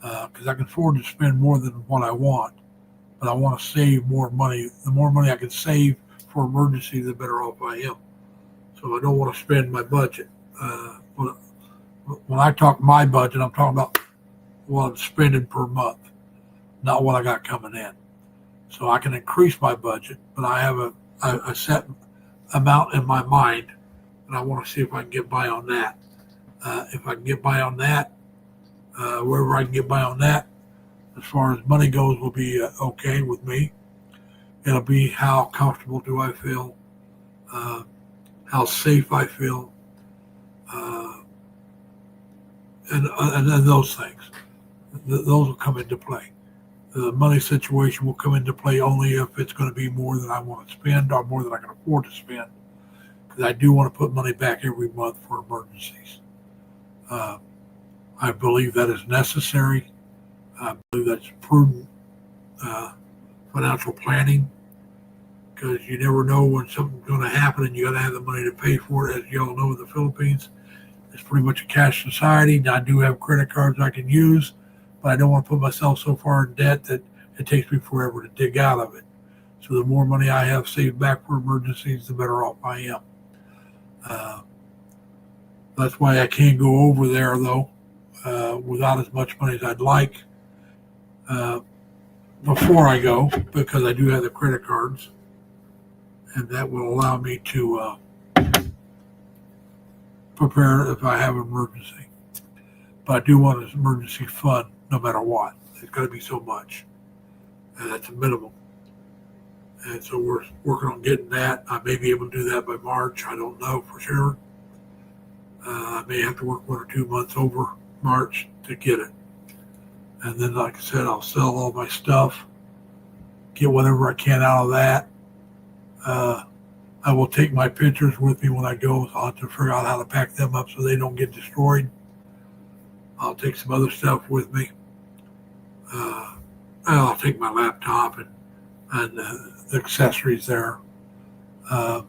A: because I can afford to spend more than what I want, but I want to save more money. The more money I can save for emergency, the better off I am. So I don't want to spend my budget. When I talk my budget, I'm talking about what I'm spending per month, not what I got coming in. So I can increase my budget, but I have a set amount in my mind, and I want to see if I can get by on that. If I can get by on that, wherever I can get by on that, as far as money goes, will be okay with me. It'll be how comfortable do I feel, how safe I feel, and those things. Those will come into play. The money situation will come into play only if it's going to be more than I want to spend or more than I can afford to spend. Because I do want to put money back every month for emergencies. I believe that is necessary. I believe that's prudent financial planning, because you never know when something's going to happen and you got to have the money to pay for it. As you all know, in the Philippines, it's pretty much a cash society. Now, I do have credit cards I can use, but I don't want to put myself so far in debt that it takes me forever to dig out of it. So the more money I have saved back for emergencies, the better off I am. That's why I can't go over there, though, without as much money as I'd like before I go, because I do have the credit cards, and that will allow me to prepare if I have an emergency. But I do want an emergency fund no matter what. It's got to be so much, and that's a minimum. And so we're working on getting that. I may be able to do that by March. I don't know for sure. I may have to work 1 or 2 months over March to get it. And then, like I said, I'll sell all my stuff, get whatever I can out of that. I will take my pictures with me when I go. So I'll have to figure out how to pack them up so they don't get destroyed. I'll take some other stuff with me. I'll take my laptop and the accessories there. But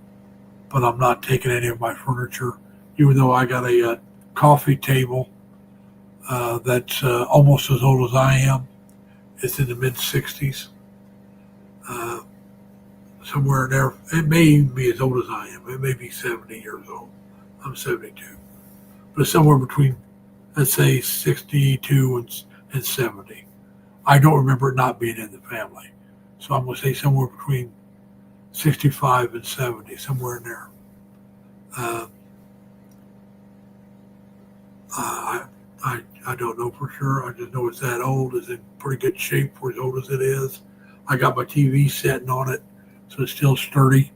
A: I'm not taking any of my furniture, even though I got a coffee table that's almost as old as I am. It's in the mid-60s. Somewhere in there. It may even be as old as I am. It may be 70 years old. I'm 72. But it's somewhere between let's say 62 and 70. I don't remember it not being in the family. So I'm going to say somewhere between 65 and 70, somewhere in there. Uh, I don't know for sure. I just know it's that old. It's in pretty good shape for as old as it is. I got my TV setting on it, so it's still sturdy.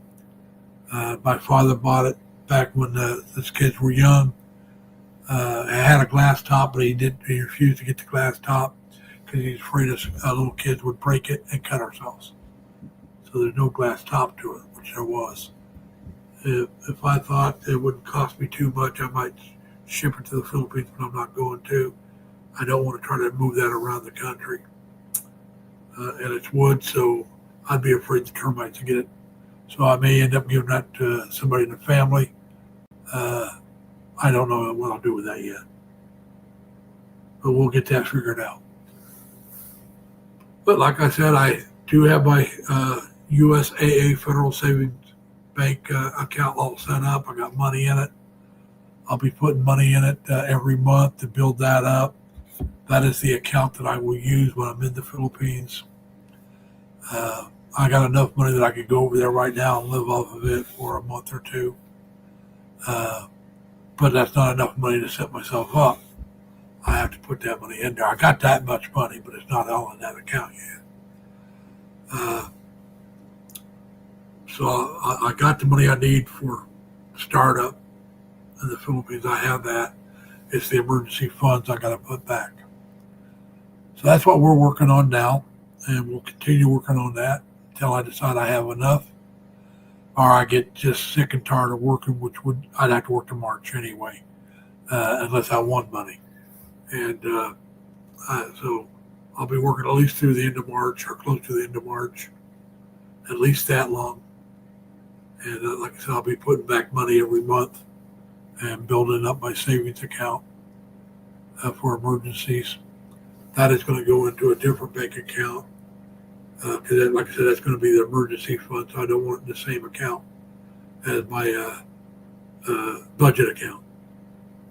A: My father bought it back when his kids were young. It had a glass top, but he refused to get the glass top because he's afraid little kids would break it and cut ourselves. So there's no glass top to it, which there was. If I thought it wouldn't cost me too much, I might ship it to the Philippines, but I'm not going to. I don't want to try to move that around the country. And it's wood, so I'd be afraid the termites would get it. So I may end up giving that to somebody in the family. I don't know what I'll do with that yet. But we'll get that figured out. But like I said, I do have my USAA Federal Savings Bank account all set up. I got money in it. I'll be putting money in it every month to build that up. That is the account that I will use when I'm in the Philippines. I got enough money that I could go over there right now and live off of it for a month or two. But that's not enough money to set myself up. I have to put that money in there. I got that much money, but it's not all in that account yet. So I got the money I need for startup in the Philippines. I have that. It's the emergency funds I got to put back. So that's what we're working on now, and we'll continue working on that until I decide I have enough, or I get just sick and tired of working, I'd have to work to March anyway, unless I won money. And so I'll be working at least through the end of March or close to the end of March, at least that long. And like I said, I'll be putting back money every month and building up my savings account for emergencies. That is going to go into a different bank account because, like I said, that's going to be the emergency fund. So I don't want it in the same account as my budget account,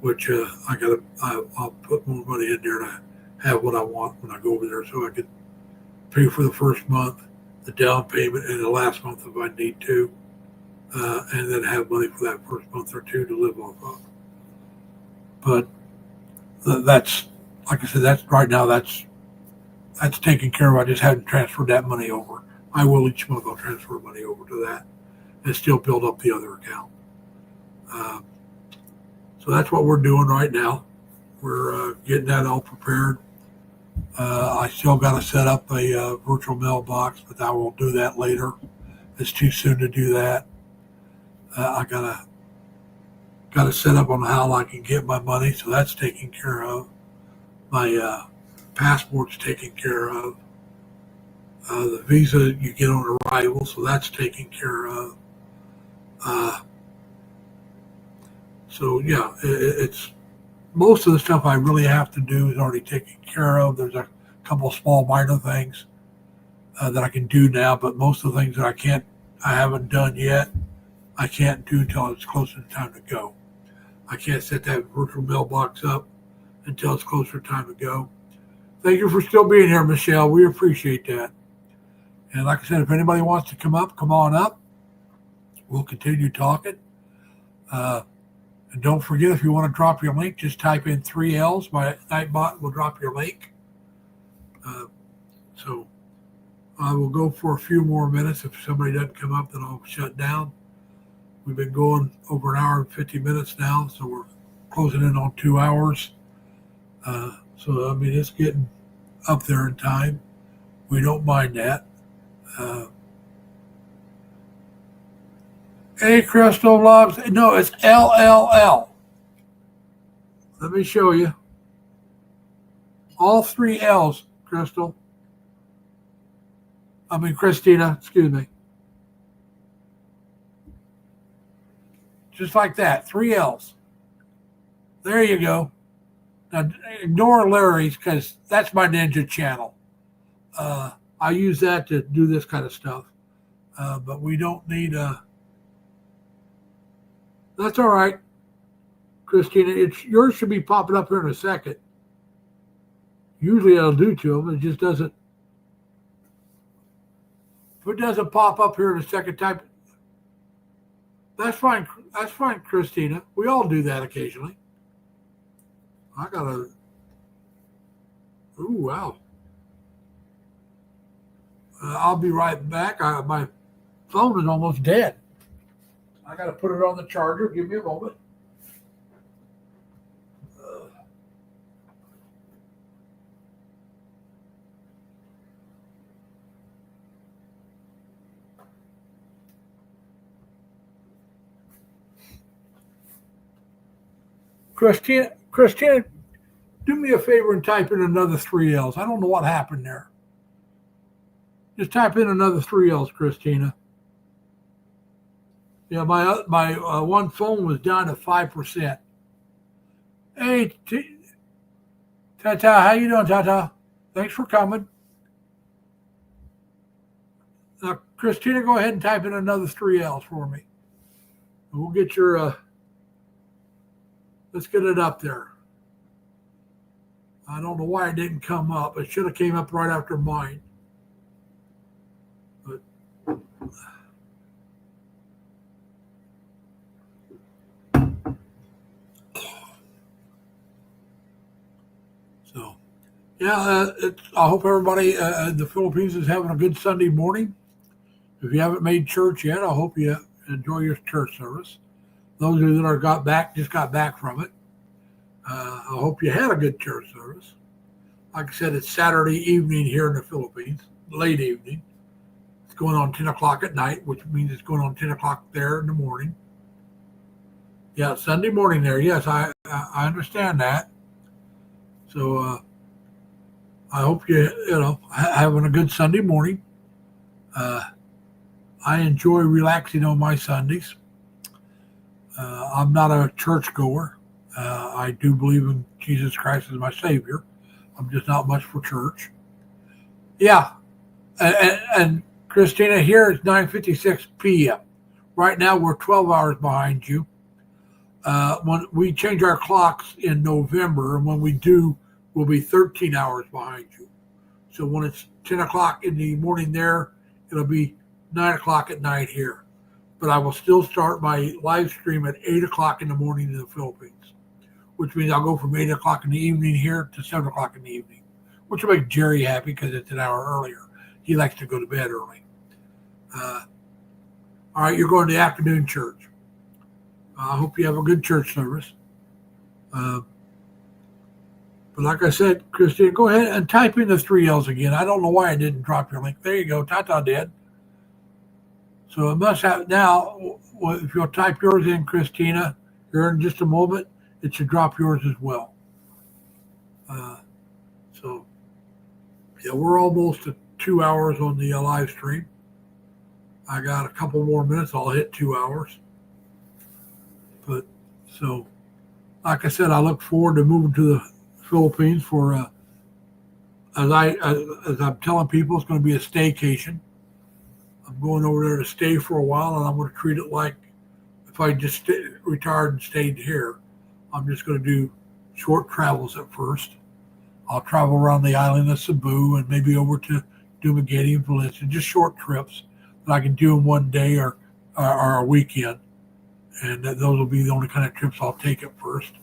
A: which I'll put more money in there to have what I want when I go over there, so I can pay for the first month, the down payment, and the last month if I need to. And then have money for that first month or two to live off of. But that's, like I said, that's right now, that's taken care of. I just haven't transferred that money over. I will each month. I'll transfer money over to that and still build up the other account. So that's what we're doing right now. We're getting that all prepared. I still got to set up a virtual mailbox, but I will do that later. It's too soon to do that. I gotta set up on how I can get my money, so that's taken care of. My passport's taken care of. The visa you get on arrival, so that's taken care of. So yeah, it's most of the stuff I really have to do is already taken care of. There's a couple of small minor things that I can do now, but most of the things that I haven't done yet, I can't do until it's closer to time to go. I can't set that virtual mailbox up until it's closer to time to go. Thank you for still being here, Michelle. We appreciate that. And like I said, if anybody wants to come up, come on up. We'll continue talking. And don't forget, if you want to drop your link, just type in 3Ls. My Nightbot will drop your link. So I will go for a few more minutes. If somebody doesn't come up, then I'll shut down. We've been going over an hour and 50 minutes now, so we're closing in on 2 hours. So, I mean, it's getting up there in time. We don't mind that. Hey, Crystal loves, no, it's LLL. Let me show you. All 3 L's, Crystal. Christina, excuse me. Just like that, 3 L's. There you go. Now, ignore Larry's because that's my ninja channel. I use that to do this kind of stuff. But we don't need that's all right. Christina, yours should be popping up here in a second. Usually it'll do to them. It just doesn't. If it doesn't pop up here in a second, type. That's fine. That's fine, Christina. We all do that occasionally. I gotta. Ooh, wow. I'll be right back. My phone is almost dead. I gotta put it on the charger. Give me a moment. Christina, do me a favor and type in another 3 L's. I don't know what happened there. Just type in another 3 L's, Christina. Yeah, my one phone was down to 5%. Hey, Tata, how you doing, Tata? Thanks for coming. Now, Christina, go ahead and type in another 3 L's for me. We'll get your. Let's get it up there. I don't know why it didn't come up. It should have came up right after mine. But so, yeah, I hope everybody in the Philippines is having a good Sunday morning. If you haven't made church yet, I hope you enjoy your church service. Those of you that just got back from it. I hope you had a good church service. Like I said, it's Saturday evening here in the Philippines, late evening. It's going on 10 o'clock at night, which means it's going on 10 o'clock there in the morning. Yeah, Sunday morning there. Yes, I understand that. So I hope you having a good Sunday morning. I enjoy relaxing on my Sundays. I'm not a churchgoer. I do believe in Jesus Christ as my Savior. I'm just not much for church. Yeah. And Christina, here it's 9:56 p.m. Right now we're 12 hours behind you. When we change our clocks in November, and when we do, we'll be 13 hours behind you. So when it's 10 o'clock in the morning there, it'll be 9 o'clock at night here. But I will still start my live stream at 8 o'clock in the morning in the Philippines, which means I'll go from 8 o'clock in the evening here to 7 o'clock in the evening, which will make Jerry happy because it's an hour earlier. He likes to go to bed early. All right, you're going to afternoon church. I hope you have a good church service. But like I said, Christine, go ahead and type in the 3 L's again. I don't know why I didn't drop your link. There you go. Tata did. So it must have now. If you'll type yours in, Christina, here in just a moment, it should drop yours as well. So yeah, we're almost at 2 hours on the live stream. I got a couple more minutes. I'll hit 2 hours. But so, like I said, I look forward to moving to the Philippines for, as I'm telling people, it's going to be a staycation. I'm going over there to stay for a while, and I'm going to treat it like if I just retired and stayed here. I'm just going to do short travels at first. I'll travel around the island of Cebu and maybe over to Dumaguete and Valencia, just short trips that I can do in one day or a weekend. And those will be the only kind of trips I'll take at first.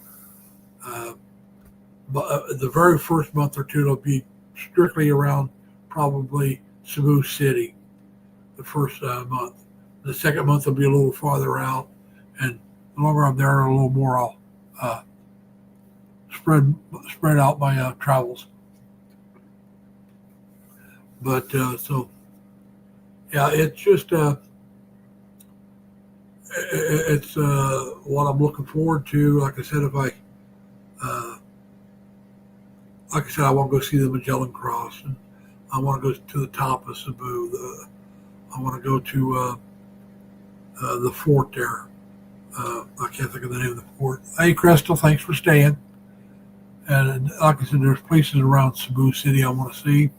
A: But the very first month or two, it'll be strictly around probably Cebu City, the first month. The second month will be a little farther out. And the longer I'm there, a little more I'll spread out my travels. But so, yeah, it's just it's what I'm looking forward to. Like I said, I want to go see the Magellan Cross, and I want to go to the top of Cebu. I want to go to the fort there. I can't think of the name of the fort. Hey, Crystal, thanks for staying. And like I said, there's places around Cebu City I want to see.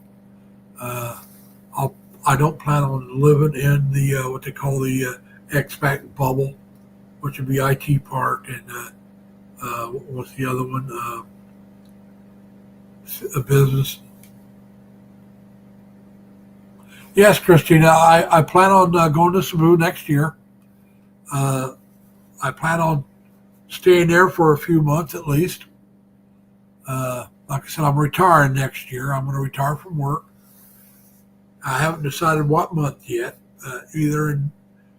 A: I don't plan on living in the what they call the expat bubble, which would be IT Park and What's the other one? A business. Yes, Christina, I plan on going to Cebu next year. I plan on staying there for a few months at least. Like I said, I'm retiring next year. I'm going to retire from work. I haven't decided what month yet. Either in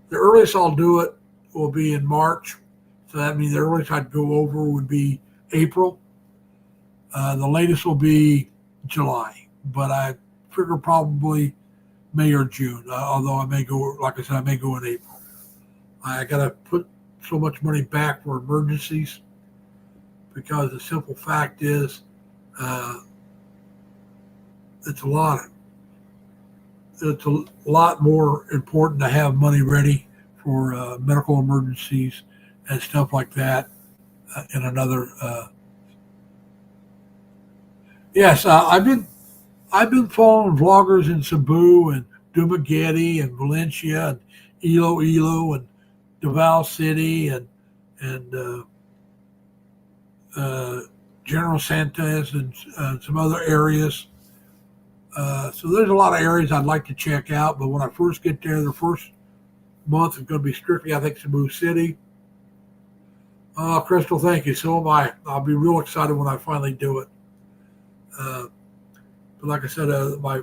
A: the earliest I'll do it will be in March. So that means the earliest I'd go over would be April. The latest will be July, but I figure probably May or June. Although I may go, like I said, I may go in April. I got to put so much money back for emergencies because the simple fact is, it's a lot more important to have money ready for medical emergencies and stuff like that. In another, yes, I've been following vloggers in Cebu and Dumaguete and Valencia and Iloilo and Davao City and General Santos and some other areas. So there's a lot of areas I'd like to check out, but when I first get there, the first month is going to be strictly, I think, Cebu City. Crystal, thank you. So am I. I'll be real excited when I finally do it. But like I said, my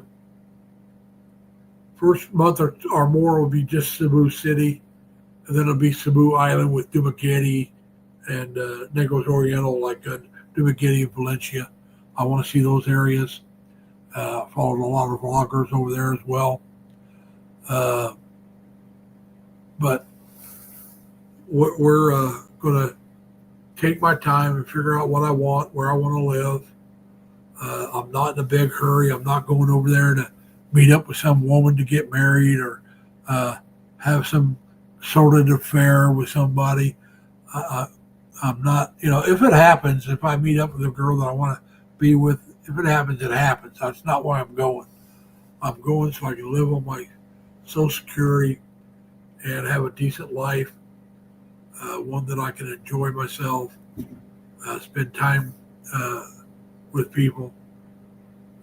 A: first month or more will be just Cebu City, and then it'll be Cebu Island with Dumaguete and Negros Oriental, like Dumaguete and Valencia. I want to see those areas. Followed a lot of vloggers over there as well. But we're going to take my time and figure out what I want, where I want to live. I'm not in a big hurry. I'm not going over there to meet up with some woman to get married or have some sordid affair with somebody. I'm not, if it happens, if I meet up with a girl that I want to be with, if it happens, it happens. That's not why I'm going. I'm going so I can live on my Social Security and have a decent life, one that I can enjoy myself, spend time with people,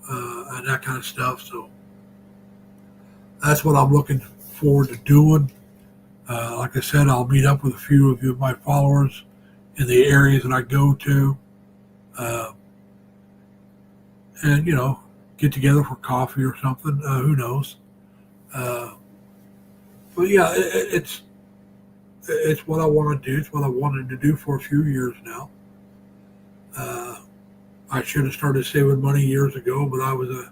A: and that kind of stuff. So that's what I'm looking forward to doing. Like I said, I'll meet up with a few of my followers in the areas that I go to. And, get together for coffee or something. Who knows? But yeah, it's what I want to do. It's what I wanted to do for a few years now. I should have started saving money years ago, but I was a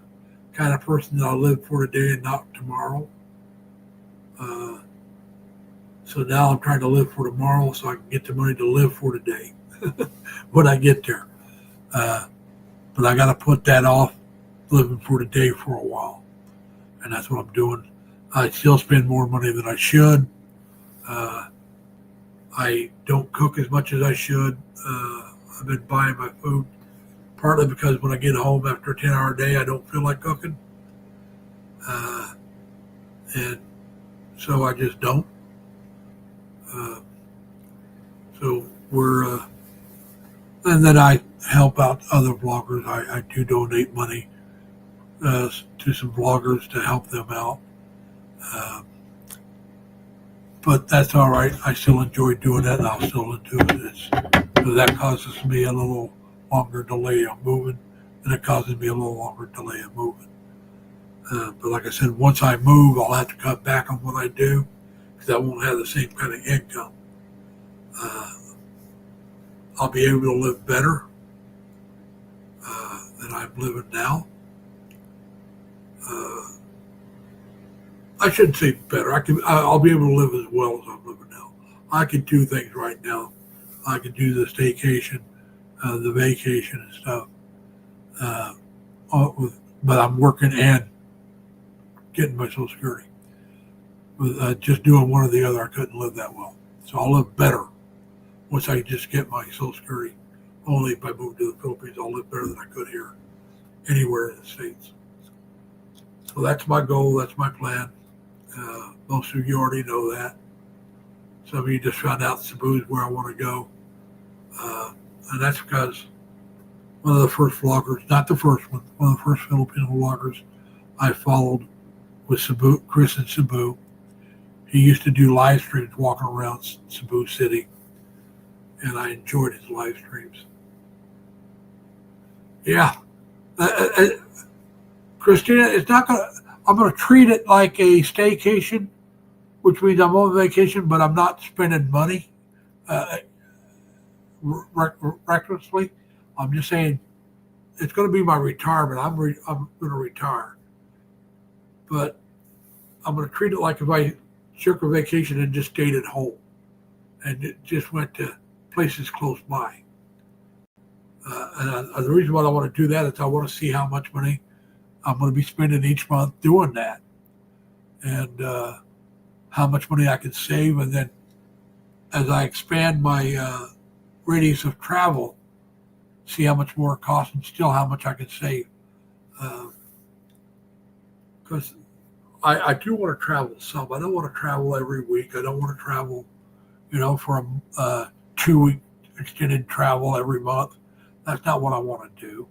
A: kind of person that I lived for today and not tomorrow. So now I'm trying to live for tomorrow so I can get the money to live for today when I get there. But I got to put that off, living for today, for a while. And that's what I'm doing. I still spend more money than I should. I don't cook as much as I should. I've been buying my food partly because when I get home after a 10-hour day, I don't feel like cooking. And so I just don't. So we're... and then I help out other vloggers. I do donate money to some vloggers to help them out. But that's all right. I still enjoy doing that, and I'll still do it. So that causes me a little longer delay on moving, and it causes me a little longer delay on moving. But like I said, once I move, I'll have to cut back on what I do because I won't have the same kind of income. I'll be able to live better than I'm living now. I shouldn't say better. I'll be able to live as well as I'm living now. I can do things right now. I can do the staycation, the vacation and stuff. But I'm working and getting my Social Security. With just doing one or the other, I couldn't live that well. So I'll live better once I just get my Social Security. Only if I move to the Philippines, I'll live better than I could here, anywhere in the States. So that's my goal. That's my plan. Most of you already know that. Some of you just found out Cebu is where I want to go. And that's because one of the first vloggers, not the first one of the first Filipino vloggers I followed was Cebu, Chris in Cebu. He used to do live streams walking around Cebu City, and I enjoyed his live streams. Yeah. Christina, it's not going to, I'm going to treat it like a staycation, which means I'm on vacation, but I'm not spending money recklessly. I'm just saying it's going to be my retirement. I'm going to retire. But I'm going to treat it like if I took a vacation and just stayed at home and just went to places close by. And the reason why I want to do that is I want to see how much money I'm going to be spending each month doing that, and how much money I can save. And then as I expand my radius of travel, see how much more it costs and still how much I can save. Because I do want to travel some. I don't want to travel every week. I don't want to travel, for a 2-week extended travel every month. That's not what I want to do.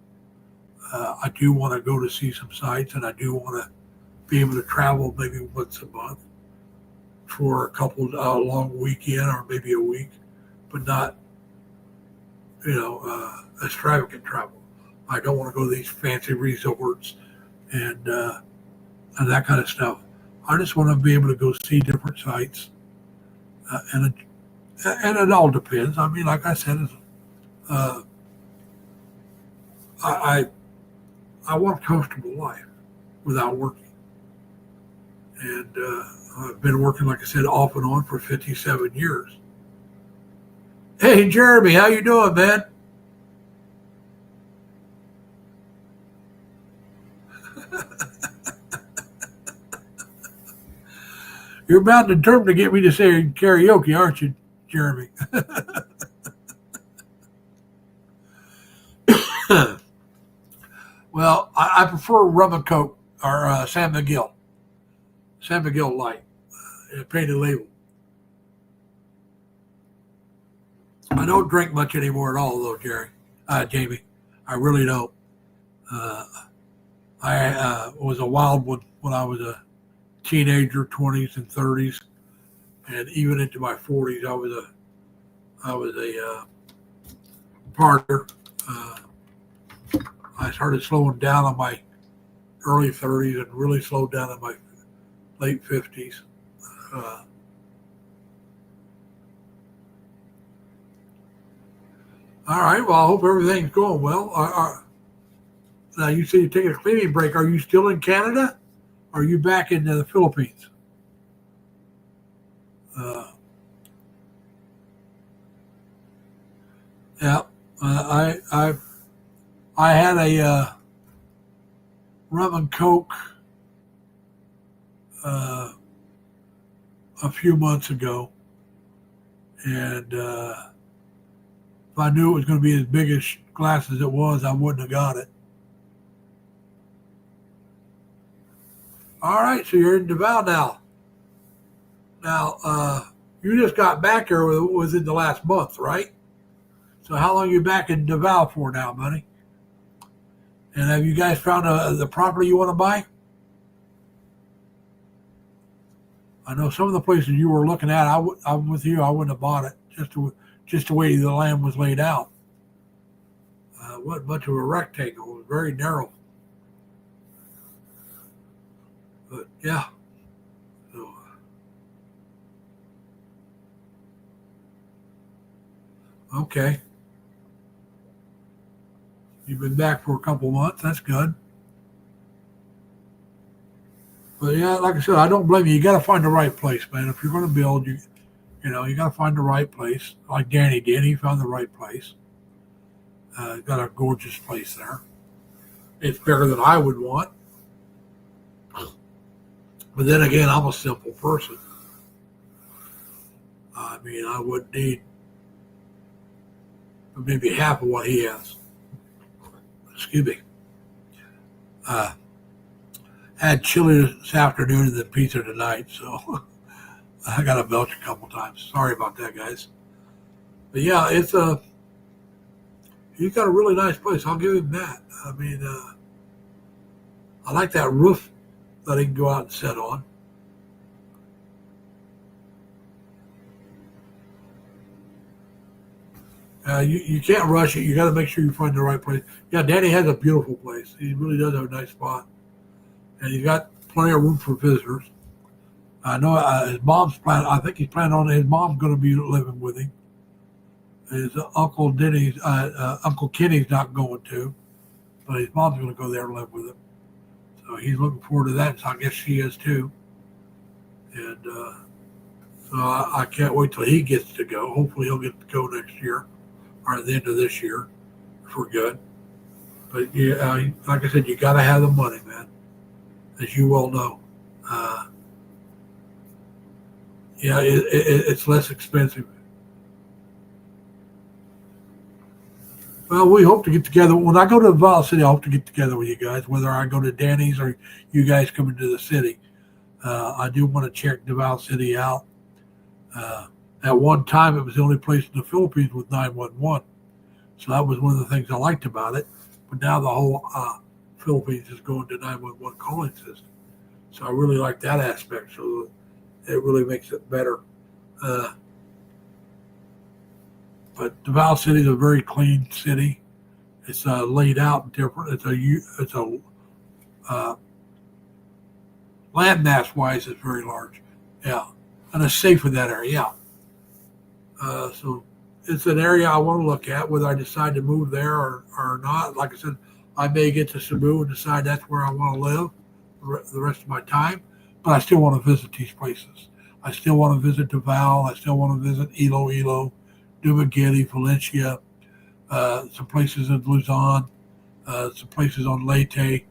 A: I do want to go to see some sites, and I do want to be able to travel maybe once a month for a couple long weekend or maybe a week, but not, extravagant travel. I don't want to go to these fancy resorts and that kind of stuff. I just want to be able to go see different sites, and it all depends. I mean, like I said, I want a comfortable life without working, and I've been working, like I said, off and on for 57 years. Hey, Jeremy, how you doing, man? You're about determined to get me to say karaoke, aren't you, Jeremy? Well, I prefer rum and coke or San Miguel Light, painted label. I don't drink much anymore at all, though, Jamie. I really don't. I was a wild one when I was a teenager, 20s and 30s, and even into my 40s, I was a partier. I started slowing down in my early 30s and really slowed down in my late 50s. All right. Well, I hope everything's going well. Now, you say you're taking a cleaning break. Are you still in Canada? Or are you back in the Philippines? Yeah. I had a rum and coke a few months ago, and if I knew it was going to be as big a glass as it was, I wouldn't have got it. All right, so you're in Davao now. Now, you just got back here within the last month, right? So how long are you back in Davao for now, buddy? And have you guys found the property you want to buy? I know some of the places you were looking at, I'm with you. I wouldn't have bought it just the way the land was laid out. It wasn't much of a rectangle. It was very narrow. But yeah. So, okay. You've been back for a couple months. That's good. But yeah, like I said, I don't blame you. You got to find the right place, man. If you're going to build, you got to find the right place. Like Danny did, he found the right place. Got a gorgeous place there. It's bigger than I would want. But then again, I'm a simple person. I mean, I would need maybe half of what he has. Excuse me. Had chili this afternoon and then pizza tonight, so I got to belch a couple times. Sorry about that, guys. But yeah, it's he's got a really nice place. I'll give him that. I mean, I like that roof that he can go out and sit on. You can't rush it. You got to make sure you find the right place. Yeah, Danny has a beautiful place. He really does have a nice spot, and he's got plenty of room for visitors. I know his mom's planning. I think he's planning on his mom's going to be living with him. His Uncle Kenny's not going to, but his mom's going to go there and live with him. So he's looking forward to that. So I guess she is too. And so I can't wait till he gets to go. Hopefully he'll get to go next year or at the end of this year if we're good. But yeah, like I said, you got to have the money, man, as you well know. Yeah, it's less expensive. Well, we hope to get together. When I go to Valley City, I hope to get together with you guys, whether I go to Danny's or you guys come into the city. I do want to check Davao City out. At one time, it was the only place in the Philippines with 911. So that was one of the things I liked about it. But now the whole Philippines is going to 911 calling system. So I really like that aspect. So it really makes it better. But Davao City is a very clean city. It's laid out different. It's a land mass wise, it's very large. Yeah, and it's safe in that area. Yeah. So it's an area I want to look at, whether I decide to move there or not. Like I said, I may get to Cebu and decide that's where I want to live the rest of my time. But I still want to visit these places. I still want to visit Davao. I still want to visit Iloilo, Dumaguete, Valencia, some places in Luzon, some places on Leyte,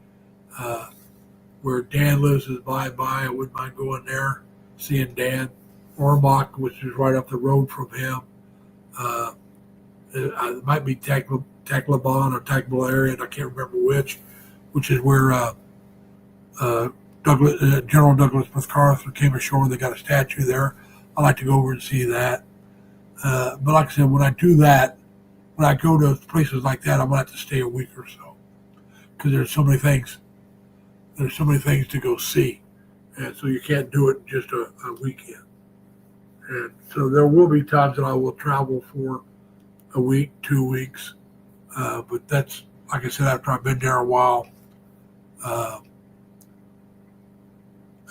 A: where Dan lives is by. I wouldn't mind going there, seeing Dan. Ormoc, which is right up the road from him. It might be Tacloban or Tacloban, and I can't remember which is where General Douglas MacArthur came ashore. They got a statue there. I like to go over and see that. But like I said, when I do that, when I go to places like that, I'm gonna have to stay a week or so because there's so many things. There's so many things to go see, and so you can't do it just a weekend. And so there will be times that I will travel for a week, 2 weeks, but that's like I said after I've been there a while.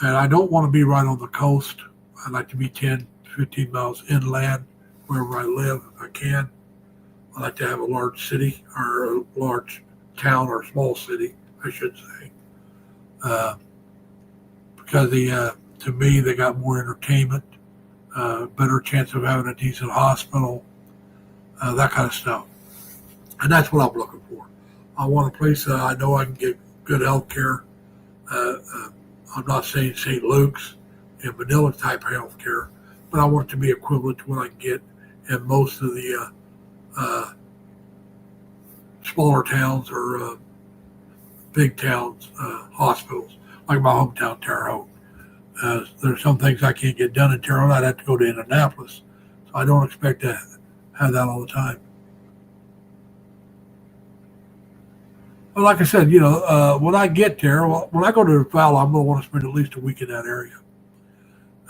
A: And I don't want to be right on the coast. I'd like to be 10, 15 miles inland wherever I live if I can. I like to have a large city or a large town or small city, I should say. Because to me, they got more entertainment, better chance of having a decent hospital, that kind of stuff. And that's what I'm looking for. I want a place that I know I can get good health care. I'm not saying St. Luke's and Manila type health care, but I want it to be equivalent to what I can get in most of the smaller towns or big towns hospitals, like my hometown, Terre Haute. There's some things I can't get done in Terre Haute. I'd have to go to Indianapolis. So I don't expect to have that all the time. But like I said, when I get there, when I go to Davao, I'm going to want to spend at least a week in that area.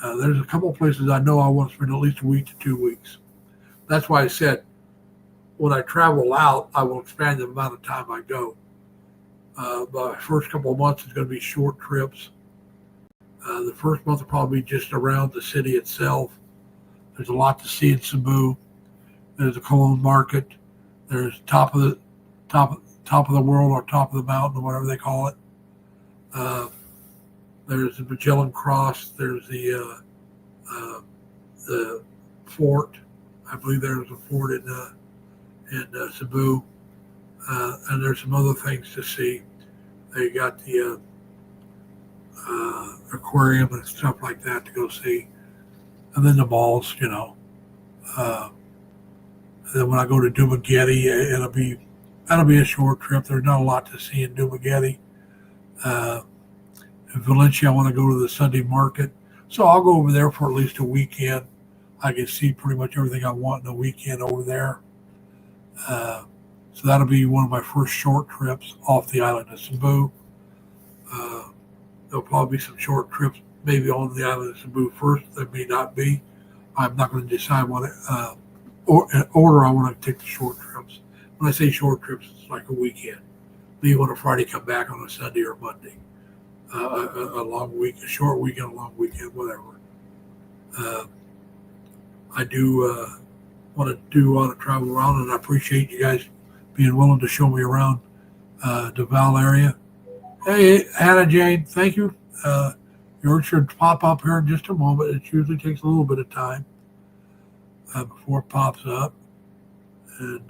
A: There's a couple of places I know I want to spend at least a week to 2 weeks. That's why I said when I travel out, I will expand the amount of time I go. The first couple of months is going to be short trips. The first month will probably be just around the city itself. There's a lot to see in Cebu. There's the Cologne Market. There's top of the world or top of the mountain or whatever they call it. There's the Magellan Cross. There's the fort. I believe there's a fort in Cebu. And there's some other things to see. They got the aquarium and stuff like that to go see. And then the malls, and then when I go to Dumaguete, that'll be a short trip. There's not a lot to see in Dumaguete. In Valencia, I want to go to the Sunday market. So I'll go over there for at least a weekend. I can see pretty much everything I want in a weekend over there. So that'll be one of my first short trips off the island of Cebu. There'll probably be some short trips, maybe on the island of Cebu first. There may not be. I'm not going to decide what order I want to take the short trips. When I say short trips, it's like a weekend. Leave on a Friday, come back on a Sunday or Monday. A long week, a short weekend, a long weekend, whatever. I do want to travel around, and I appreciate you guys being willing to show me around the Val area. Hey, Hannah Jane, thank you. Yours should pop up here in just a moment. It usually takes a little bit of time before it pops up. And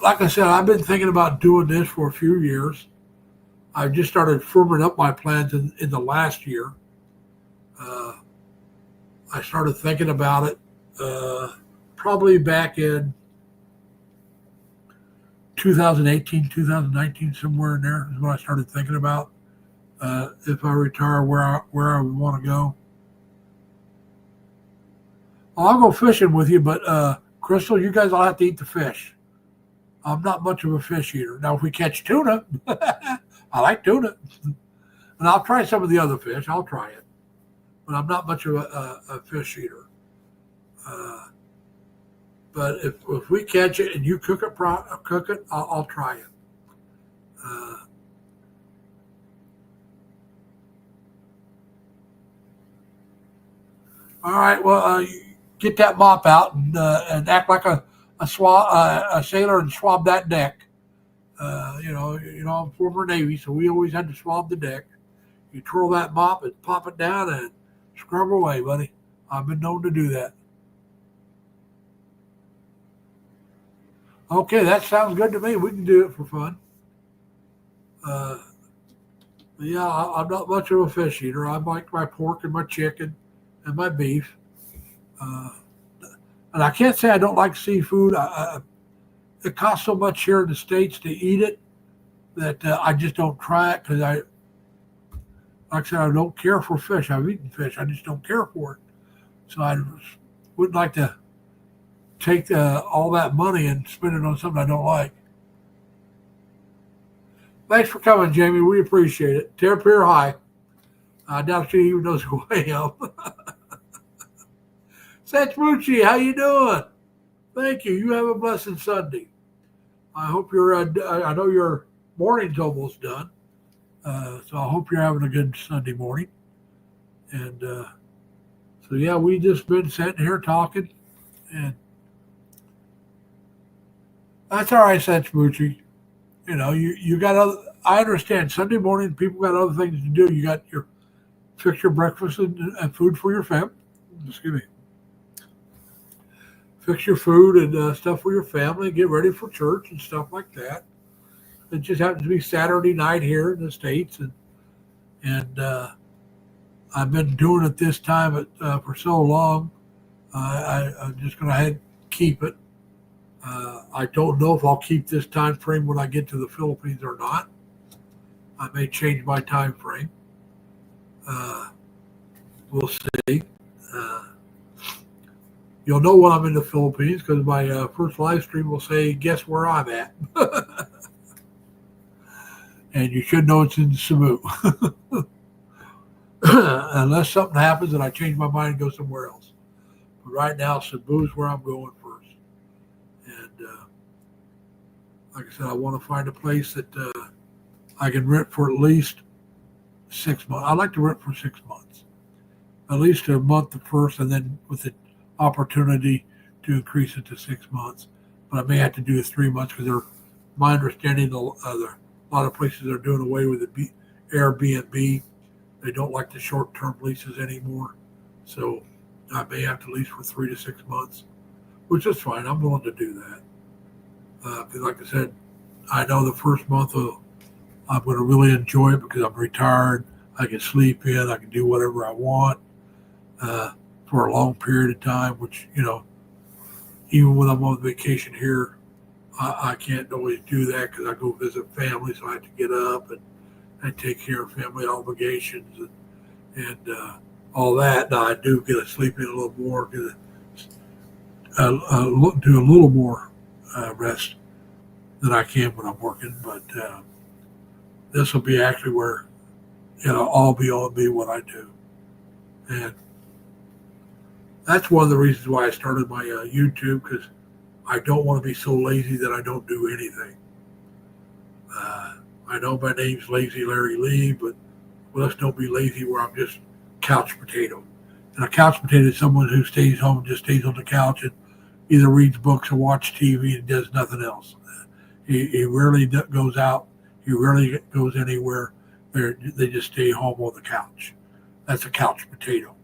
A: like I said, I've been thinking about doing this for a few years. I just started firming up my plans in the last year. I started thinking about it probably back in 2018, 2019, somewhere in there is when I started thinking about if I retire, where I would want to go. I'll go fishing with you, but Crystal, you guys will have to eat the fish. I'm not much of a fish eater. Now, if we catch tuna, I like tuna, and I'll try some of the other fish. I'll try it, but I'm not much of a fish eater. But if we catch it and you cook it, I'll try it. All right. Well, get that mop out and act like a sailor and swab that deck. I'm former Navy, so we always had to swab the deck. You twirl that mop and pop it down and scrub away, buddy. I've been known to do that. Okay, that sounds good to me. We can do it for fun. I'm not much of a fish eater. I like my pork and my chicken and my beef. And I can't say I don't like seafood. It costs so much here in the States to eat it that I just don't try it because like I said, I don't care for fish. I've eaten fish. I just don't care for it. So I wouldn't like to take all that money and spend it on something I don't like. Thanks for coming, Jamie. We appreciate it. Tear Pier High. I doubt she even knows who I am. Satchmucci, how you doing? Thank you. You have a blessed Sunday. I hope I know your morning's almost done. So I hope you're having a good Sunday morning. And we just been sitting here talking. And that's all right, Satchmucci. You got I understand Sunday morning people got other things to do. You got fix your breakfast and food for your family. Excuse me. Fix your food and stuff for your family. Get ready for church and stuff like that. It just happens to be Saturday night here in the States, and I've been doing it this time for so long. I'm just going to keep it. I don't know if I'll keep this time frame when I get to the Philippines or not. I may change my time frame. We'll see. You'll know when I'm in the Philippines because my first live stream will say, guess where I'm at. And you should know it's in Cebu. Unless something happens and I change my mind and go somewhere else. But right now, Cebu is where I'm going first. And like I said, I want to find a place that I can rent for at least 6 months. I like to rent for 6 months. At least a month at first, and then with the opportunity to increase it to 6 months. But I may have to do 3 months because my understanding, a lot of places are doing away with the Airbnb. They don't like the short-term leases anymore. So I may have to lease for 3 to 6 months, which is fine. I'm willing to do that. Because like I said, I know the first month I'm going to really enjoy it because I'm retired. I can sleep in. I can do whatever I want for a long period of time, which, even when I'm on vacation here, I can't always do that because I go visit family, so I have to get up and take care of family obligations and all that. Now, I do get to sleep in a little more because do a little more rest than I can when I'm working. But this will be actually where it'll all be on me what I do, and that's one of the reasons why I started my YouTube, because I don't want to be so lazy that I don't do anything. I know my name's Lazy Larry Lee, but let's don't be lazy where I'm just couch potato. And a couch potato is someone who stays home and just stays on the couch and either reads books or watches TV and does nothing else. He rarely goes out. He rarely goes anywhere. They just stay home on the couch. That's a couch potato.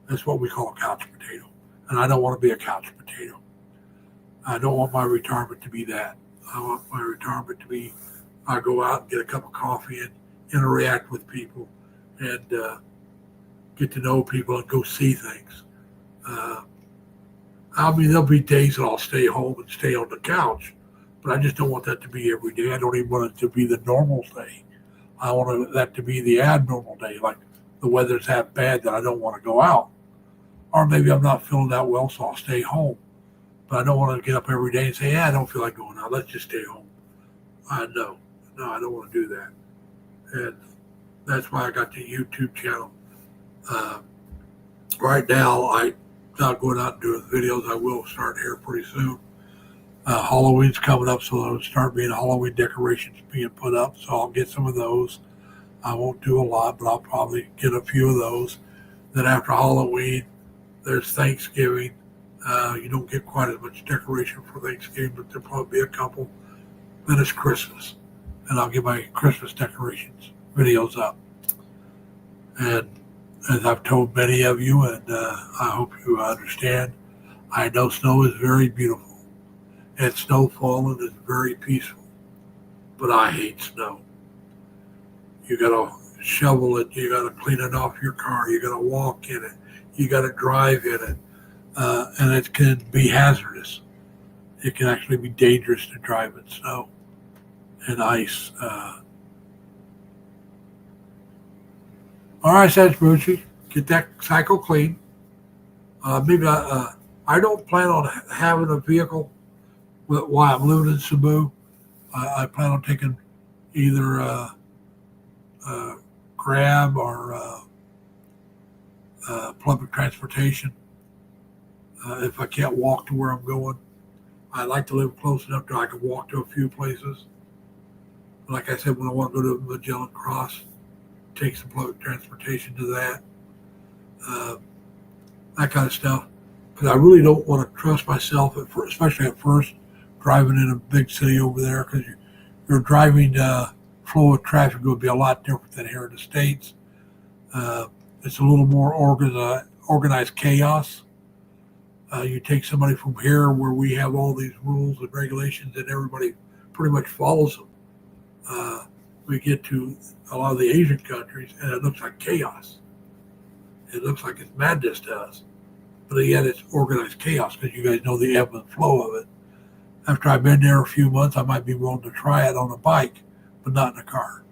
A: That's what we call a couch potato. And I don't want to be a couch potato. I don't want my retirement to be that. I want my retirement to be, I go out and get a cup of coffee and interact with people and get to know people and go see things. I mean, there'll be days that I'll stay home and stay on the couch, but I just don't want that to be every day. I don't even want it to be the normal day. I want that to be the abnormal day, like the weather's that bad that I don't want to go out. Or maybe I'm not feeling that well, so I'll stay home. But I don't want to get up every day and say, I don't feel like going out. Let's just stay home. No, I don't want to do that. And that's why I got the YouTube channel. Right now, I'm not going out and doing videos. I will start here pretty soon. Halloween's coming up, so there'll start being Halloween decorations being put up. So I'll get some of those. I won't do a lot, but I'll probably get a few of those. Then after Halloween, there's Thanksgiving. You don't get quite as much decoration for Thanksgiving, but there'll probably be a couple. Then it's Christmas, and I'll get my Christmas decorations videos up. And as I've told many of you, and I hope you understand, I know snow is very beautiful, and snow falling is very peaceful, but I hate snow. You gotta shovel it, you gotta clean it off your car, you gotta walk in it, you gotta drive in it, and it can be hazardous. It can actually be dangerous to drive in snow and ice. All right, Sasbucci, get that cycle clean. Maybe I don't plan on having a vehicle while I'm living in Cebu. I plan on taking either Grab or public transportation if I can't walk to where I'm going. I like to live close enough that I can walk to a few places. Like I said, when I want to go to Magellan Cross, take some public transportation to that. That kind of stuff. Because I really don't want to trust myself, especially at first, driving in a big city over there, because your driving flow of traffic would be a lot different than here in the States. It's a little more organized chaos. You take somebody from here where we have all these rules and regulations and everybody pretty much follows them. We get to a lot of the Asian countries and it looks like chaos. It looks like it's madness to us. But yet it's organized chaos because you guys know the ebb and flow of it. After I've been there a few months, I might be willing to try it on a bike, but not in a car.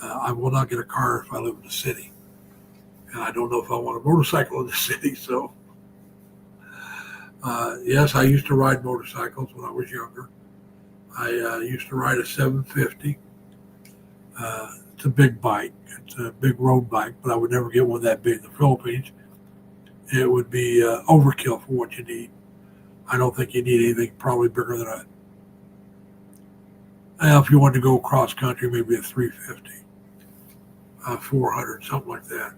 A: I will not get a car if I live in the city. And I don't know if I want a motorcycle in the city, so. Yes, I used to ride motorcycles when I was younger. I used to ride a 750. It's a big bike. It's a big road bike, but I would never get one that big in the Philippines. It would be overkill for what you need. I don't think you need anything probably bigger than if you wanted to go cross country, maybe a 350, 400, something like that.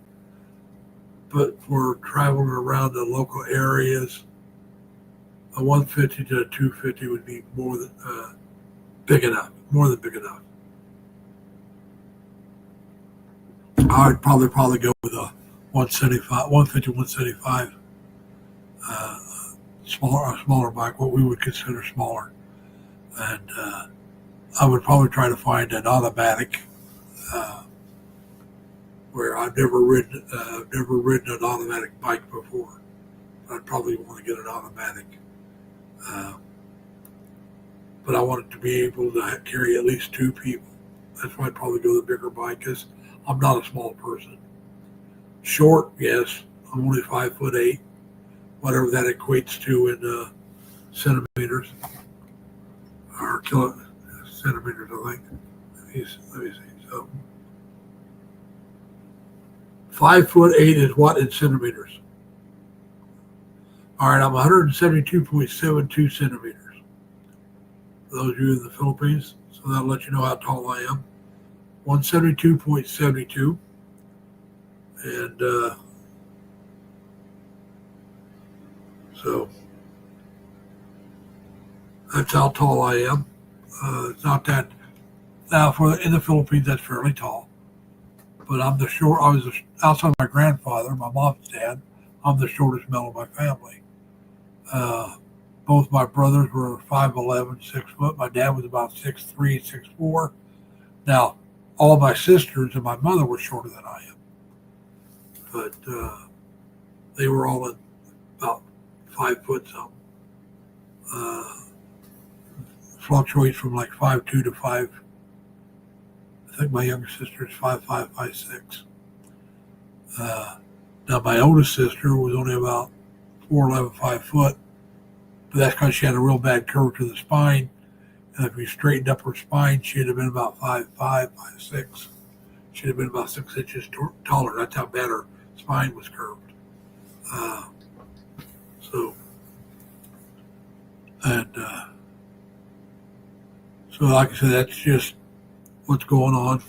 A: But for traveling around the local areas, a 150 to a 250 would be more than big enough, more than big enough. I'd probably go with a 175, 150, 175, smaller bike, what we would consider smaller. And I would probably try to find an automatic, where I've never ridden an automatic bike before. I'd probably want to get an automatic. But I wanted to be able to carry at least two people. That's why I'd probably go the bigger bike, because I'm not a small person. Short, yes, I'm only 5'8", whatever that equates to in centimeters or centimeters, I think. Let me see. So 5'8" is what in centimeters? All right, I'm 172.72 centimeters. For those of you in the Philippines, so that'll let you know how tall I am. 172.72, and so that's how tall I am. It's not that now in the Philippines that's fairly tall, but I'm the short. I was outside my grandfather, my mom's dad. I'm the shortest male of my family. Both my brothers were 5'11", 6 foot. My dad was about 6'3", 6'4". Now, all my sisters and my mother were shorter than I am, but they were all at about 5 foot something. Fluctuates from like 5'2" to 5. I think my younger sister is 5'5", 5'6". Now my oldest sister was only about 4'11", 5 foot, but that's because she had a real bad curve to the spine. And if we straightened up her spine, she'd have been about 5'5", 5'6". She'd have been about 6 inches taller. That's how bad her spine was curved. So like I said, that's just what's going on.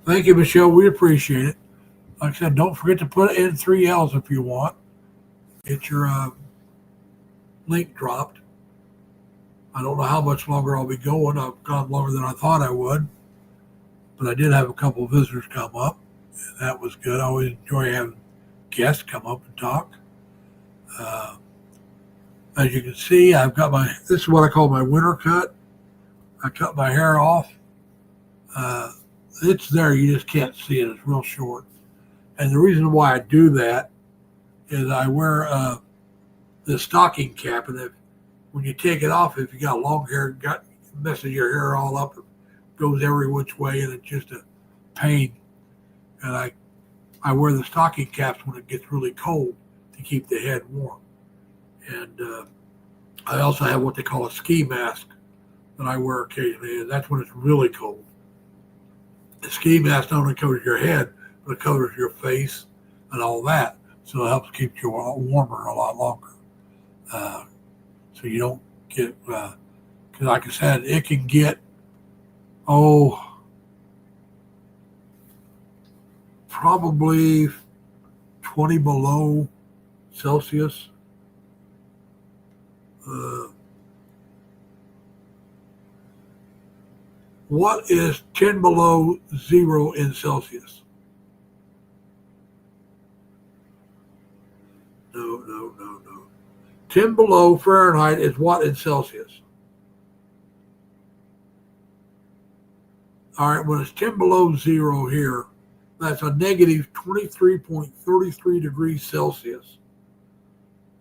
A: Thank you, Michelle. We appreciate it. Like I said, don't forget to put in 3 L's if you want. Get your link dropped. I don't know how much longer I'll be going. I've gone longer than I thought I would. But I did have a couple of visitors come up, and that was good. I always enjoy having guests come up and talk. As you can see, I've got this is what I call my winter cut. I cut my hair off. It's there, you just can't see it. It's real short. And the reason why I do that is I wear the stocking cap, and when you take it off, if you got long hair, it messes your hair all up. It goes every which way, and it's just a pain. And I wear the stocking caps when it gets really cold to keep the head warm. And I also have what they call a ski mask that I wear occasionally, and that's when it's really cold. The ski mask not only covers your head, but it covers your face and all that, so it helps keep you warmer a lot longer. So you don't get, because like I said, it can get, probably 20 below Celsius. What is 10 below 0 in Celsius? No. 10 below Fahrenheit is what in Celsius? All right, when it's 10 below 0 here, that's a negative 23.33 degrees Celsius.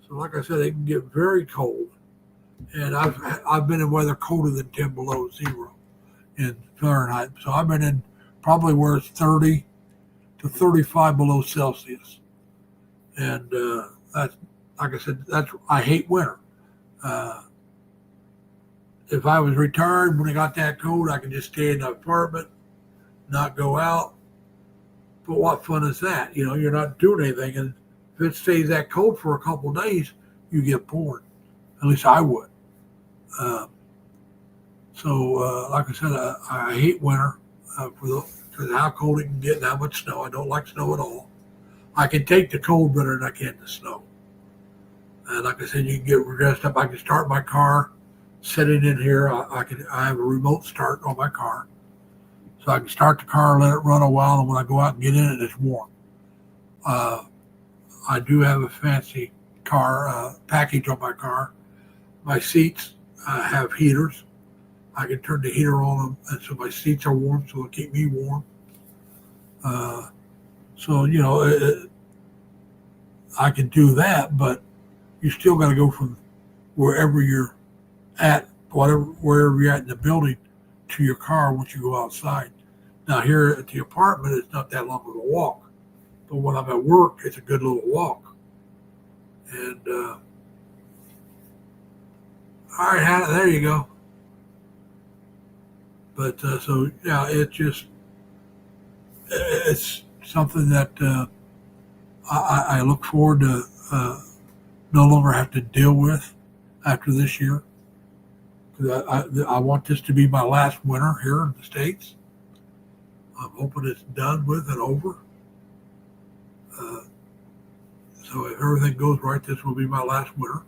A: So like I said, it can get very cold. And I've been in weather colder than 10 below 0 in Fahrenheit. So I've been in probably where it's 30 to 35 below Celsius. And that's, like I said, I hate winter. If I was retired when it got that cold, I could just stay in the apartment, not go out. But what fun is that? You know, you're not doing anything. And if it stays that cold for a couple of days, you get bored. At least I would. Like I said, I hate winter because how cold it can get and how much snow. I don't like snow at all. I can take the cold better than I can the snow. And like I said, you can get dressed up. I can start my car sitting in here. I have a remote start on my car. So I can start the car, let it run a while, and when I go out and get in it, it's warm. I do have a fancy car package on my car. My seats have heaters. I can turn the heater on them, and so my seats are warm, so it'll keep me warm. I can do that, but you still got to go from wherever you're at, wherever you're at in the building, to your car once you go outside. Now here at the apartment, it's not that long of a walk, But when I'm at work, it's a good little walk. And all right, Hannah, there you go. But so yeah, it's something that I look forward to no longer have to deal with after this year. Because I want this to be my last winter here in the States. I'm hoping it's done with and over. So if everything goes right, this will be my last winter.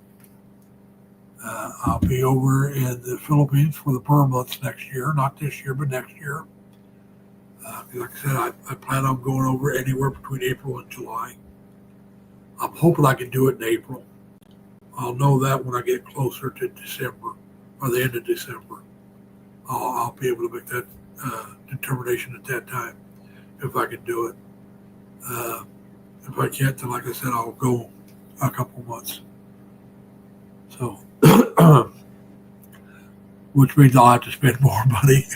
A: I'll be over in the Philippines for the per months next year, not this year, but next year. Like I said, I plan on going over anywhere between April and July. I'm hoping I can do it in April. I'll know that when I get closer to December or the end of December. I'll be able to make that determination at that time if I can do it. If I can't, then like I said, I'll go a couple months. So, which means I'll have to spend more money.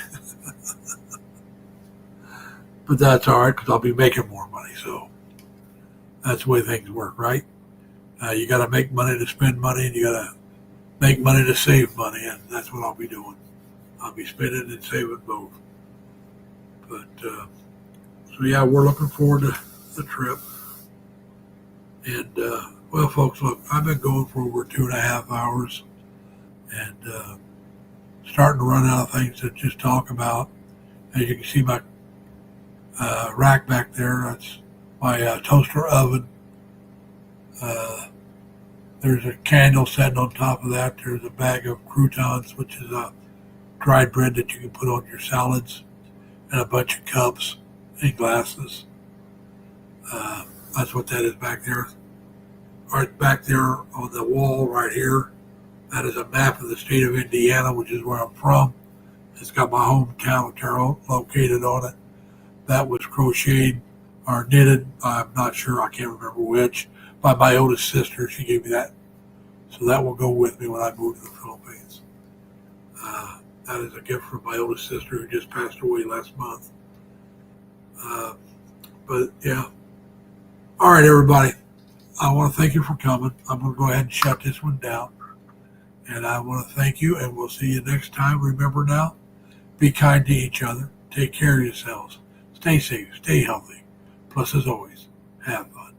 A: But that's all right because I'll be making more money. So that's the way things work, right? You got to make money to spend money, and you got to make money to save money, and that's what I'll be doing. I'll be spending and saving both. But so yeah, we're looking forward to the trip. And well, folks, look, I've been going for over 2.5 hours, and starting to run out of things to just talk about. As you can see, my rack back there, that's my toaster oven. There's a candle sitting on top of that. There's a bag of croutons, which is a dried bread that you can put on your salads, and a bunch of cups and glasses. That's what that is back there. Right back there on the wall right here, that is a map of the state of Indiana, which is where I'm from. It's got my hometown located on it. That was crocheted or knitted, I'm not sure, I can't remember which, by my oldest sister. She gave me that. So that will go with me when I move to the Philippines. That is a gift from my oldest sister who just passed away last month. But yeah. All right, everybody. I want to thank you for coming. I'm going to go ahead and shut this one down. And I want to thank you, and we'll see you next time. Remember now, be kind to each other. Take care of yourselves. Stay safe. Stay healthy. Plus, as always, have fun.